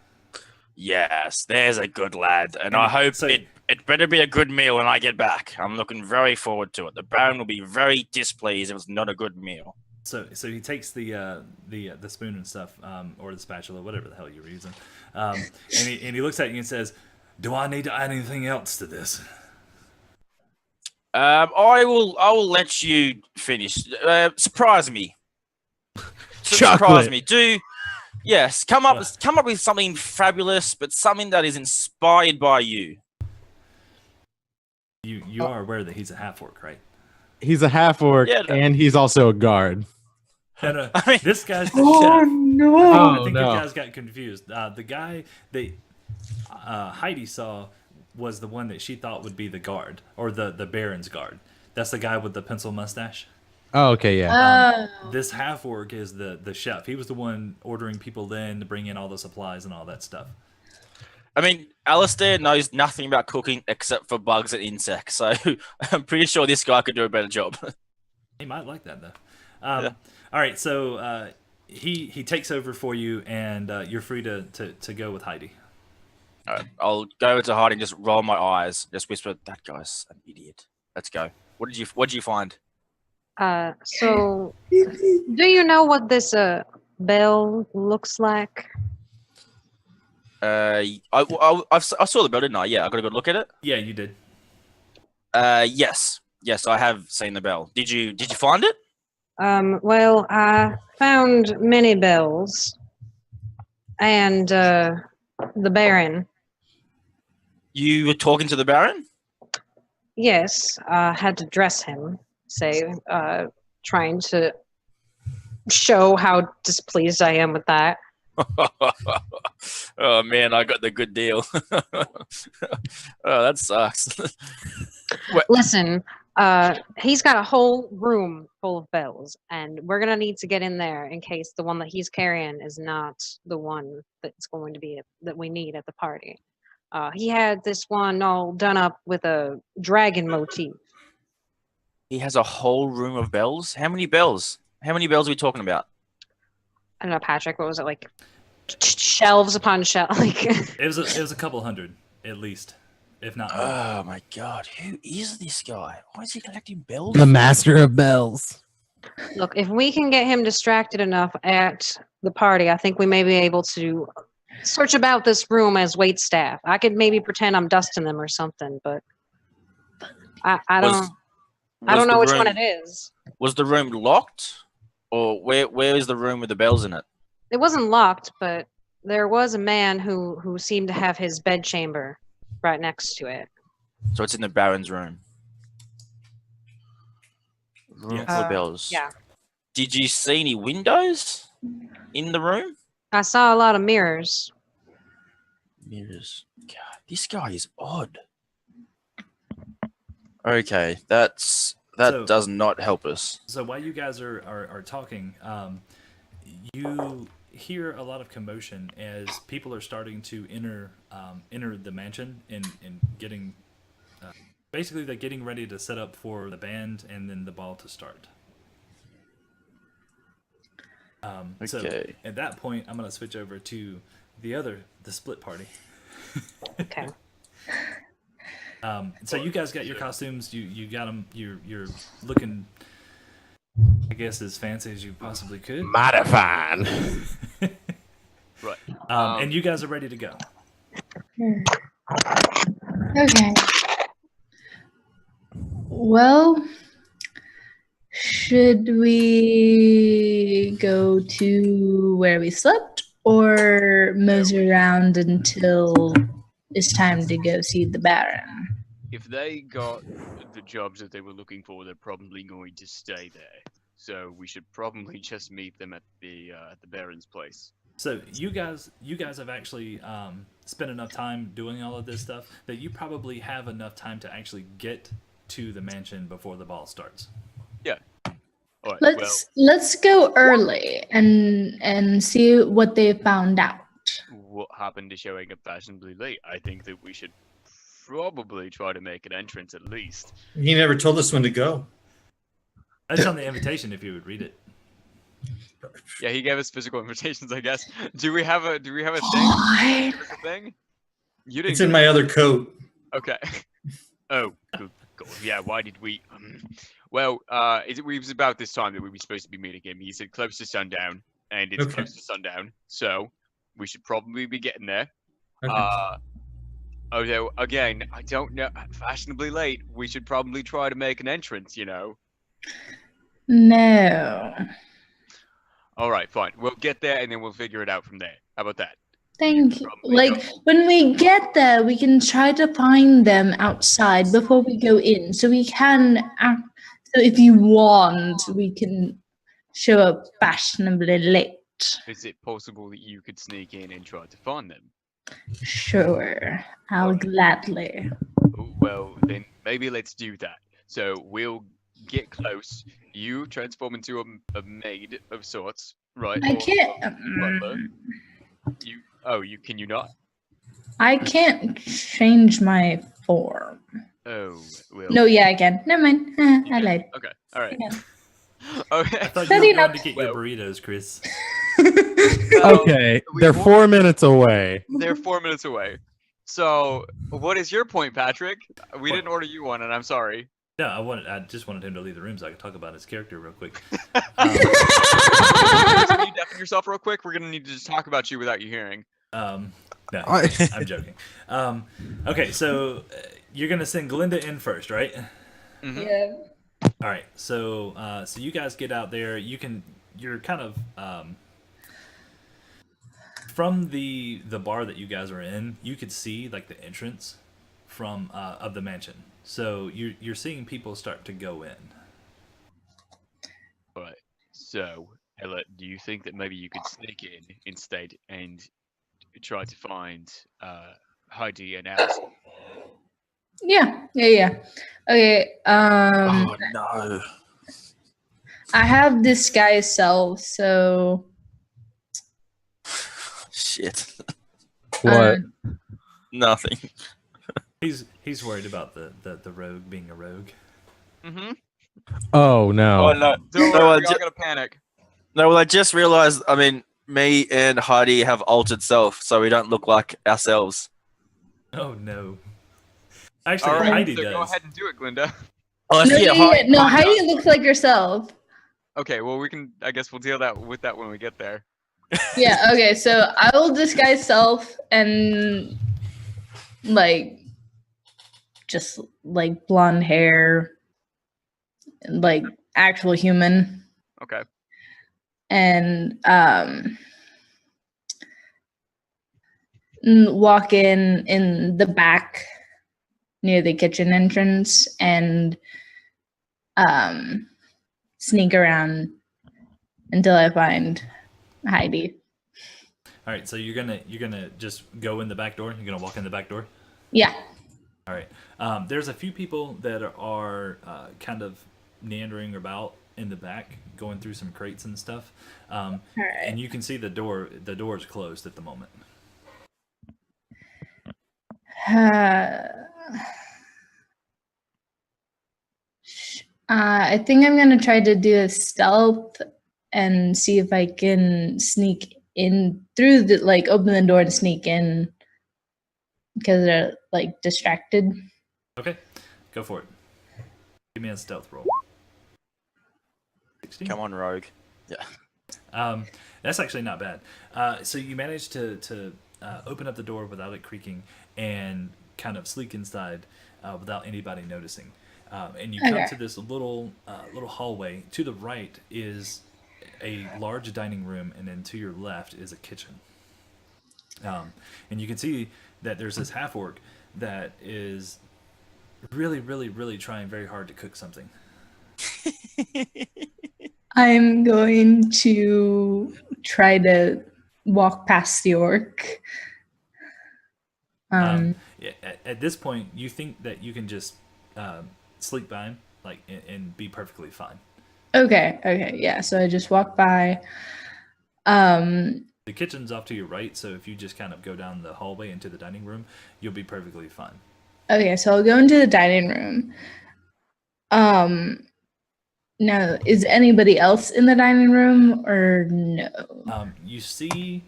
Yes, there's a good lad, and I hope So- it better be a good meal when I get back. I'm looking very forward to it. The Baron will be very displeased if it's not a good meal. So he takes the spoon and stuff, or the spatula, whatever the hell you're using, and he looks at you and says, "Do I need to add anything else to this?" I will let you finish. Surprise me. Surprise Chocolate. me. Yes, come up with something fabulous, but something that is inspired by you. You are aware that he's a half orc, right? He's a half orc, Yeah, no. and he's also a guard. No, I mean- this guy's the Oh chef. no! I Oh, think no. you guys got confused. The guy that Heidi saw was the one that she thought would be the guard, or the Baron's guard. That's the guy with the pencil mustache. Oh, okay, yeah. Oh. This half orc is the chef. He was the one ordering people in to bring in all the supplies and all that stuff. I mean, Alistair knows nothing about cooking except for bugs and insects, so I'm pretty sure this guy could do a better job. He might like that though. Yeah. All right, so he takes over for you, and you're free to go with Heidi. All right, I'll go over to Heidi and just roll my eyes, just whisper, "That guy's an idiot." Let's go. What did you find? So do you know what this bell looks like? I saw the bell, didn't I? Yeah, I got a good look at it. Yeah, you did. Yes, I have seen the bell. Did you find it? Well, I found many bells and the Baron. You were talking to the Baron? Yes, I had to dress him, trying to show how displeased I am with that. Oh man, I got the good deal. Oh, that sucks. Listen, he's got a whole room full of bells, and we're gonna need to get in there in case the one that he's carrying is not the one that's going to be that we need at the party. He had this one all done up with a dragon motif. He has a whole room of bells. How many bells? How many bells are we talking about? I don't know, Patrick. What was it like? Shelves upon shelves. Like It was a couple hundred at least, if not more. Oh my god, who is this guy? Why is he collecting bells? The master of bells. Look, if we can get him distracted enough at the party, I think we may be able to search about this room as waitstaff. I could maybe pretend I'm dusting them or something, but I don't know which one it is. Was the room locked, or where is the room with the bells in it? It wasn't locked, but there was a man who seemed to have his bedchamber right next to it. So it's in the Baron's room. Yes. bells. Yeah. Did you see any windows in the room? I saw a lot of mirrors. Mirrors. God, this guy is odd. Okay, that So- does not help us. So while you guys are talking, you hear a lot of commotion as people are starting to enter the mansion and getting basically they're getting ready to set up for the band and then the ball to start. So Okay. at that point, I'm gonna switch over to the split party. Okay. So you guys got your costumes. You got them. You're looking, I guess, as fancy as you possibly could. Mighty fine. Right. And you guys are ready to go. Okay. Well, should we go to where we slept or mosey around until it's time to go see the Baron? If they got the jobs that they were looking for, they're probably going to stay there. So we should probably just meet them at the Baron's place. So you guys have actually spent enough time doing all of this stuff that you probably have enough time to actually get to the mansion before the ball starts. Yeah. All right. Let's go early and see what they found out. What happened to showing up fashionably late? I think that we should probably try to make an entrance at least. He never told us when to go. It's on the invitation if you would read it. Yeah, he gave us physical invitations, I guess. Do we have a thing? What? Give us a thing? You didn't. It's in my other coat. Okay. Oh, good God. Yeah, why did we? Well, it was about this time that we were supposed to be meeting him. He said close to sundown, and it's Okay. close to sundown, so we should probably be getting there. Okay. Although, again, I don't know. Fashionably late, we should probably try to make an entrance, you know? No. All right, fine. We'll get there, and then we'll figure it out from there. How about that? Thank you. Probably Like, don't. when we get there, we can try to find them outside before we go in. So we can, so if you want, we can show up fashionably late. Is it possible that you could sneak in and try to find them? Sure, I'll Alright. gladly. Oh, well, then maybe let's do that. So we'll get close. You transform into a maid of sorts, right? I Or can't. butler. Can you not? I can't change my form. Oh, well. No, yeah, I can. Never mind. I lied. Okay, all right. Yeah. Okay. I thought you Setting were going up- to get your Well- burritos, Chris. Well, Okay, we they're won't- 4 minutes away. They're 4 minutes away. So, what is your point, Patrick? We didn't order you one, and I'm sorry. No, I just wanted him to leave the room so I could talk about his character real quick. Can you deafen yourself real quick? We're gonna need to just talk about you without you hearing. No, I- I'm joking. Okay, so you're gonna send Glinda in first, right? Mhm. Yeah. All right. So so you guys get out there. You're kind of from the bar that you guys are in. You could see like the entrance from of the mansion. So you're seeing people start to go in. All right. So, Ella, do you think that maybe you could sneak in instead and try to find Heidi and Alice? Yeah. Okay. Oh no. I have disguise self, so Shit. What? Nothing. He's worried about the rogue being a rogue. Mm-hmm. Oh no. Oh no. Don't No, worry, I we're all ju- gonna panic. No, well, I just realized. I mean, me and Heidi have altered self, so we don't look like ourselves. Oh no. Actually, All right, Heidi so go does. ahead and do it, Glinda. Oh, no, yeah, Heidi looks like herself. Okay, well, we can. I guess we'll deal with that when we get there. Yeah. Okay. So I will disguise self and like just like blonde hair, like actual human, Okay. and walk in the back near the kitchen entrance and sneak around until I find Heidi. All right, so you're gonna just go in the back door. You're gonna walk in the back door. Yeah. All right. There's a few people that are kind of meandering about in the back, going through some crates and stuff. All right. And you can see the door. The door is closed at the moment. I think I'm gonna try to do a stealth and see if I can sneak in through the open the door and sneak in because they're distracted. Okay, go for it. Give me a stealth roll. 16? Come on, Rogue. That's actually not bad. So you managed to open up the door without it creaking and kind of sneak inside without anybody noticing. And you come to this little hallway. To the right is a large dining room, and then to your left is a kitchen. And you can see that there's this half-orc that is really, really, really trying very hard to cook something. I'm going to try to walk past the orc. At this point, you think that you can just sleep by him, and be perfectly fine. Okay, yeah. So I just walk by. The kitchen's off to your right, so if you just kind of go down the hallway into the dining room, you'll be perfectly fine. Okay, so I'll go into the dining room. Now, is anybody else in the dining room or no? You see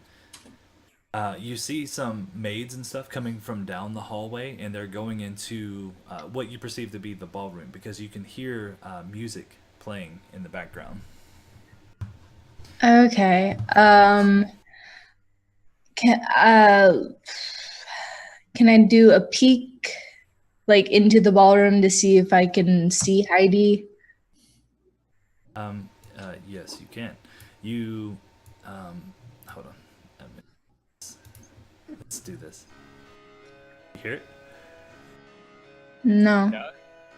some maids and stuff coming from down the hallway, and they're going into what you perceive to be the ballroom, because you can hear music playing in the background. Okay. Can I do a peek, into the ballroom to see if I can see Heidi? Yes, you can. You, hold on. Let's do this. You hear it? No.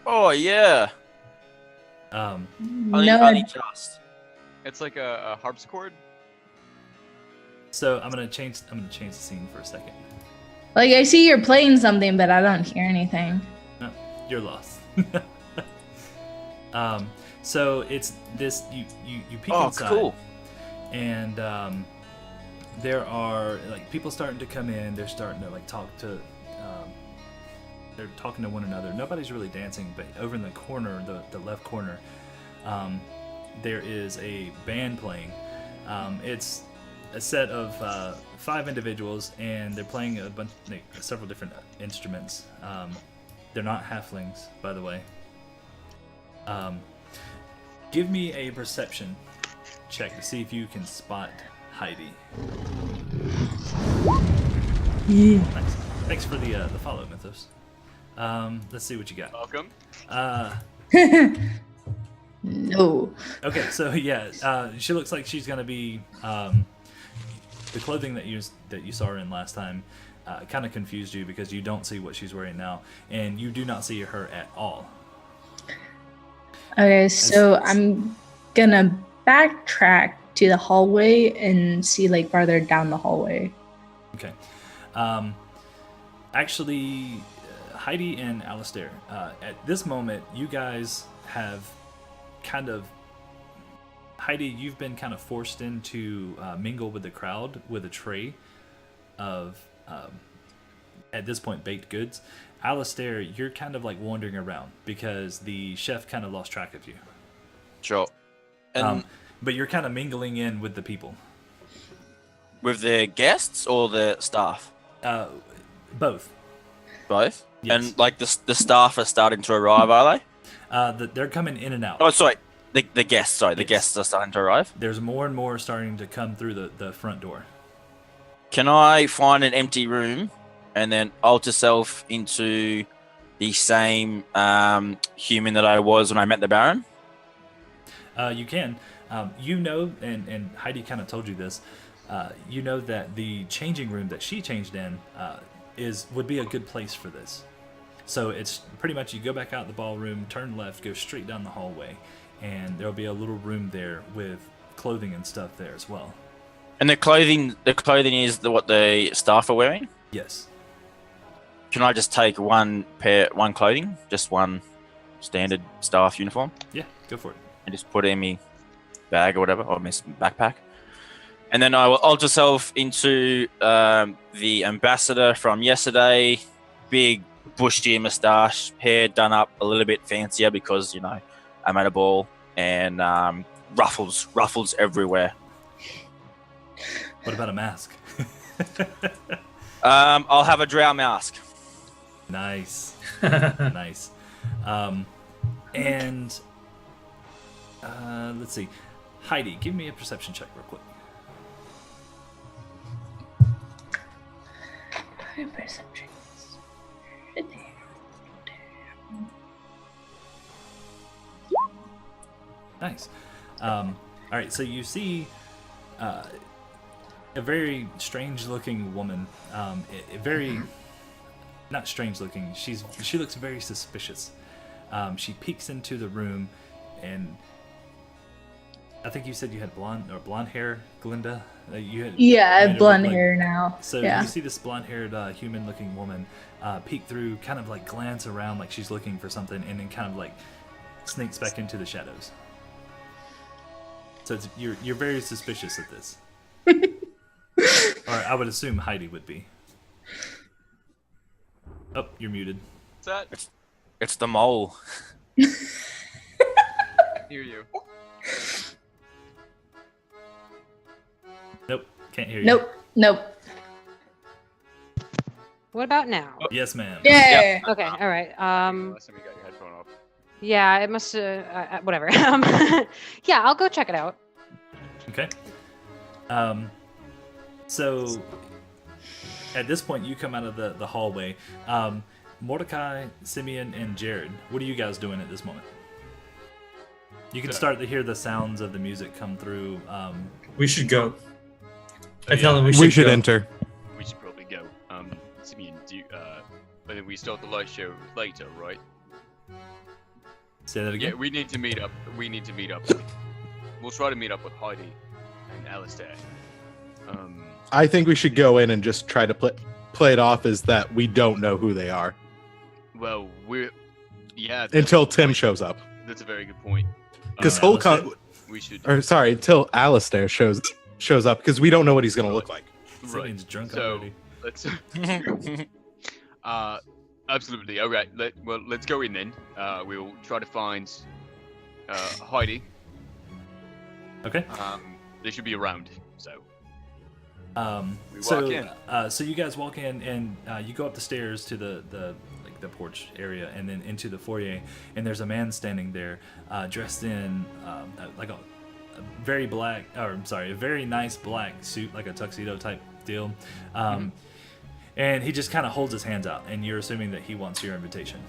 Oh yeah. No. Only just. It's like a harpsichord. So I'm gonna change the scene for a second. I see you're playing something, but I don't hear anything. No, you're lost. So it's this. You peek inside. Cool. And there are people starting to come in. They're starting to talk to. They're talking to one another. Nobody's really dancing, but over in the corner, the left corner, there is a band playing. It's a set of 5 individuals, and they're playing several different instruments. They're not halflings, by the way. Give me a perception check to see if you can spot Heidi. Yeah. Nice. Thanks for the follow, Mythos. Let's see what you got. Welcome. No. Okay, so yeah, she looks like she's gonna be the clothing that you saw her in last time. Kind of confused you because you don't see what she's wearing now, and you do not see her at all. Okay, so I'm gonna backtrack to the hallway and see farther down the hallway. Okay. Actually, Heidi and Alistair, at this moment, you guys have kind of... Heidi, you've been kind of forced into mingle with the crowd with a tray of, at this point, baked goods. Alistair, you're kind of wandering around because the chef kind of lost track of you. Sure. And But you're kind of mingling in with the people. with the guests or the staff? Both. Both? Yes. And the staff are starting to arrive, are they? They're coming in and out. Oh, sorry. The guests, sorry. The guests are starting to arrive. There's more and more starting to come through the front door. Can I find an empty room and then alter self into the same human that I was when I met the Baron? You can. And Heidi kind of told you this. You know that the changing room that she changed in would be a good place for this. So it's pretty much you go back out the ballroom, turn left, go straight down the hallway, and there'll be a little room there with clothing and stuff there as well. And the clothing is what the staff are wearing. Yes. Can I just take one clothing, just one standard staff uniform, Yeah, go for it. and just put it in my bag or whatever, or my backpack? And then I will alter self into the ambassador from yesterday. Big bushy moustache, hair done up a little bit fancier because, you know, I'm at a ball, and ruffles everywhere. What about a mask? I'll have a drow mask. Nice. Nice. And let's see. Heidi, give me a perception check real quick. Perceptions. Nice. All right, so you see a very strange-looking woman. Not strange-looking. She looks very suspicious. She peeks into the room, and I think you said you had blonde hair, Glinda. Yeah, I made have it blonde look like- hair now. So yeah. you see this blonde-haired, human-looking woman peek through, kind of like glance around like she's looking for something, and then kind of like sneaks back into the shadows. So you're very suspicious of this. Or I would assume Heidi would be. Oh, you're muted. What's that? It's the mole. Hear you. Nope, can't hear you. Nope. What about now? Yes, ma'am. Yeah. Okay, all right. Last time you got your headphone off. Yeah, it must whatever. Yeah, I'll go check it out. Okay. So at this point, you come out of the hallway. Mordecai, Simeon, and Jared, what are you guys doing at this moment? You can start to hear the sounds of the music come through. We should go. I Oh, tell him We we should go. enter. We should probably go. Simeon, but then we start the light show later, right? Say that again. Yeah, we need to meet up. We'll try to meet up with Heidi and Alistair. I think we should go in and just try to play it off as that we don't know who they are Well, that's until a good Tim point. shows up. That's a very good point. Because Alistair? We should. or sorry, until Alistair shows up because we don't know what he's gonna look like. Simeon's drunk So already. let's. Absolutely. All right. Let's go in then. We'll try to find Heidi. Okay. They should be around. So. We So, walk in. So you guys walk in, and you go up the stairs to the porch area, and then into the foyer. And there's a man standing there, dressed in like a very a very nice black suit, like a tuxedo type deal. And he just kind of holds his hands out, and you're assuming that he wants your invitation.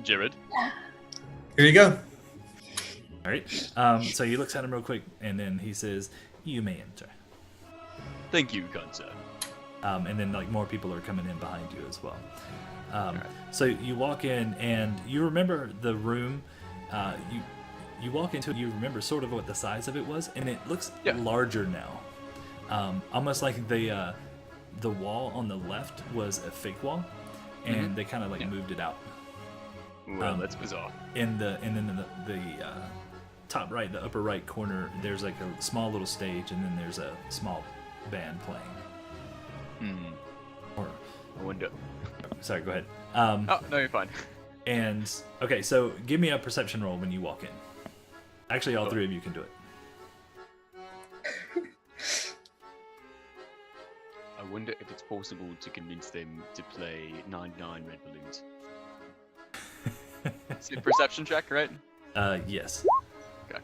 Jared. Here you go. All right. So he looks at him real quick, and then he says, "You may enter." Thank you, kind sir. And then like more people are coming in behind you as well. So you walk in, and you remember the room. You walk into it. You remember sort of what the size of it was, and it looks larger now. Almost like the wall on the left was a fake wall, and they kind of like moved it out. Well, that's bizarre. And then in the top right, the upper right corner, there's like a small little stage, and then there's a small band playing. Or, I wonder. sorry, go ahead. Oh no, you're fine. And okay, so give me a perception roll when you walk in. Actually, all three of you can do it. I wonder if it's possible to convince them to play 99 Red Balloons. It's a perception check, right? Yes. Okay.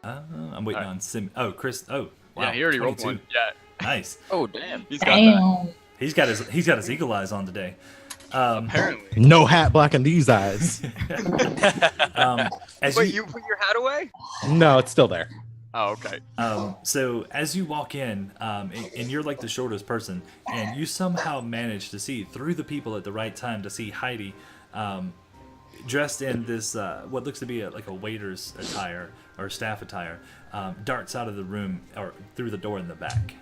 I'm waiting on Sim. Oh, Chris. Oh, wow. Yeah, he already rolled 22. one. Yeah, Nice. Oh damn! he's got that. Damn. He's got his eagle eyes on today. Apparently. No hat blacking these eyes. As Wait, you put your hat away? No, it's still there. Oh, okay. So as you walk in, and you're like the shortest person, and you somehow manage to see through the people at the right time to see Heidi, dressed in this what looks to be like a waiter's attire or staff attire, darts out of the room or through the door in the back.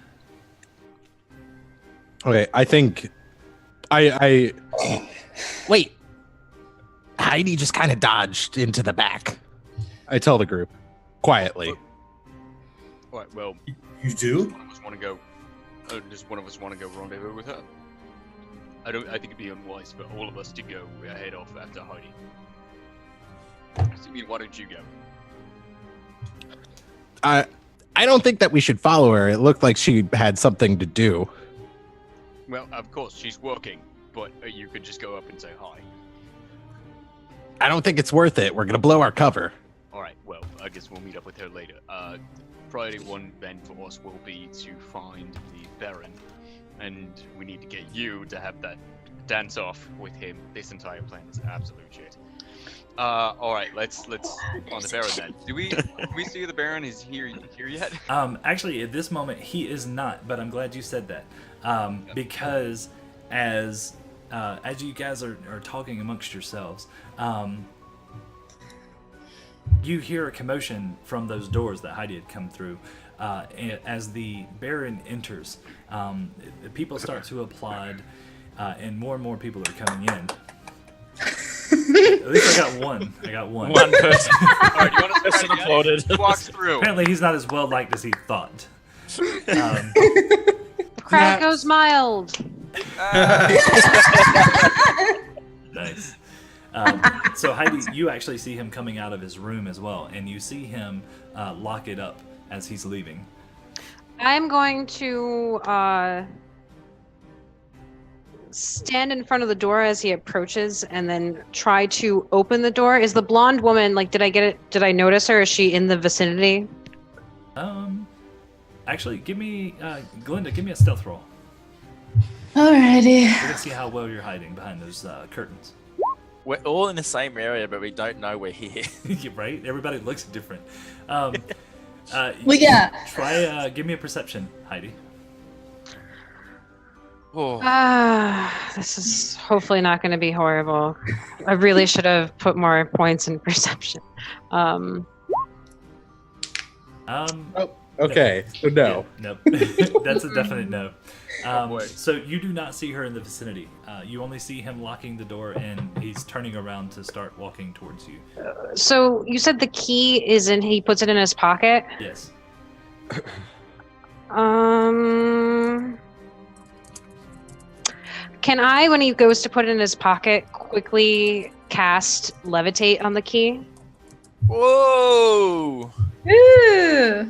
Okay, I think I wait. Heidi just kind of dodged into the back. I tell the group quietly. All right. Well, You do? one of us want to go. Does one of us want to go rendezvous with her? I think it'd be unwise for all of us to go head off after Heidi. Simeon, why don't you go? I don't think that we should follow her. It looked like she had something to do. Well, of course she's working, but you could just go up and say hi. I don't think it's worth it. We're gonna blow our cover. All right. Well, I guess we'll meet up with her later. Priority one then for us will be to find the Baron, and we need to get you to have that dance off with him. This entire plan is absolute shit. All right, let's on the Baron then. Do we see the Baron is here yet? Actually, at this moment, he is not. But I'm glad you said that, because as you guys are talking amongst yourselves, you hear a commotion from those doors that Heidi had come through. As the Baron enters, people start to applaud, and more people are coming in. At least I got one. One person. All right, you want to Person applauded. walks through? Apparently, he's not as well liked as he thought. The crowd goes mild. Nice. So Heidi, you actually see him coming out of his room as well, and you see him lock it up as he's leaving. I'm going to stand in front of the door as he approaches and then try to open the door. Is the blonde woman, like, did I get it? Did I notice her? Is she in the vicinity? Actually, Glinda, give me a stealth roll. Alrighty. We're gonna see how well you're hiding behind those curtains. We're all in the same area, but we don't know we're here. Right? Everybody looks different. Well, yeah. Try, give me a perception, Heidi. Oh. This is hopefully not going to be horrible. I really should have put more points in perception. Okay, so no. Yeah, nope. That's a definite no. So you do not see her in the vicinity. You only see him locking the door, and he's turning around to start walking towards you. So you said the key is in, he puts it in his pocket? Yes. Can I, when he goes to put it in his pocket, quickly cast levitate on the key? Whoa! Ooh.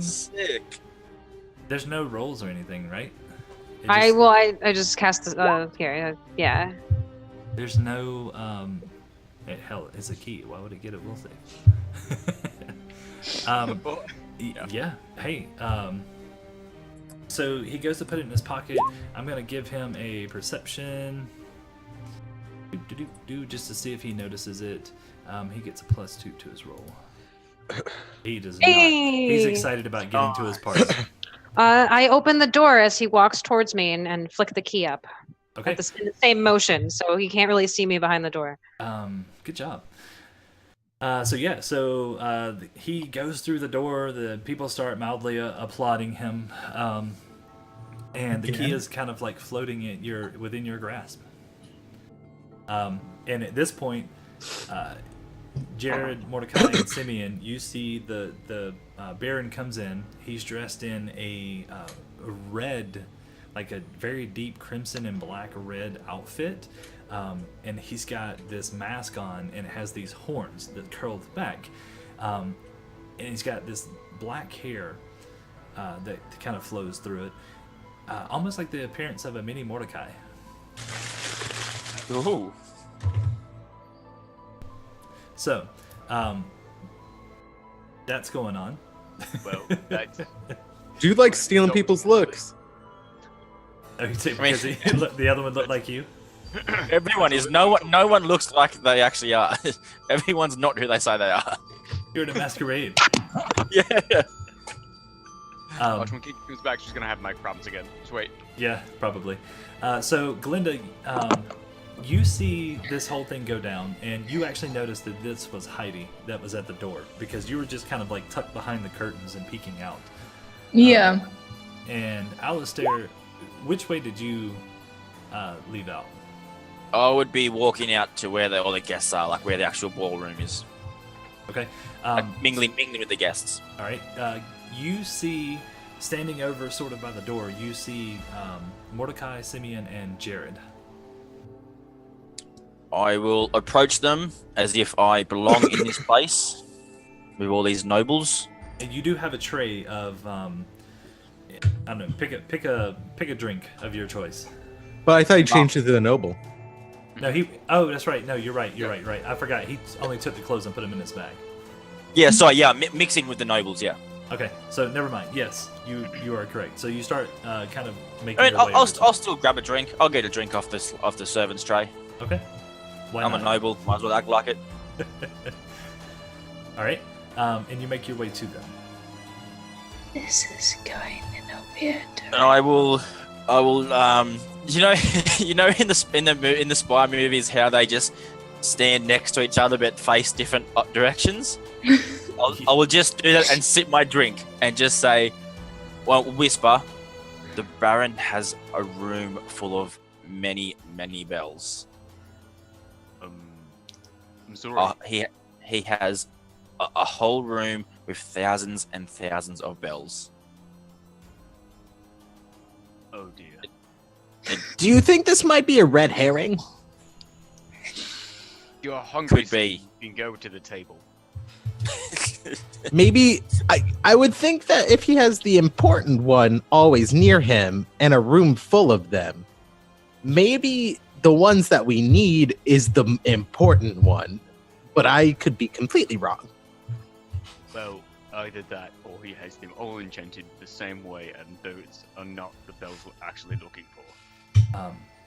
Sick. There's no rolls or anything, right? I just cast here. Yeah. There's no hell, it's a key. Why would it get a will save? Yeah. Hey. So he goes to put it in his pocket. I'm gonna give him a perception. Just to see if he notices it. He gets a +2 to his roll. He does not. He's excited about getting to his party. I open the door as he walks towards me and flick the key up. Okay. In the same motion, so he can't really see me behind the door. Good job. He goes through the door. The people start mildly applauding him, and the key is kind of like floating within your grasp. And at this point, Jared, Mordecai, and Simeon, you see the Baron comes in. He's dressed in a red, like a very deep crimson and black red outfit. And he's got this mask on, and it has these horns that curl back. And he's got this black hair that kind of flows through it. Almost like the appearance of a mini Mordecai. Ooh. So, that's going on. Well, that's... Dude likes stealing people's looks. Oh, you say because the other one looked like you? Everyone is. No one looks like they actually are. Everyone's not who they say they are. You're in a masquerade. Yeah. Watch when Kiki comes back, she's gonna have mic problems again. Just wait. Yeah, probably. So, Glinda, you see this whole thing go down, and you actually noticed that this was Heidi that was at the door, because you were just kind of like tucked behind the curtains and peeking out. Yeah. And Alistair, which way did you leave out? I would be walking out to where all the guests are, like where the actual ballroom is. Okay. Like mingling with the guests. All right. You see, standing over sort of by the door, you see Mordecai, Simeon, and Jared. I will approach them as if I belong in this place with all these nobles. And you do have a tray of, I don't know, pick a drink of your choice. But I thought you changed it to the noble. No, oh, that's right. No, you're right. You're right. I forgot. He only took the clothes and put them in his bag. Yeah, sorry. Yeah, mixing with the nobles. Yeah. Okay, so never mind. Yes, you are correct. So you start kind of making. I mean, your way I'll still grab a drink. I'll get a drink off the servant's tray. Okay. Why I'm not? a noble. Might as well act like it. All right, and you make your way to them. This is going in a weird direction. And I will, you know, in the spy movies, how they just stand next to each other but face different directions. I will just do that and sip my drink and just say, well, whisper, the Baron has a room full of many, many bells. I'm sorry. He has a whole room with thousands and thousands of bells. Oh dear. Do you think this might be a red herring? You're hungry. Could be. You can go to the table. Maybe I would think that if he has the important one always near him and a room full of them, maybe the ones that we need is the important one. But I could be completely wrong. Well, either that or he has them all enchanted the same way, and those are not the bells we're actually looking for.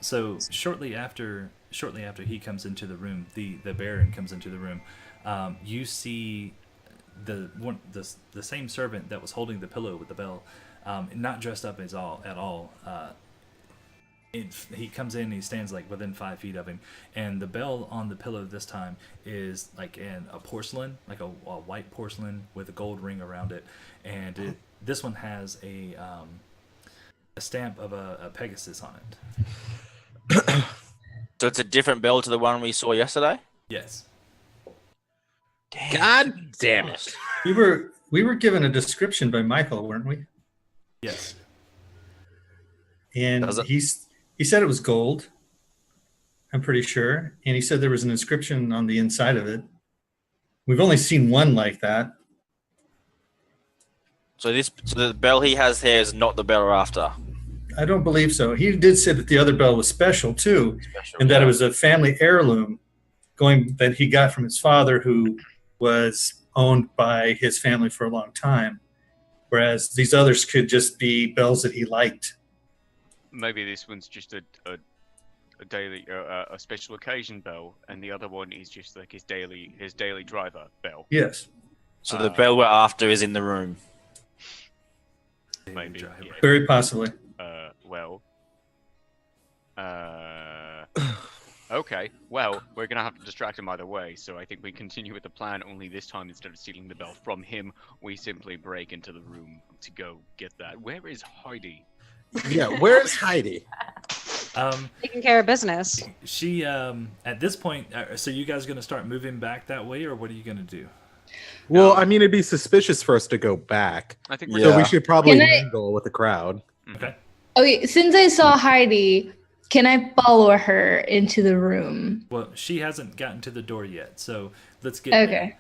So shortly after he comes into the room, the Baron comes into the room. You see the same servant that was holding the pillow with the bell, not dressed up at all. He comes in and he stands like within 5 feet of him, and the bell on the pillow this time is like in a porcelain, like a white porcelain with a gold ring around it, and this one has a stamp of a Pegasus on it. So it's a different bell to the one we saw yesterday? Yes. God damn it. We were given a description by Michael, weren't we? Yes. And he said it was gold. I'm pretty sure. And he said there was an inscription on the inside of it. We've only seen one like that. So the bell he has here is not the bell we're after. I don't believe so. He did say that the other bell was special too, and that it was a family heirloom that he got from his father, who was owned by his family for a long time, whereas these others could just be bells that he liked. Maybe this one's just a daily a special occasion bell, and the other one is just like his daily driver bell. Yes. So the bell we're after is in the room. Maybe. Yeah. Very possibly. Okay. Well, we're gonna have to distract him either way, so I think we continue with the plan. Only this time, instead of stealing the bell from him, we simply break into the room to go get that. Where is Heidi? Yeah, where's Heidi? Taking care of business. She at this point, so you guys gonna start moving back that way, or what are you gonna do? Well, I mean, it'd be suspicious for us to go back. I think So we should probably Can I- mingle with the crowd. Okay. Okay, since I saw Heidi, can I follow her into the room? Well, she hasn't gotten to the door yet, so let's get. Okay.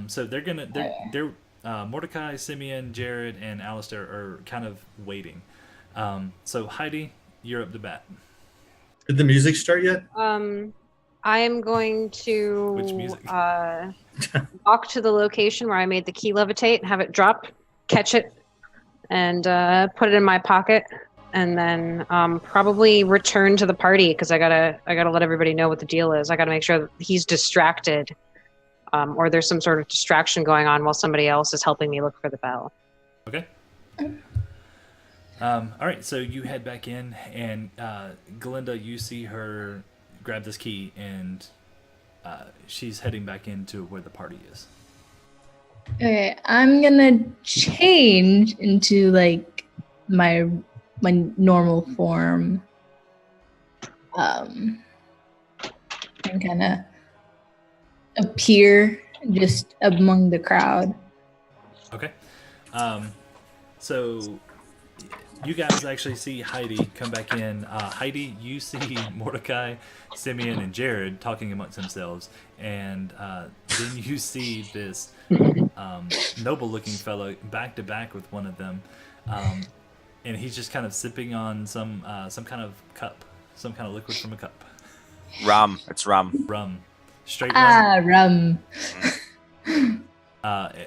So they're Mordecai, Simeon, Jared, and Alistair are kind of waiting. So Heidi, you're up to bat. Did the music start yet? I am going to Which music? walk to the location where I made the key levitate and have it drop, catch it, and put it in my pocket, and then probably return to the party because I gotta let everybody know what the deal is. I gotta make sure that he's distracted or there's some sort of distraction going on while somebody else is helping me look for the bell. Okay. All right, so you head back in, and Glinda, you see her grab this key, and she's heading back into where the party is. Okay, I'm gonna change into like my normal form, and kind of appear just among the crowd. Okay. So you guys actually see Heidi come back in. Heidi, you see Mordecai, Simeon, and Jared talking amongst themselves, and then you see this noble-looking fellow back to back with one of them, and he's just kind of sipping on some kind of cup, some kind of liquid from a cup. Rum. It's rum. Rum. Straight rum. Rum.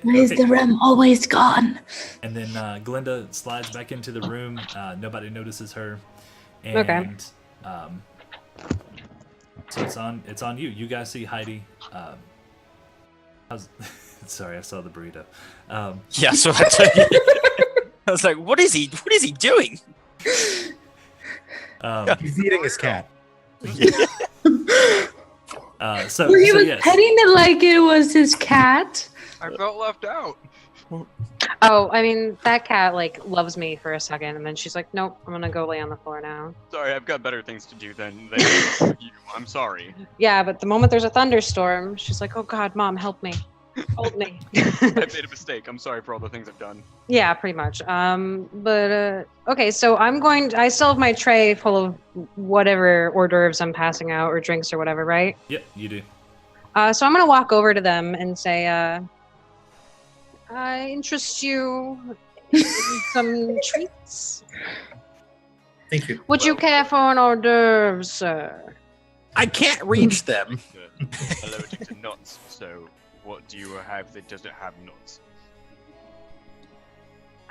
Where's the rum always gone? And then Glinda slides back into the room. Nobody notices her, and Okay. So it's on you. You guys see Heidi. Sorry, I saw the burrito. Yeah, so I was like, what is he doing? He's eating his cat. So He was yes. petting it like it was his cat. I felt left out. Oh, I mean, that cat like loves me for a second, and then she's like, "Nope, I'm gonna go lay on the floor now." Sorry, I've got better things to do than you. I'm sorry. Yeah, but the moment there's a thunderstorm, she's like, "Oh God, Mom, help me, hold me." I made a mistake. I'm sorry for all the things I've done. Yeah, pretty much. Okay, so I still have my tray full of whatever hors d'oeuvres I'm passing out or drinks or whatever, right? Yep, you do. So I'm gonna walk over to them and say, I interest you in some treats. Thank you. Would you care for an hors d'oeuvre, sir? I can't reach them. Allergic to nuts. So, what do you have that doesn't have nuts?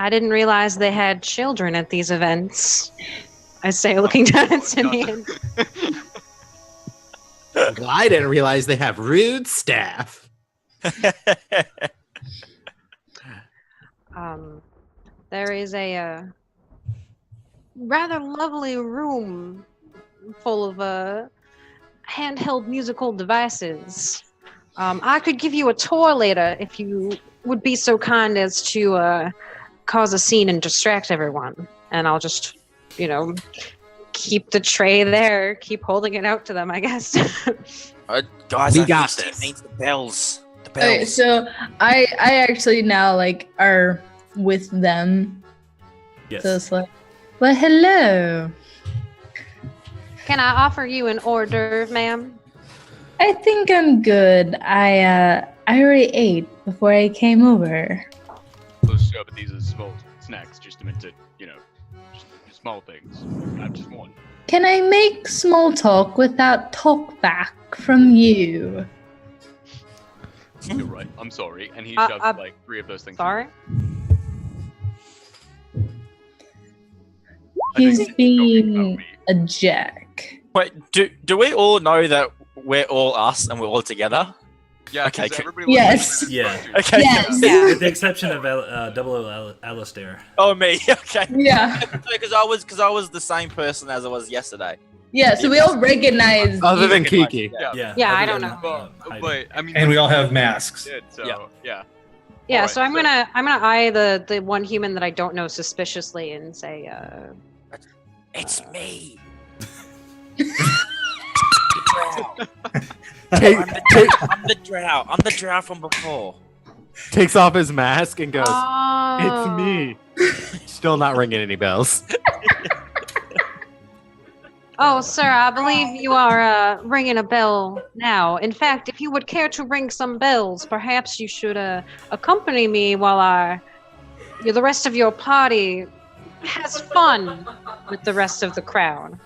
I didn't realize they had children at these events. I say, looking down at Simeon. Well, I didn't realize they have rude staff. There is a rather lovely room full of handheld musical devices. I could give you a tour later if you would be so kind as to cause a scene and distract everyone. And I'll just, keep the tray there, keep holding it out to them, I guess. Guys, We I got think this. Steve needs the bells. The bells. Okay, so I actually now like are with them. Yes. So it's like, well, hello. Can I offer you an hors d'oeuvre, ma'am? I think I'm good. I already ate before I came over. Sure, but these are small snacks, just meant to, just small things. I'm just one. Can I make small talk without talk back from you? You're right. I'm sorry. And he Uh, shoves uh, like 3 of those things. Sorry? I think He's he's talking being about me. a jack. Wait, do we all know that we're all us and we're all together? Yeah, Okay, 'cause cool. everybody Yes. looks like Yeah. they're Okay. Yes. Yeah. With the exception of Alistair. Oh, me. Okay. Yeah. Because I was the same person as I was yesterday. Yeah, so we all recognize Other than Okay, fine. Kiki. Yeah. Yeah, I other don't than, know. But, Heidi. but I mean, And we all have masks. did, so Yeah. yeah. Yeah, Alright, so I'm gonna eye the one human that I don't know suspiciously and say, It's me. Take, I'm the drow. I'm the drow from before. takes off his mask and goes, "Oh, "It's me." Still not ringing any bells. Oh, sir, I believe you are ringing a bell now. In fact, if you would care to ring some bells, perhaps you should accompany me while the rest of your party has fun with the rest of the crowd.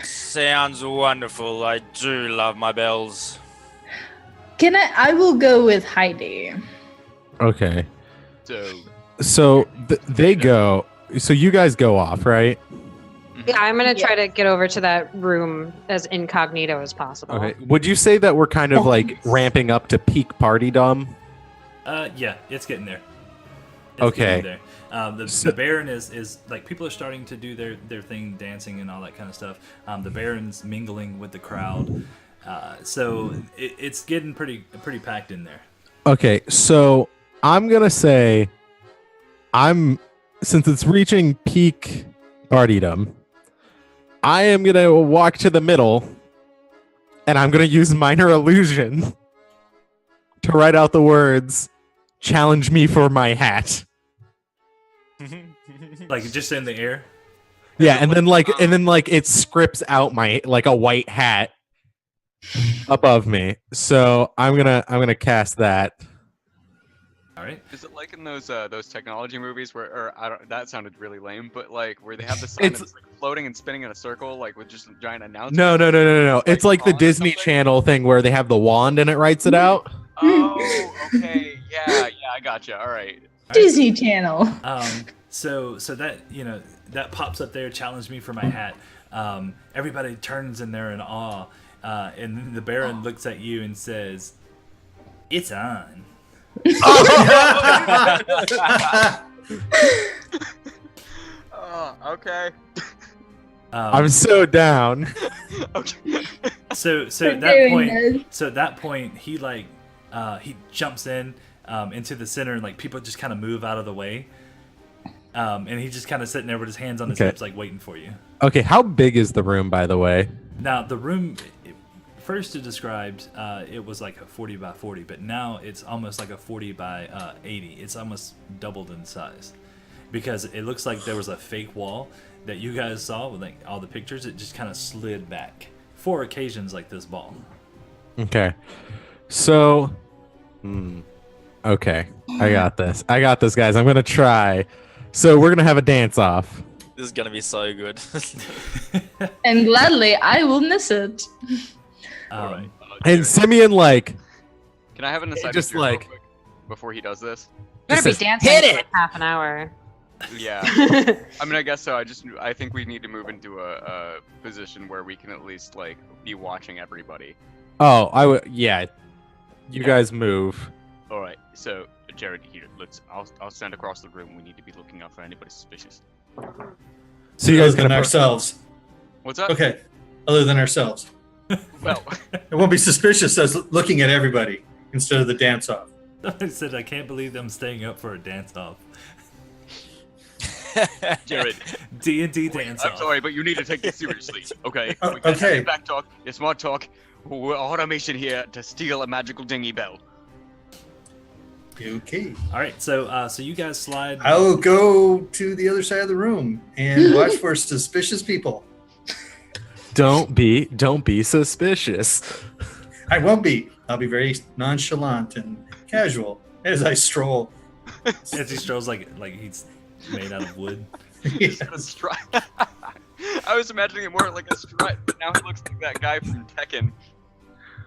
Sounds wonderful. I do love my bells. I will go with Heidi. Okay. So So they go. So you guys go off, right? Yeah, I'm gonna Yeah. try to get over to that room as incognito as possible. Okay. Would you say that we're kind of like ramping up to peak partydom? Yeah, it's getting there. Okay. Getting there. So- The Baron is like people are starting to do their thing, dancing and all that kind of stuff. The Baron's mingling with the crowd, so it's getting pretty packed in there. Okay, so I'm gonna say, since it's reaching peak partydom, I am gonna walk to the middle, and I'm gonna use minor illusion to write out the words, "Challenge me for my hat." Like just in the air. Yeah, and then it scripts out my like a white hat above me. So I'm gonna cast that. All right. Is it like in those technology movies where, or I don't, that sounded really lame, but like where they have the sun that's like floating and spinning in a circle, like with just a giant announcement? No. It's like the on Disney something? Channel thing where they have the wand and it writes it out. Oh, okay, yeah, I gotcha. All right. Disney Channel. So that that pops up there. Challenge me for my hat. Everybody turns in there in awe, and then the Baron looks at you and says, "It's on." Oh, okay. I'm so down. Okay. So at that Very point, nice. so at that point, he like he jumps in into the center, and like people just kind of move out of the way, and he's just kind of sitting there with his hands on his Okay. hips, like waiting for you. Okay, how big is the room, by the way? Now the room, first it described it was like a 40 by 40, but now it's almost like a 40 by 80. It's almost doubled in size because it looks like there was a fake wall that you guys saw with like all the pictures. It just kind of slid back for occasions like this ball. Okay, so, okay, I got this, guys. I'm gonna try. So we're gonna have a dance off. This is gonna be so good. And gladly, I will miss it. Um, And Simeon, like, Can I have an aside just real like- quick before he does this? Better be says, dancing "Hit for it!" like half an hour. Yeah. I mean, I guess so. I think we need to move into a position where we can at least like be watching everybody. oh, I would, yeah. You guys move. All right, so Jared, here, I'll stand across the room. We need to be looking out for anybody suspicious. So you Other guys than gonna ourselves. What's up? Okay. Other than ourselves. Well, It won't be suspicious as looking at everybody instead of the dance off. I said I can't believe them staying up for a dance off. Jared, D&D dance I'm off. sorry, but you need to take this seriously, okay? Oh, We can't have okay. any back talk. It's smart talk. We're on a mission here to steal a magical dinghy bell. Okay. All right, so you guys slide. I will go to the other side of the room and watch for suspicious people. don't be suspicious. I won't be. I'll be very nonchalant and casual as I stroll. As he strolls like he's made out of wood. he's got a strut. I was imagining it more like a strut, but now he looks like that guy from Tekken.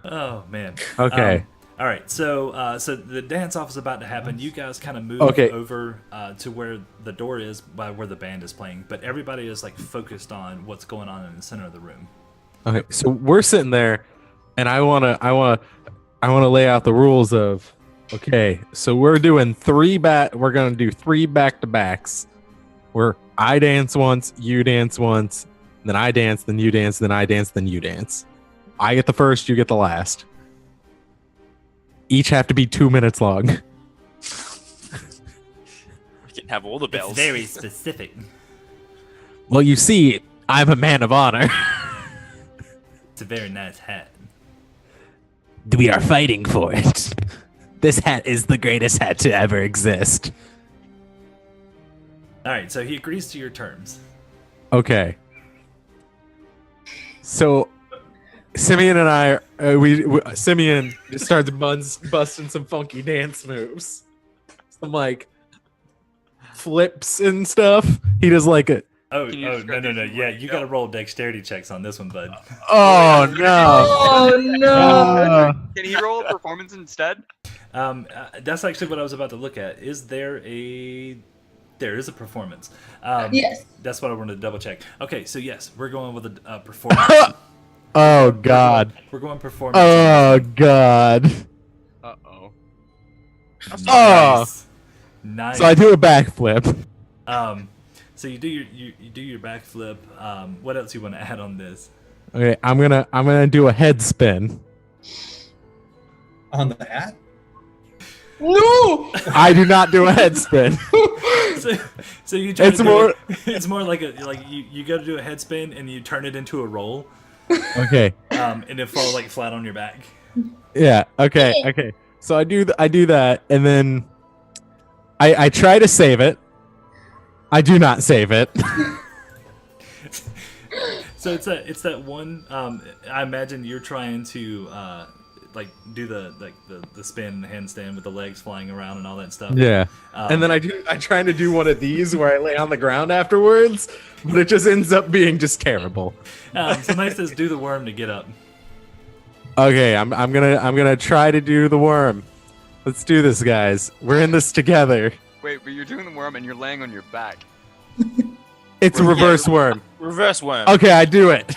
Oh man. Okay. All right, so the dance off is about to happen. You guys kind of move Okay. over to where the door is, by where the band is playing, but everybody is like focused on what's going on in the center of the room. Okay, so we're sitting there, and I wanna lay out the rules of. Okay, so we're doing we're gonna do 3 back-to-backs, where I dance once, you dance once, then I dance, then you dance, then I dance, then you dance. I get the first, you get the last. Each have to be 2 minutes long. We can have all the bells. It's very specific. Well, you see, I'm a man of honor. It's a very nice hat. We are fighting for it. This hat is the greatest hat to ever exist. All right, so he agrees to your terms. Okay. So, Simeon and I, Simeon just starts busting some funky dance moves, some like flips and stuff. He does like a. Oh, Can you no, describe no. these in Yeah, more you detail? got to roll dexterity checks on this one, bud. Oh no! Oh no! Can he roll a performance instead? That's actually what I was about to look at. Is there a There is a performance. Yes. That's what I wanted to double check. Okay, so yes, we're going with a performance. Oh God. We're going performance. Oh God. Uh-oh. Nice. Nice. So I do a backflip. So you do your backflip. What else you want to add on this? Okay, I'm gonna do a head spin. On the hat? No! I do not do a head spin. So you try It's to do more- it's more like you go to do a head spin and you turn it into a roll, Okay. and it falls like flat on your back. Yeah. Okay. So I do that, and then I try to save it. I do not save it. So it's that one. I imagine you're trying to do the spin and the handstand with the legs flying around and all that stuff. Yeah. And then I try to do one of these where I lay on the ground afterwards, but it just ends up being just terrible. Somebody says do the worm to get up. Okay, I'm gonna try to do the worm. Let's do this, guys. We're in this together. Wait, but you're doing the worm and you're laying on your back. It's a reverse worm. Reverse worm. Okay, I do it.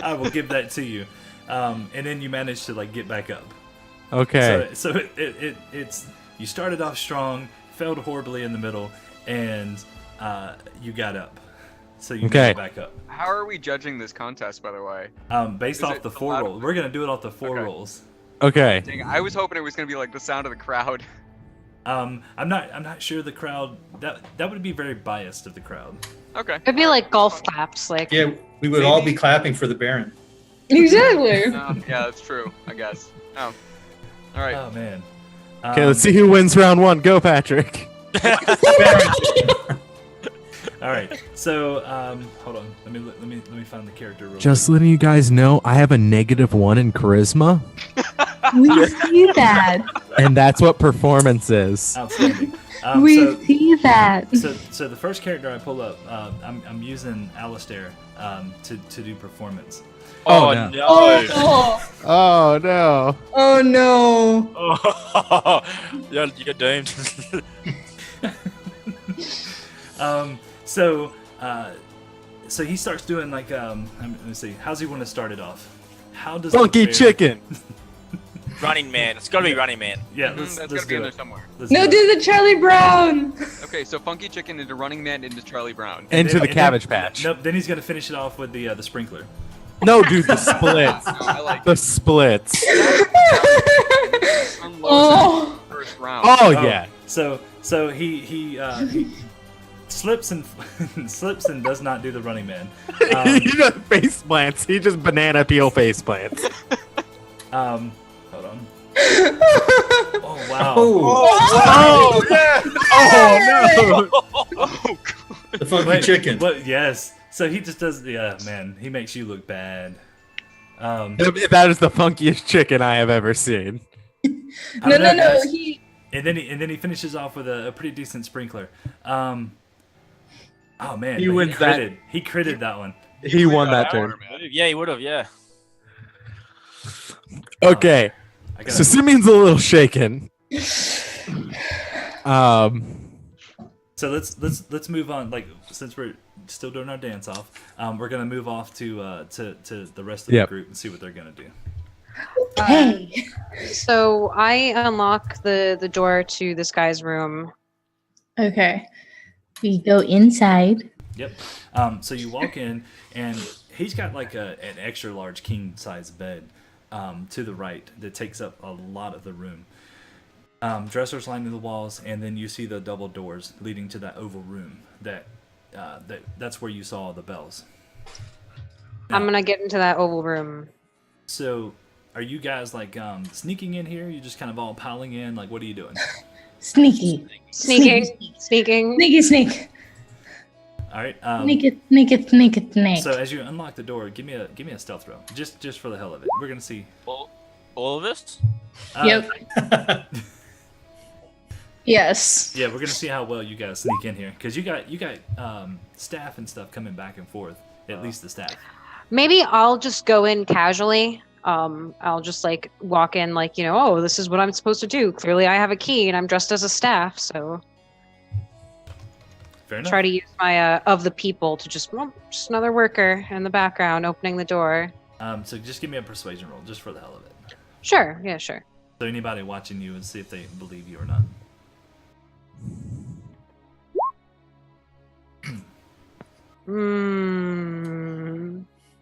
I will give that to you, and then you manage to get back up. Okay. So it's you started off strong, failed horribly in the middle, and you got up. So you Okay. got back up. How are we judging this contest, by the way? Based Is off it the 4 allowed- rolls. We're gonna do it off the 4 Okay. rolls. Okay. Dang, I was hoping it was gonna be like the sound of the crowd. I'm not sure the crowd that would be very biased of the crowd. Okay. It'd be like golf claps, like. Yeah, we would all be clapping for the Baron. Exactly. Yeah, that's true. I guess. Oh. All right. Oh man. Okay, let's see who wins round 1. Go, Patrick. All right. So hold on. Let me find the character real Just letting you guys know, I have a -1 in charisma, We see that. and that's what performance is. quick. Outstanding. We So, see that. so the first character I pull up, I'm using Alistair to do performance. Oh, Oh, no. no. Oh no. Oh no. Oh, you're doomed. So he starts doing let me see. How's he want to start it off? How does Funky the bear- chicken. Running Man. It's got to be Running Man. Yeah, That's let's gotta be do in there it. somewhere. Let's No, do it. do the Charlie Brown. Okay, so Funky Chicken into Running Man into Charlie Brown. Into the And then- Cabbage Patch. Nope. Then he's gonna finish it off with the sprinkler. No, dude, the splits. I like The splits. unloads Oh. the first round. Oh yeah. So he slips and slips and does not do the Running Man. he just face plants. He just banana peel face plants. Hold on. Oh wow. Oh yeah. Oh no. Oh, The funky Wait, chicken. What? Yes. So he just does. Yeah, man. He makes you look bad. That is the funkiest chicken I have ever seen. I No, don't know, no, no. guys. He. And then he finishes off with a pretty decent sprinkler. Oh man, He but wins that. critted. He critted that one. He won that turn. Yeah, he would have. Yeah. Okay. I So gotta, Simeon's a little shaken. so let's move on. Since we're still doing our dance off, we're gonna move off to the rest of Yep. the group and see what they're gonna do. Hey. So I unlock the door to this guy's room. Okay. We go inside. Yep. So you walk in, and he's got an extra large king size bed to the right that takes up a lot of the room. Dressers lining the walls, and then you see the double doors leading to that oval room. That's where you saw the bells. I'm gonna get into that oval room. So, are you guys sneaking in here? You just kind of all piling in? What are you doing? Sneaky. Sneaking, sneaking. Sneaky, sneak. All right. Sneak it, sneak it, sneak it, sneak. So as you unlock the door, give me a stealth throw, just for the hell of it. We're gonna see. All of us? Yep. Yes. Yeah, we're gonna see how well you guys sneak in here, because you got staff and stuff coming back and forth. At least the staff. Maybe I'll just go in casually. I'll just walk in oh, this is what I'm supposed to do. Clearly I have a key and I'm dressed as a staff, so Fair enough. try to use my of the people to just another worker in the background opening the door. So just give me a persuasion roll, just for the hell of it. Sure. Yeah. Sure. So anybody watching you and see if they believe you or not. I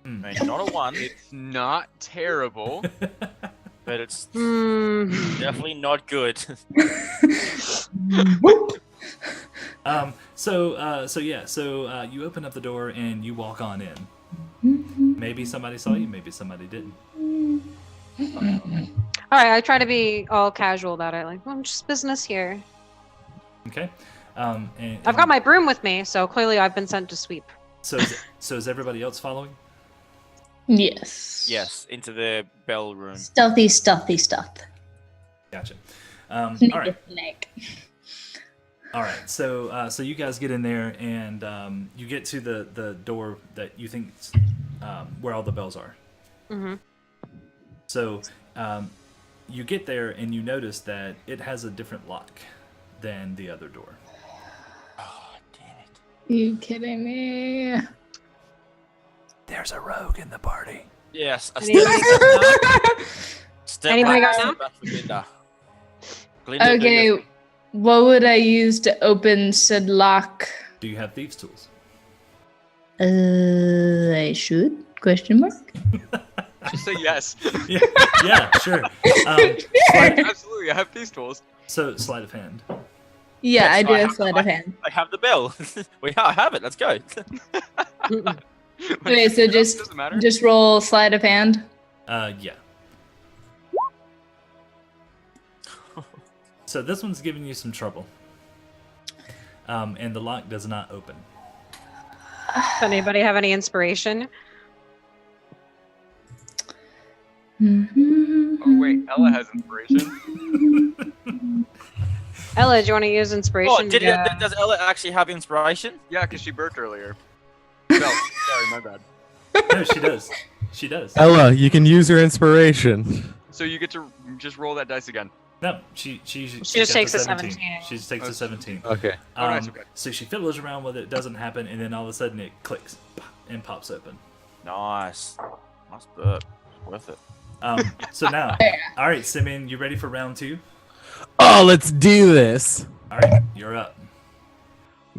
mean, not a 1, It's not terrible. but it's Hmm. definitely not good. So you open up the door and you walk on in. Maybe somebody saw you, maybe somebody didn't. All right. I try to be all casual about it, like, well, I'm just business here. Okay. I've got my broom with me, so clearly I've been sent to sweep. So is everybody else following? Yes. Yes, into the bell room. Stealthy, stealthy stuff. Gotcha. Sneak All right. a snake. All right. So you guys get in there and you get to the door that you think where all the bells are. Mm-hmm. So you get there and you notice that it has a different lock than the other door. Oh, damn it. You kidding me? There's a rogue in the party. Yes, a Anybody step Anybody back, got step back for Glinda. Glinda, do Okay, your- what would I use to open said lock? Do you have thieves' tools? I should? Question mark? Just say yes. Yeah, sure. Slide, Absolutely, I have these tools. so sleight of hand. Yeah, Yes, I do I have have- sleight of hand. I have the bell. I have it. Let's go. Okay, so Doesn't matter. just roll sleight of hand. Yeah. So this one's giving you some trouble. And the lock does not open. Does anybody have any inspiration? Oh wait, Ella has inspiration. Ella, do you want to use inspiration? Oh, does Ella actually have inspiration? Yeah, because she burped earlier. No, sorry, my bad. No, she does. She does. Ella, you can use your inspiration. So you get to just roll that dice again. No, she just got takes the a 17. She just takes a 17. Okay. Oh, nice, okay. So she fiddles around with it, doesn't happen, and then all of a sudden it clicks and pops open. Nice. Nice burp. Worth it. So now, all right, Simeon, you ready for round 2? Oh, let's do this. All right, you're up.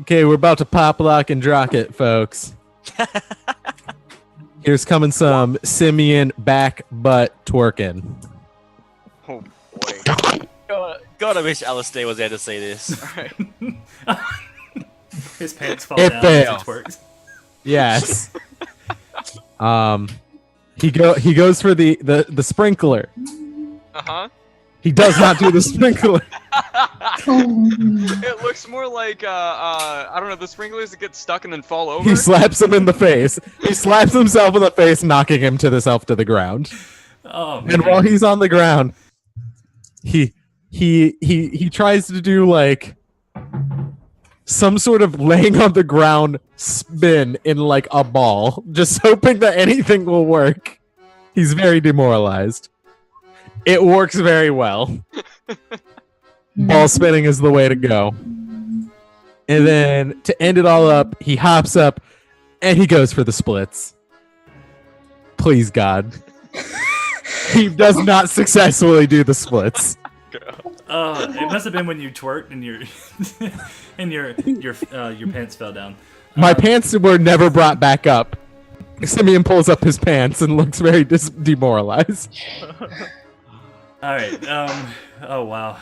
Okay, we're about to pop, lock, and drop it, folks. Here's coming some Simeon back butt twerking. Oh boy. God, I wish Alistair was there to see this. Alright. His pants fall It down fails. as he twerks. Yes. He goes for the sprinkler. Uh-huh. He does not do the sprinkler. It looks more like I don't know, the sprinklers that get stuck and then fall over. He slaps him in the face. He slaps himself in the face, knocking himself to the ground. Oh man. And while he's on the ground, he tries to do like some sort of laying on the ground spin in like a ball, just hoping that anything will work. He's very demoralized. It works very well. Ball spinning is the way to go. And then to end it all up, he hops up and he goes for the splits. Please, God. He does not successfully do the splits. Oh, it must have been when you twerked and your and your pants fell down. My pants were never brought back up. Simeon pulls up his pants and looks very demoralized. All right. Oh wow.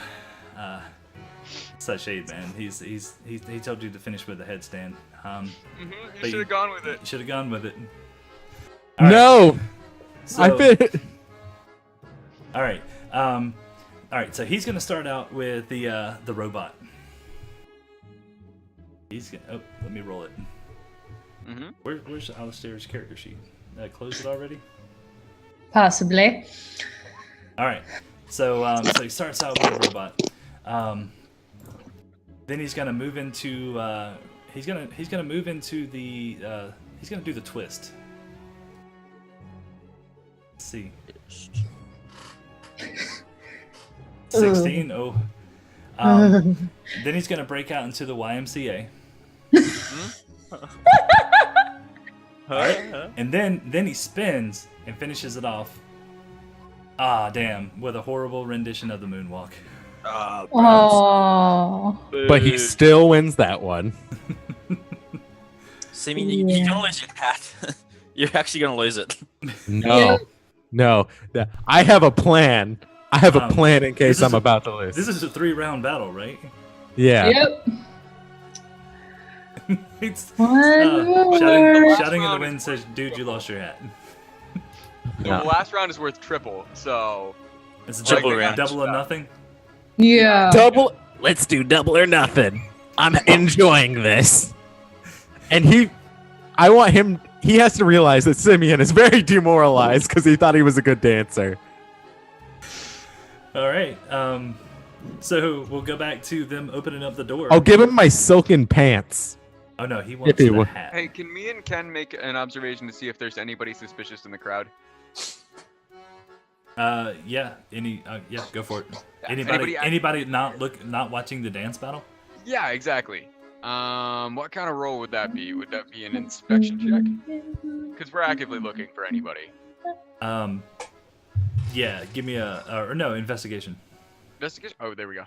Such shade, man. He told you to finish with the headstand. You but should have gone with it. You should have gone with it. All right, No, so- I fit. All right. All right. So he's gonna start out with the robot. He's gonna. Oh, let me roll it. Where's Alistair's character sheet? Closed it already? Possibly. All right. So he starts out with a robot. Then he's gonna move into he's gonna move into the he's gonna do the twist. Let's see. 16. Oh. Then he's gonna break out into the YMCA. Alright. And then he spins and finishes it off. Ah, damn, with a horrible rendition of the moonwalk. Oh. But he still wins that one. Simeon, you're gonna lose your hat. You're actually gonna lose it. No. I have a plan. I have a plan in case I'm about to lose. This is a 3-round battle, right? Yeah. Yep. It's, One more. shouting in the wind says, "Dude, you lost your hat." The last round is worth triple, so It's a Triple double, round. double or nothing. Yeah. Double. Let's do double or nothing. I'm enjoying this. And I want him. He has to realize that Simeon is very demoralized because he thought he was a good dancer. All right. So we'll go back to them opening up the door. I'll give him my silken pants. Oh no, he wants he the would. hat. hey, can me and Ken make an observation to see if there's anybody suspicious in the crowd? Yeah. Yeah. Go for it. Anybody Anybody not watching the dance battle? Yeah, exactly. What kind of roll would that be? Would that be an inspection check? Because we're actively looking for anybody. Yeah. Give me investigation. Investigation? Oh, there we go.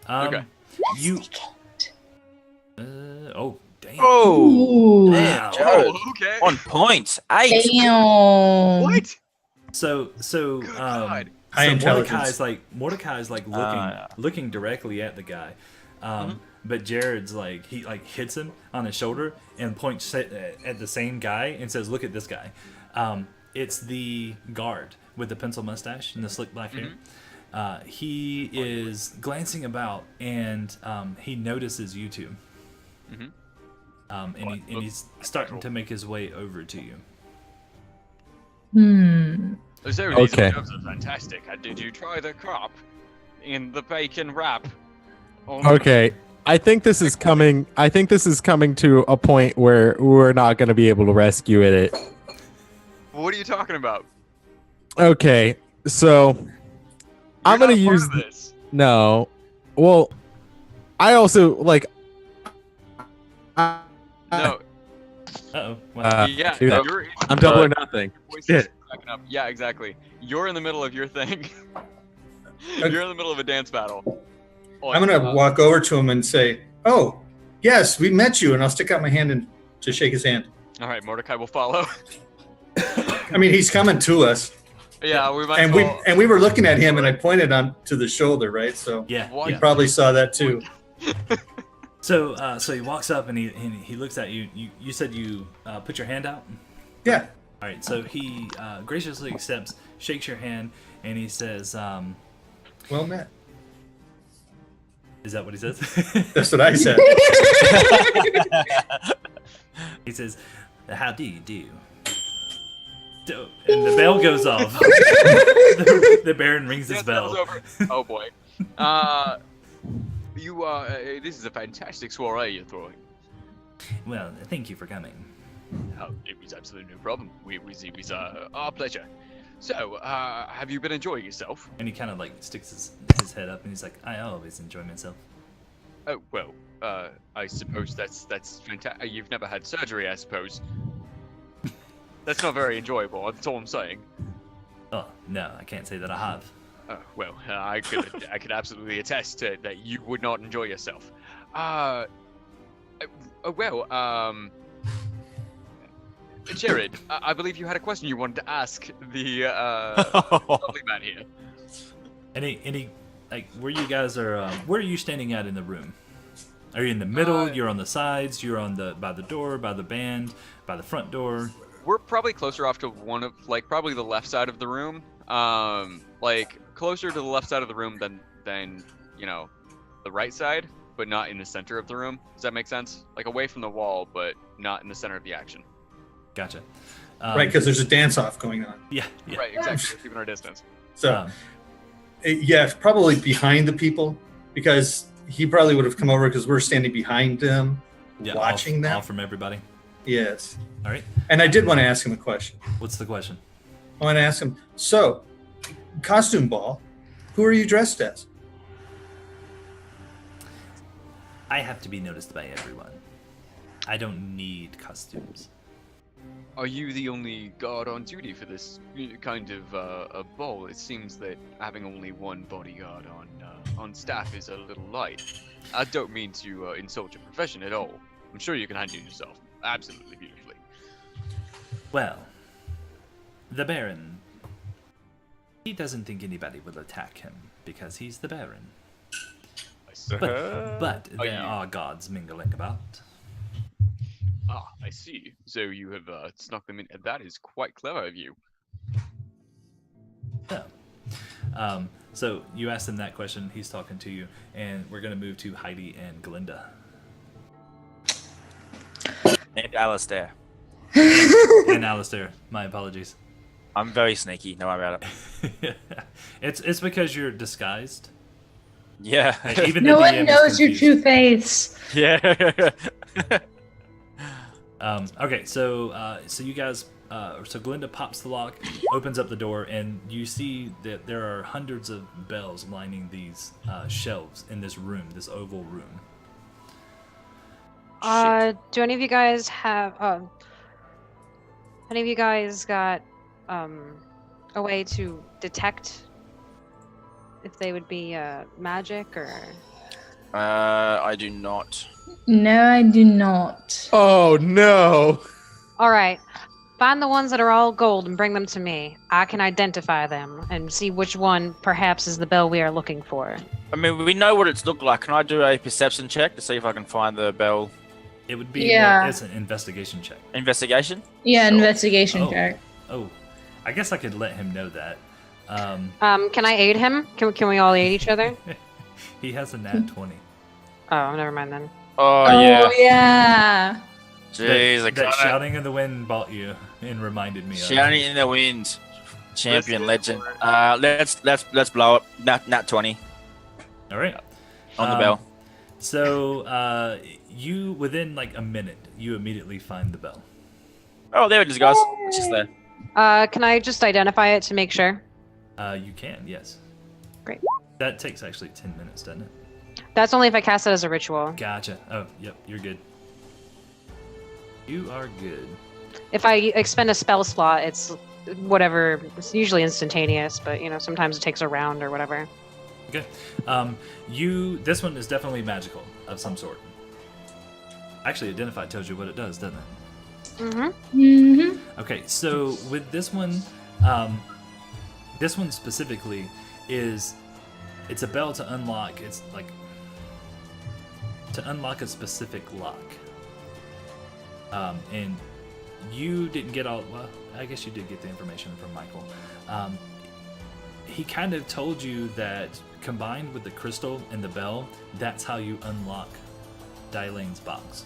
Okay. You. Oh damn. Oh, Ooh. damn, Jared. Oh, okay. 1 point. 8. Damn. What? So Good God. High so intelligence. Mordecai's like looking directly at the guy, but Jared's like he hits him on his shoulder and points at the same guy and says, "Look at this guy." It's the guard with the pencil mustache and the slick black hair. He is glancing about and he notices you two, and he's starting to make his way over to you. Okay. These are fantastic. Did you try the crop in the bacon wrap? Okay. I think this is coming. I think this is coming to a point where we're not going to be able to rescue it. What are you talking about? Okay. So I'm You're going to not a part use of this. no. Well, I also like. No. Uh-oh. Yeah. do that. You're I'm double or nothing. Voice is Shit. cracking up. Yeah, exactly. You're in the middle of your thing. You're in the middle of a dance battle. I'm gonna walk over to him and say, "Oh, yes, we met you," and I'll stick out my hand to shake his hand. All right, Mordecai will follow. I mean, he's coming to us, Yeah, we might. and we were looking at him, and I pointed on to the shoulder, right? So Yeah. What? he probably saw that too. So he walks up and he looks at you. You said you put your hand out. Yeah. All right. So he graciously accepts, shakes your hand, and he says, Well met. "Is that what he says?" That's what I said. He says, "How do you do?" And the bell goes off. The Baron rings his Dance battle's bell. over. Oh boy. This is a fantastic soiree you're throwing. Well, thank you for coming. Oh, it was absolutely no problem. It was our pleasure. So, have you been enjoying yourself? And he kind of like sticks his head up and he's like, "I always enjoy myself." Oh well, I suppose that's fantastic. You've never had surgery, I suppose. That's not very enjoyable. That's all I'm saying. Oh no, I can't say that I have. Well, I could absolutely attest to that you would not enjoy yourself. Jared, I believe you had a question you wanted to ask the lovely man here. Any like where you guys are? Where are you standing at in the room? Are you in the middle? You're on the sides. You're on by the door, by the band, by the front door. We're probably closer off to one of probably the left side of the room. Like closer to the left side of the room than the right side, but not in the center of the room. Does that make sense? Like away from the wall, but not in the center of the action. Gotcha. Right, because there's a dance-off going on. Yeah. Right, exactly. We're keeping our distance. So, yeah, probably behind the people, because he probably would have come over because we're standing behind them, watching them. All from everybody. Yes. All right. And I did want to ask him a question. What's the question? I want to ask him, so, costume ball, who are you dressed as? I have to be noticed by everyone. I don't need costumes. Are you the only guard on duty for this kind of a ball? It seems that having only one bodyguard on staff is a little light. I don't mean to insult your profession at all. I'm sure you can handle yourself absolutely beautifully. Well, the Baron, he doesn't think anybody will attack him because he's the Baron. But there are gods mingling about. Ah, I see. So you have snuck them in. That is quite clever of you. Yeah. So you asked him that question. He's talking to you, and we're gonna move to Heidi and Glinda. And Alistair. And Alistair. My apologies. I'm very sneaky. Don't worry about it. It's because you're disguised. Yeah. Even No the one DM is knows your confused. true face. Yeah. Okay, so you guys, so Glinda pops the lock, opens up the door, and you see that there are hundreds of bells lining these shelves in this room, this oval room. Do any of you guys have any of you guys got a way to detect if they would be magic or? I do not. No, I do not. Oh no! All right, find the ones that are all gold and bring them to me. I can identify them and see which one perhaps is the bell we are looking for. I mean, we know what it's looked like. Can I do a perception check to see if I can find the bell? It would be it's an investigation check. Investigation? Yeah, Sure. investigation check. Oh, I guess I could let him know that. Can I aid him? Can we all aid each other? He has a nat 20. Oh, never mind then. Oh, Oh, yeah. yeah. Jeez, I that got shouting in the wind bought you and reminded me of. Shouting in the wind. Champion, legend. Let's blow up. Nat 20 All right. on the bell. So you within like a minute, you immediately find the bell. Oh, there it is, guys. It's just there. Can I just identify it to make sure? You can, yes. Great. That takes actually 10 minutes, doesn't it? That's only if I cast it as a ritual. Gotcha. Oh, yep, you're good. You are good. If I expend a spell slot, it's whatever. It's usually instantaneous, but sometimes it takes a round or whatever. Okay. This one is definitely magical of some sort. Actually, identify tells you what it does, doesn't it? Mm-hmm. Mm-hmm. Okay, so with this one specifically it's a bell to unlock. It's like to unlock a specific lock. And you didn't get all. Well, I guess you did get the information from Michael. He kind of told you that combined with the crystal and the bell, that's how you unlock Dylane's box.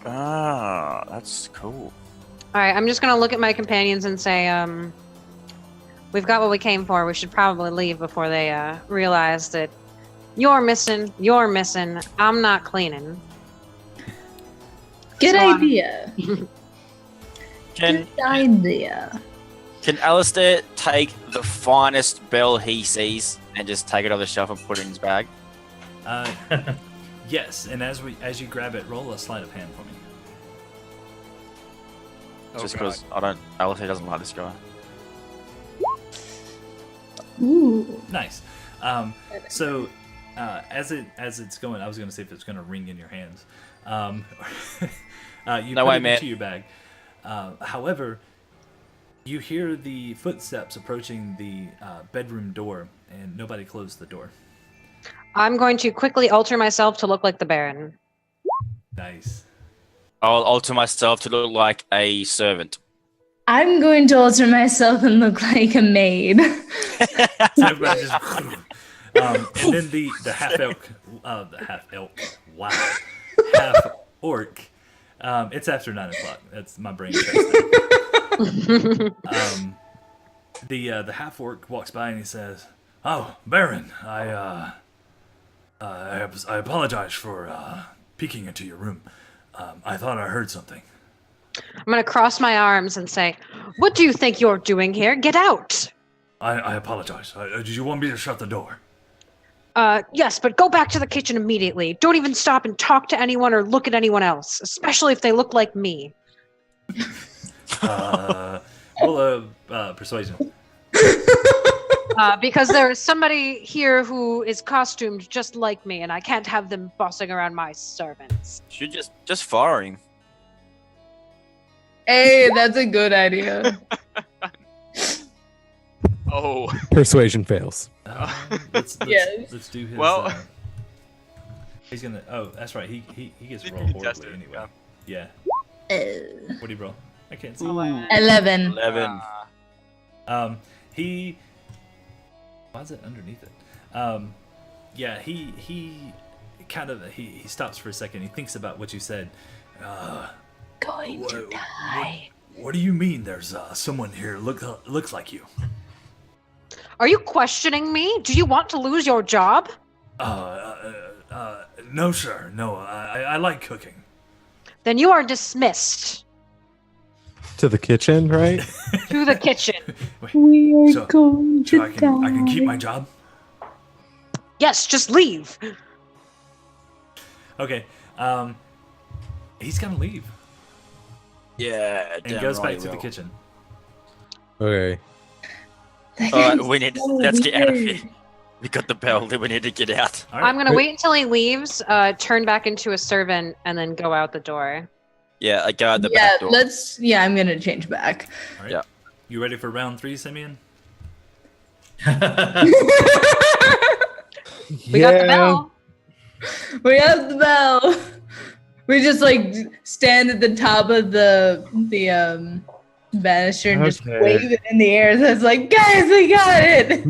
Ah, that's cool. All right, I'm just gonna look at my companions and say, we've got what we came for. We should probably leave before they realize that you're missing. I'm not cleaning. Good So, idea. Can Good idea. Alistair take the finest bell he sees and just take it off the shelf and put it in his bag? Yes, and as you grab it, roll a sleight of hand for me. Just because Alistair doesn't like this guy. Ooh. Nice. So as it's going, I was going to say if it's going to ring in your hands. You No put way, it man. into your bag. However, you hear the footsteps approaching the bedroom door, and nobody closed the door. I'm going to quickly alter myself to look like the Baron. Nice. I'll alter myself to look like a servant. I'm going to alter myself and look like a maid. So everybody just, and then the half elk, wow, half orc. It's after 9 o'clock. That's my brain. The half orc walks by and he says, "Oh, Baron, I apologize for peeking into your room. I thought I heard something." I'm going to cross my arms and say, "What do you think you're doing here? Get out!" I apologize. Did you want me to shut the door? Yes, but go back to the kitchen immediately. Don't even stop and talk to anyone or look at anyone else, especially if they look like me. Persuasion. Because there is somebody here who is costumed just like me, and I can't have them bossing around my servants. Should just fire him. Hey, that's a good idea. Oh. Persuasion fails. Let's Yes. let's do his. Well- he's gonna. Oh, that's right. He gets You roll can horribly test it, anyway. yeah. Yeah. What do you roll? I can't see. 11. 11. He. Why is it underneath it? Yeah. He kind of he stops for a second. He thinks about what you said. Going to die. What do you mean? There's someone here looks like you. Are you questioning me? Do you want to lose your job? No, sir. No, I like cooking. Then you are dismissed To the kitchen, right? to the kitchen. We are So- going So to I can keep die. my job. Yes, just leave. Okay. He's gonna leave Yeah. and damn goes right back he to the will. kitchen. Okay. Alright, we need. So Let's get out of weird. here. We got the bell. Then we need to get out. All right. I'm gonna wait until he leaves, turn back into a servant, and then go out the door. Yeah, I guard the Yeah, back door. let's. Yeah, I'm gonna change back. All right. Yeah. You ready for round 3, Simeon? We got the bell. We have the bell. We just like stand at the top of the banister and just Okay. wave it in the air. So it's like, guys, we got it.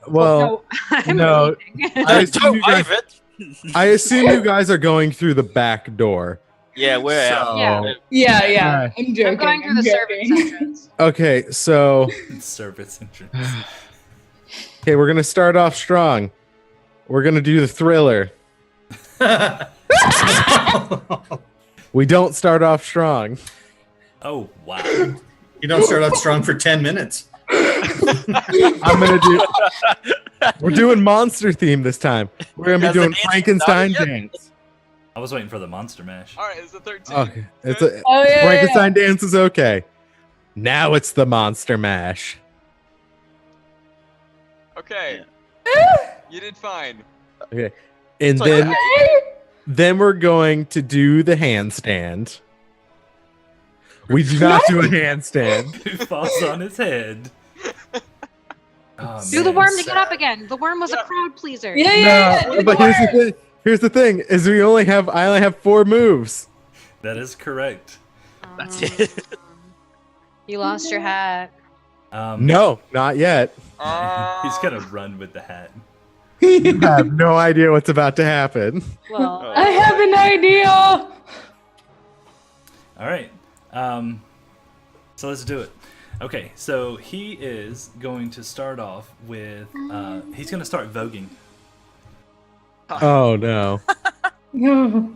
Well, No, I'm no. leaving. I assume Don't you guys- wave it. I assume you guys are going through the back door. Yeah, we're out. Yeah. Yeah, yeah. Alright. I'm joking. I'm going through the servants' entrance. Okay, so Service entrance. okay, we're gonna start off strong. We're gonna do the thriller. We don't start off strong. Oh wow. You don't start off strong for 10 minutes. I'm gonna do. We're doing monster theme this time. We're gonna be Has the doing dance Frankenstein started yet? dance. I was waiting for the monster mash. All right, it's the 13. Okay, it's a Oh yeah. Frankenstein dance is okay. Now it's the monster mash. Okay. You did fine. And It's then okay. then we're going to do the handstand. We do not do a handstand. Who falls on his head? Oh, Do the man. worm to get up again. The worm was a crowd pleaser. Yeah, yeah. No, but here's the thing: is I only have 4 moves. That is correct. That's it. You lost your hat. No, not yet. He's gonna run with the hat. You have no idea what's about to happen. Well, I have an idea. All right. So let's do it. Okay, so he is going to start off with. He's going to start voguing. Oh no! No.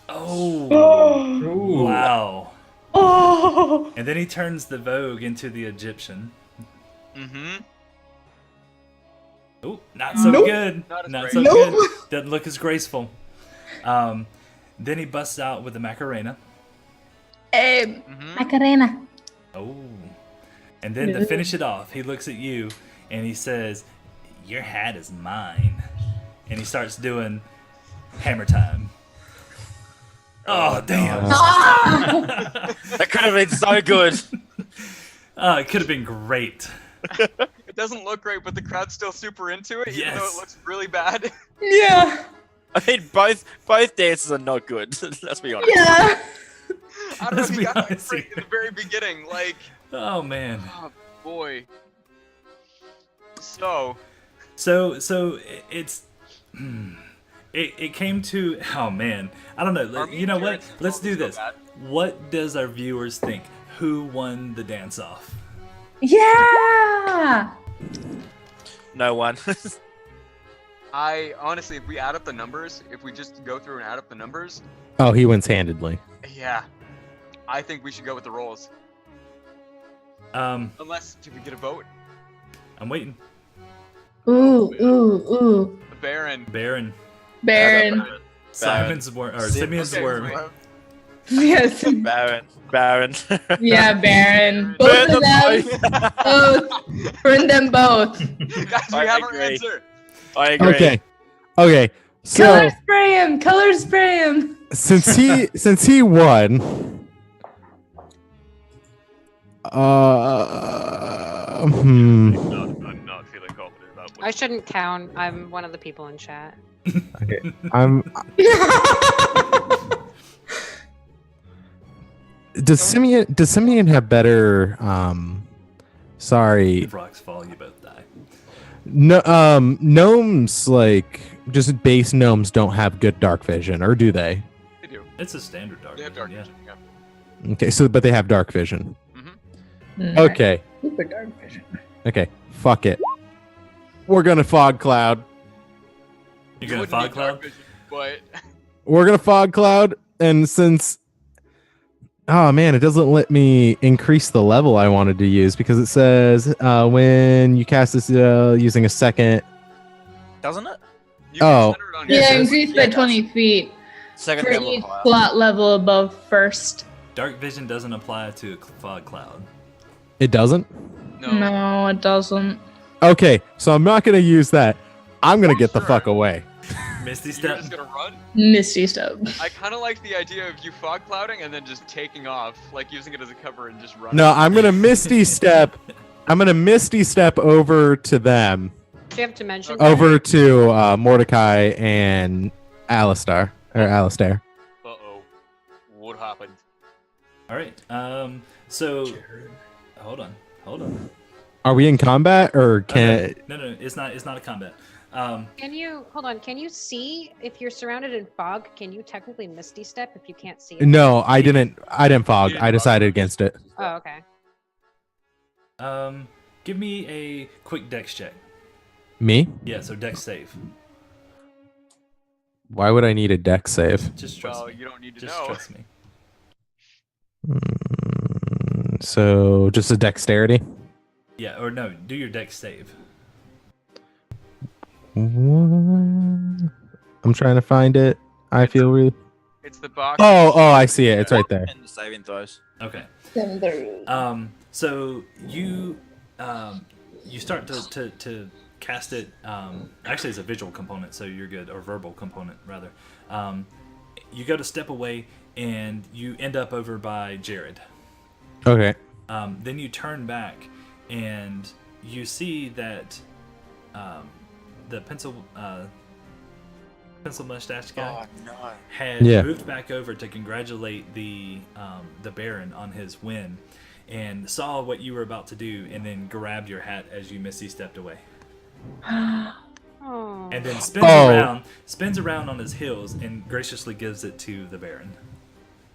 Oh, wow! Oh. And then he turns the vogue into the Egyptian. Mm-hmm. Oh, not so Nope. good. Not as Not great. so Nope. good. Doesn't look as graceful. Then he busts out with the Macarena. Mm-hmm. Macarena. Oh. And then to finish it off, he looks at you and he says, "Your hat is mine." And he starts doing hammer time. Oh, damn. That could have been so good. It could have been great. It doesn't look great, but the crowd's still super into it, even though Yes. it looks really bad. Yeah. I mean, both dances are not good. Let's be honest. Yeah. I don't know Let's if be you got that honest great here. in the very beginning. Like, Oh, man. oh boy. So, So it's it came to, oh man, I don't know. our You know what? mean Let's do girls this. go bad. What does our viewers think? Who won the dance off? Yeah. No one. I honestly, if we add up the numbers, if we just go through and add up the numbers, Oh, he wins handedly. yeah, I think we should go with the rolls. Unless, did we get a vote? I'm waiting. Ooh, ooh, ooh. The Baron. Baron. Baron. Simon's worm, or Simeon's worm. Yes. Baron. Yeah, Baron. Burn Both of them. them Both. Burn them both. Guys, we I have our agree. answer. I agree. Okay. So Color spray him. Color spray him. since he won, I'm not feeling confident about I shouldn't count. I'm one of the people in chat. I'm. Does Simeon have better? Sorry. If rocks fall, you both die. No. Gnomes, like just base gnomes, don't have good dark vision, or do they? They do. It's a standard dark. They have dark vision, vision. Yeah. Okay, so but they have dark vision. Mm, Okay. Super dark vision. Okay. Fuck it. We're gonna fog cloud. You're gonna Wouldn't need fog cloud. dark vision, but We're gonna fog cloud, and since oh man, it doesn't let me increase the level I wanted to use because it says when you cast this using a second. Doesn't it? you can Oh. center it on Yeah, yourself. increased by 20 feet Second for level each higher. slot level above first. Dark vision doesn't apply to a fog cloud. It doesn't. No, it doesn't. Okay, so I'm not gonna use that. I'm gonna get the Sure. fuck away. Misty You're step. just gonna run. Misty step. I kind of like the idea of you fog clouding and then just taking off, like using it as a cover and just running. No, I'm gonna misty step. I'm gonna misty step over to them, Do you have to mention? over to Mordecai and Alistair. Uh oh. What happened? All right. So hold on. Are we in combat or can? No. It's not a combat. Can you hold on? Can you see if you're surrounded in fog? Can you technically misty step if you can't see it? No, I didn't. I didn't fog. You didn't I fog. decided against it. Oh, okay. Give me a quick dex check. Me? Yeah. So dex save. Why would I need a deck save? Just trust Well, me. you don't need to Just know. trust me. So just a dexterity. Yeah. Or no. Do your dex save. I'm trying to find it. I feel really. It's the box. Oh, I see it. It's right there. And the saving throws. Okay. 7 through. So you start to cast it. Actually, it's a visual component, so you're good, or verbal component rather. You go to step away, and you end up over by Jared. Okay. Then you turn back, and you see that the pencil mustache guy Oh no. had Yeah. moved back over to congratulate the Baron on his win, and saw what you were about to do, and then grabbed your hat as you misty stepped away, Oh. and then spins around on his heels, and graciously gives it to the Baron.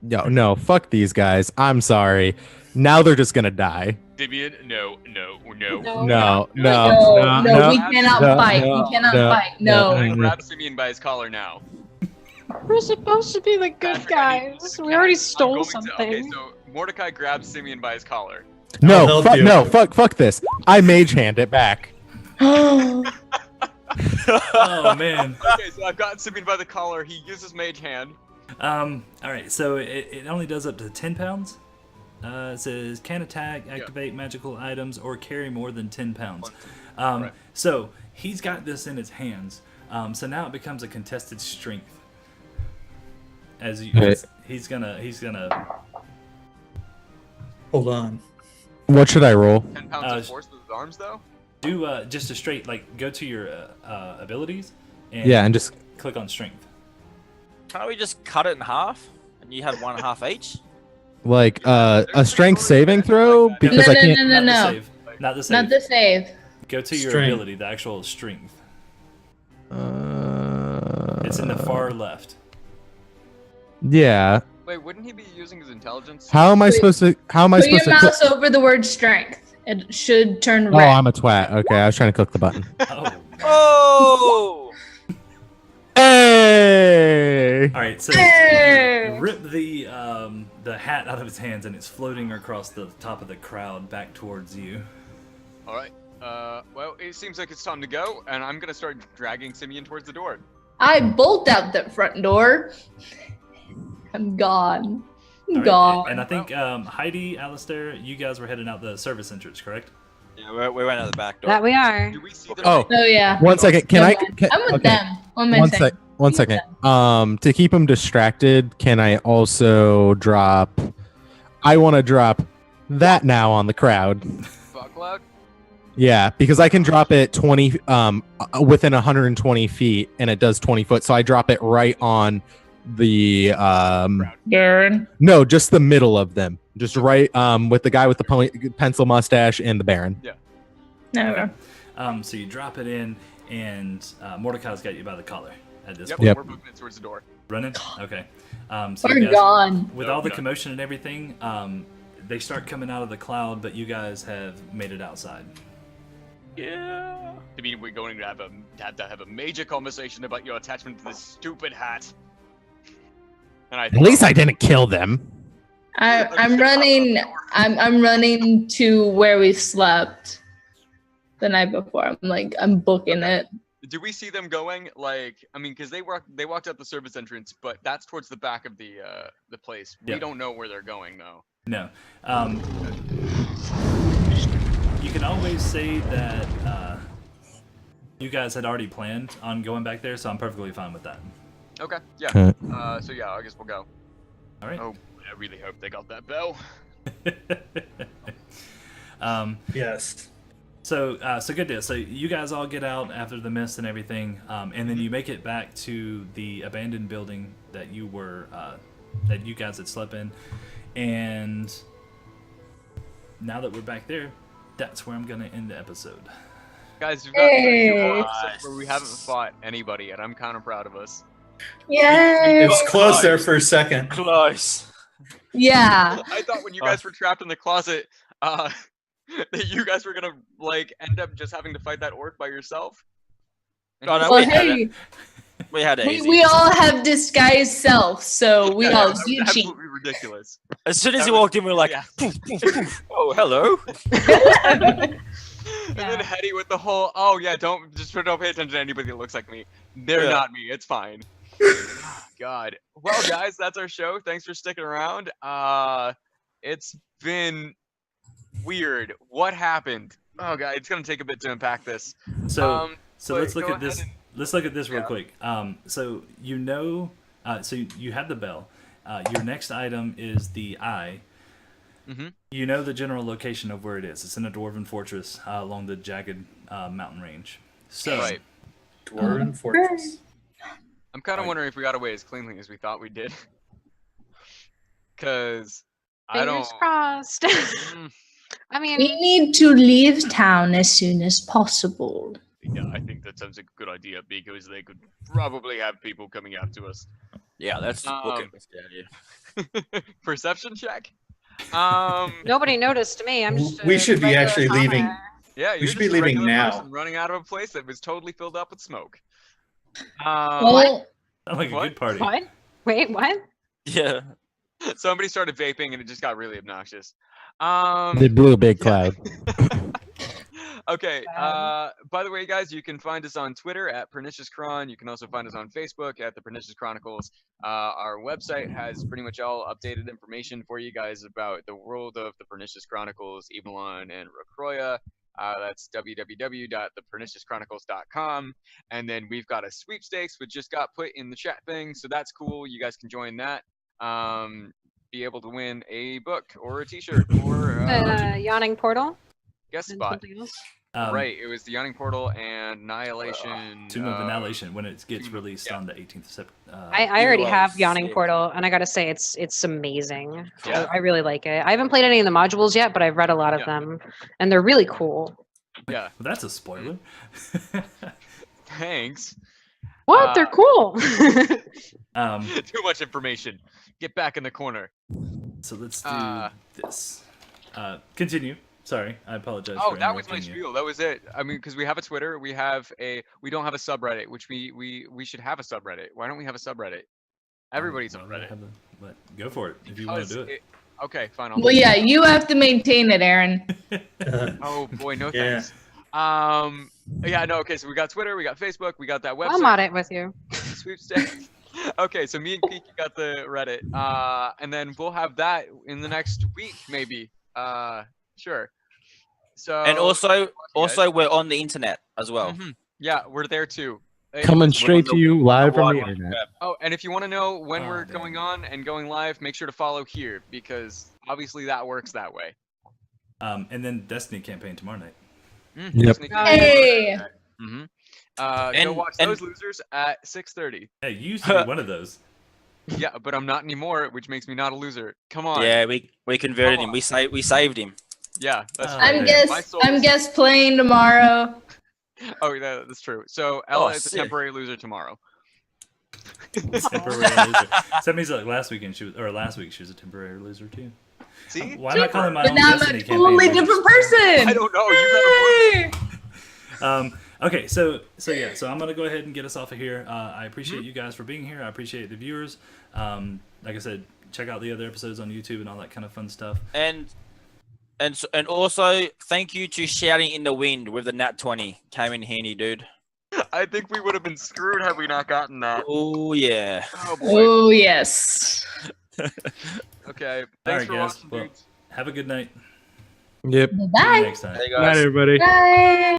No, fuck these guys. I'm sorry. Now they're just gonna die. Simeon, no. No, No, we cannot no, fight. no, We cannot no, fight. no. No. I grab Simeon by his collar now. We're supposed to be the good Patrick, I need- guys. We already I'm stole going to- something. okay, so Mordecai grabs Simeon by his collar. I'll No, help you. fuck this. I mage hand it back. Oh man. Okay, so I've gotten Simeon by the collar. He uses mage hand. All right. So it only does up to 10 pounds. It says can attack, activate magical items, or carry more than 10 pounds. Right. So he's got this in his hands. So now it becomes a contested strength. As you, Right. he's gonna. Hold on. What should I roll? 10 pounds of force with his arms, though? Do just a straight go to your abilities and Yeah, and just click on strength. Can't we just cut it in half? And you had 1.5 each? like a strength saving throw because No, I can't. no, no. Not the save. Not the save. Not the save. Go to your Strength. ability, the actual strength. It's in the far left. Yeah. Wait, wouldn't he be using his intelligence? How am I Wait, supposed to? How am I Put your supposed to? mouse over the word strength. It should turn Oh, red. I'm a twat. Okay, I was trying to click the button. Oh. Oh! Hey! All right, so Hey! you rip the hat out of his hands, and it's floating across the top of the crowd back towards you. Alright. Well, it seems like it's time to go, and I'm gonna start dragging Simeon towards the door. I bolt out the front door. I'm gone. All right, Gone. and I think Heidi, Alistair, you guys were heading out the service entrance, correct? Yeah, we went out the back door. That we are. Do we see them? Oh. Oh yeah. One second. Can I? I'm with okay. them. What am I One saying? sec. One second. To keep him distracted, can I also drop? I want to drop that now on the crowd. Fuck loud. Yeah, because I can drop it 20 within 120 feet, and it does 20 foot. So I drop it right on the Baron. no, just the middle of them, just right with the guy with the pencil mustache and the Baron. No. So you drop it in, and Mordecai's got you by the collar at this Yep, point. Yep. we're moving it towards the door. Running? Okay. So We're you guys, gone. with all the commotion and everything, they start coming out of the cloud, but you guys have made it outside. Yeah. I mean, we're going to have a major conversation about your attachment to this stupid hat. And At least I didn't kill them. I'm running. I'm running to where we slept the night before. I'm booking it. Do we see them going? Like, I mean, because they walked out the service entrance, but that's towards the back of the place. Yeah. We don't know where they're going though. No. You can always say that you guys had already planned on going back there, so I'm perfectly fine with that. Okay. Yeah. Okay. So yeah, I guess we'll go. All right. Oh, I really hope they got that bell. Yes. So good deal. So you guys all get out after the mist and everything, and then you make it back to the abandoned building that you were that you guys had slept in, and now that we're back there, that's where I'm gonna end the episode. Guys, we've got a Hey. where we haven't fought anybody, and I'm kind of proud of us. Yay! It was close there for a second. Close. Yeah. I thought when you guys were trapped in the closet, that you guys were gonna like end up just having to fight that orc by yourself. Oh, no, Well, we had hey, it. We had it easy. we all have disguised self, so we all that was you cheat. absolutely ridiculous. As soon as that he was- walked in, we were like, yeah. poof, poof, poof. Oh, hello. And then Hetty with the whole, oh yeah, don't pay attention to anybody that looks like me. They're Yeah. not me. It's fine. God. Well, guys, that's our show. Thanks for sticking around. It's been weird. What happened? Oh god, it's gonna take a bit to unpack this. So so but let's look go at this. ahead Let's look at this real Yeah. quick. So you know, so you have the bell. Your next item is the eye. Mhm. You know the general location of where it is. It's in a dwarven fortress along the jagged mountain range. So Right. Dwarven Fortress. I'm kind of Right. wondering if we got away as cleanly as we thought we did. Cause I Fingers don't. crossed. Mm, I mean, We need to leave town as soon as possible. yeah, I think that sounds like a good idea because they could probably have people coming after us. Yeah, let's book it. Um, Let's get out of here. Perception check. nobody noticed me. I'm just. We a should be regular actually leaving. commoner. Yeah, you're should just be a leaving regular now. person running out of a place that was totally filled up with smoke. Well, sound like a What? good party. What? Wait, what? Yeah. Somebody started vaping and it just got really obnoxious. They blew a big cloud. Okay. Bad. By the way, guys, you can find us on Twitter at Pernicious Chron. You can also find us on Facebook at the Pernicious Chronicles. Our website has pretty much all updated information for you guys about the world of the Pernicious Chronicles, Evelyn and Recroya. That's www.theperniciouschronicles.com. And then we've got a sweepstakes which just got put in the chat thing, so that's cool. You guys can join that. Be able to win a book or a T-shirt or Yawning portal. guest And spot. something else. Right, it was the Yawning Portal and Annihilation. Tomb of Annihilation when it gets released on the 18th of September. I already was have Yawning sick. Portal, and I gotta say it's amazing. Yeah. I really like it. I haven't played any of the modules yet, but I've read a lot of Yeah. them, and they're really cool. Yeah, Well, that's a spoiler. thanks. What? They're cool. Too much information. Get back in the corner. So let's do Uh, this. Continue. Sorry, I apologize. Oh, for that was my interrupting you. spiel. That was it. I mean, because we have a Twitter, we don't have a subreddit, which we should have a subreddit. Why don't we have a subreddit? Everybody's on Well, Reddit. but go for it if you want to do it. Okay, fine. I'll well, yeah, you have to maintain it, Aaron. Oh boy, no Yeah. thanks. Yeah, no, okay, so we got Twitter, we got Facebook, we got that website. I'll mod it with you. Sweepstakes. Okay, so me and Kiki got the Reddit. And then we'll have that in the next week, maybe. Sure. So And also, guys. we're on the internet as well. Yeah, we're there too. Coming straight to you live from the Wide internet. Web. Oh, and if you want to know when Oh, we're damn. going on and going live, make sure to follow here because obviously that works that way. And then Destiny campaign tomorrow night. Yep. Hey. Mm-hmm. Go And- watch and- those losers at 6:30. Hey, you used to be one of those. Yeah, but I'm not anymore, which makes me not a loser. Come on. Yeah, we converted Come him. We saved him. Yeah, that's Oh, right. I'm yeah. My guest. soul I'm is- guest playing tomorrow. Oh, yeah, that's true. So Ella is a sick. temporary loser tomorrow. Temporary loser. So that means like last week she was a temporary loser too. See? Why am I calling my But own now I'm Destiny a campaign? totally loser? different person. I don't know. You got a point. Okay, so I'm gonna go ahead and get us off of here. I appreciate you guys for being here. I appreciate the viewers. Like I said, check out the other episodes on YouTube and all that kind of fun stuff. And also thank you to Shouting in the Wind with the Nat 20. Came in handy, dude. I think we would have been screwed had we not gotten that. Oh yeah. Oh boy. Oh yes. Okay. All Thanks right, for guys. watching, Well, dudes. have a good night. Yep. See you Bye. next time. Hey Good night, guys. everybody. Bye.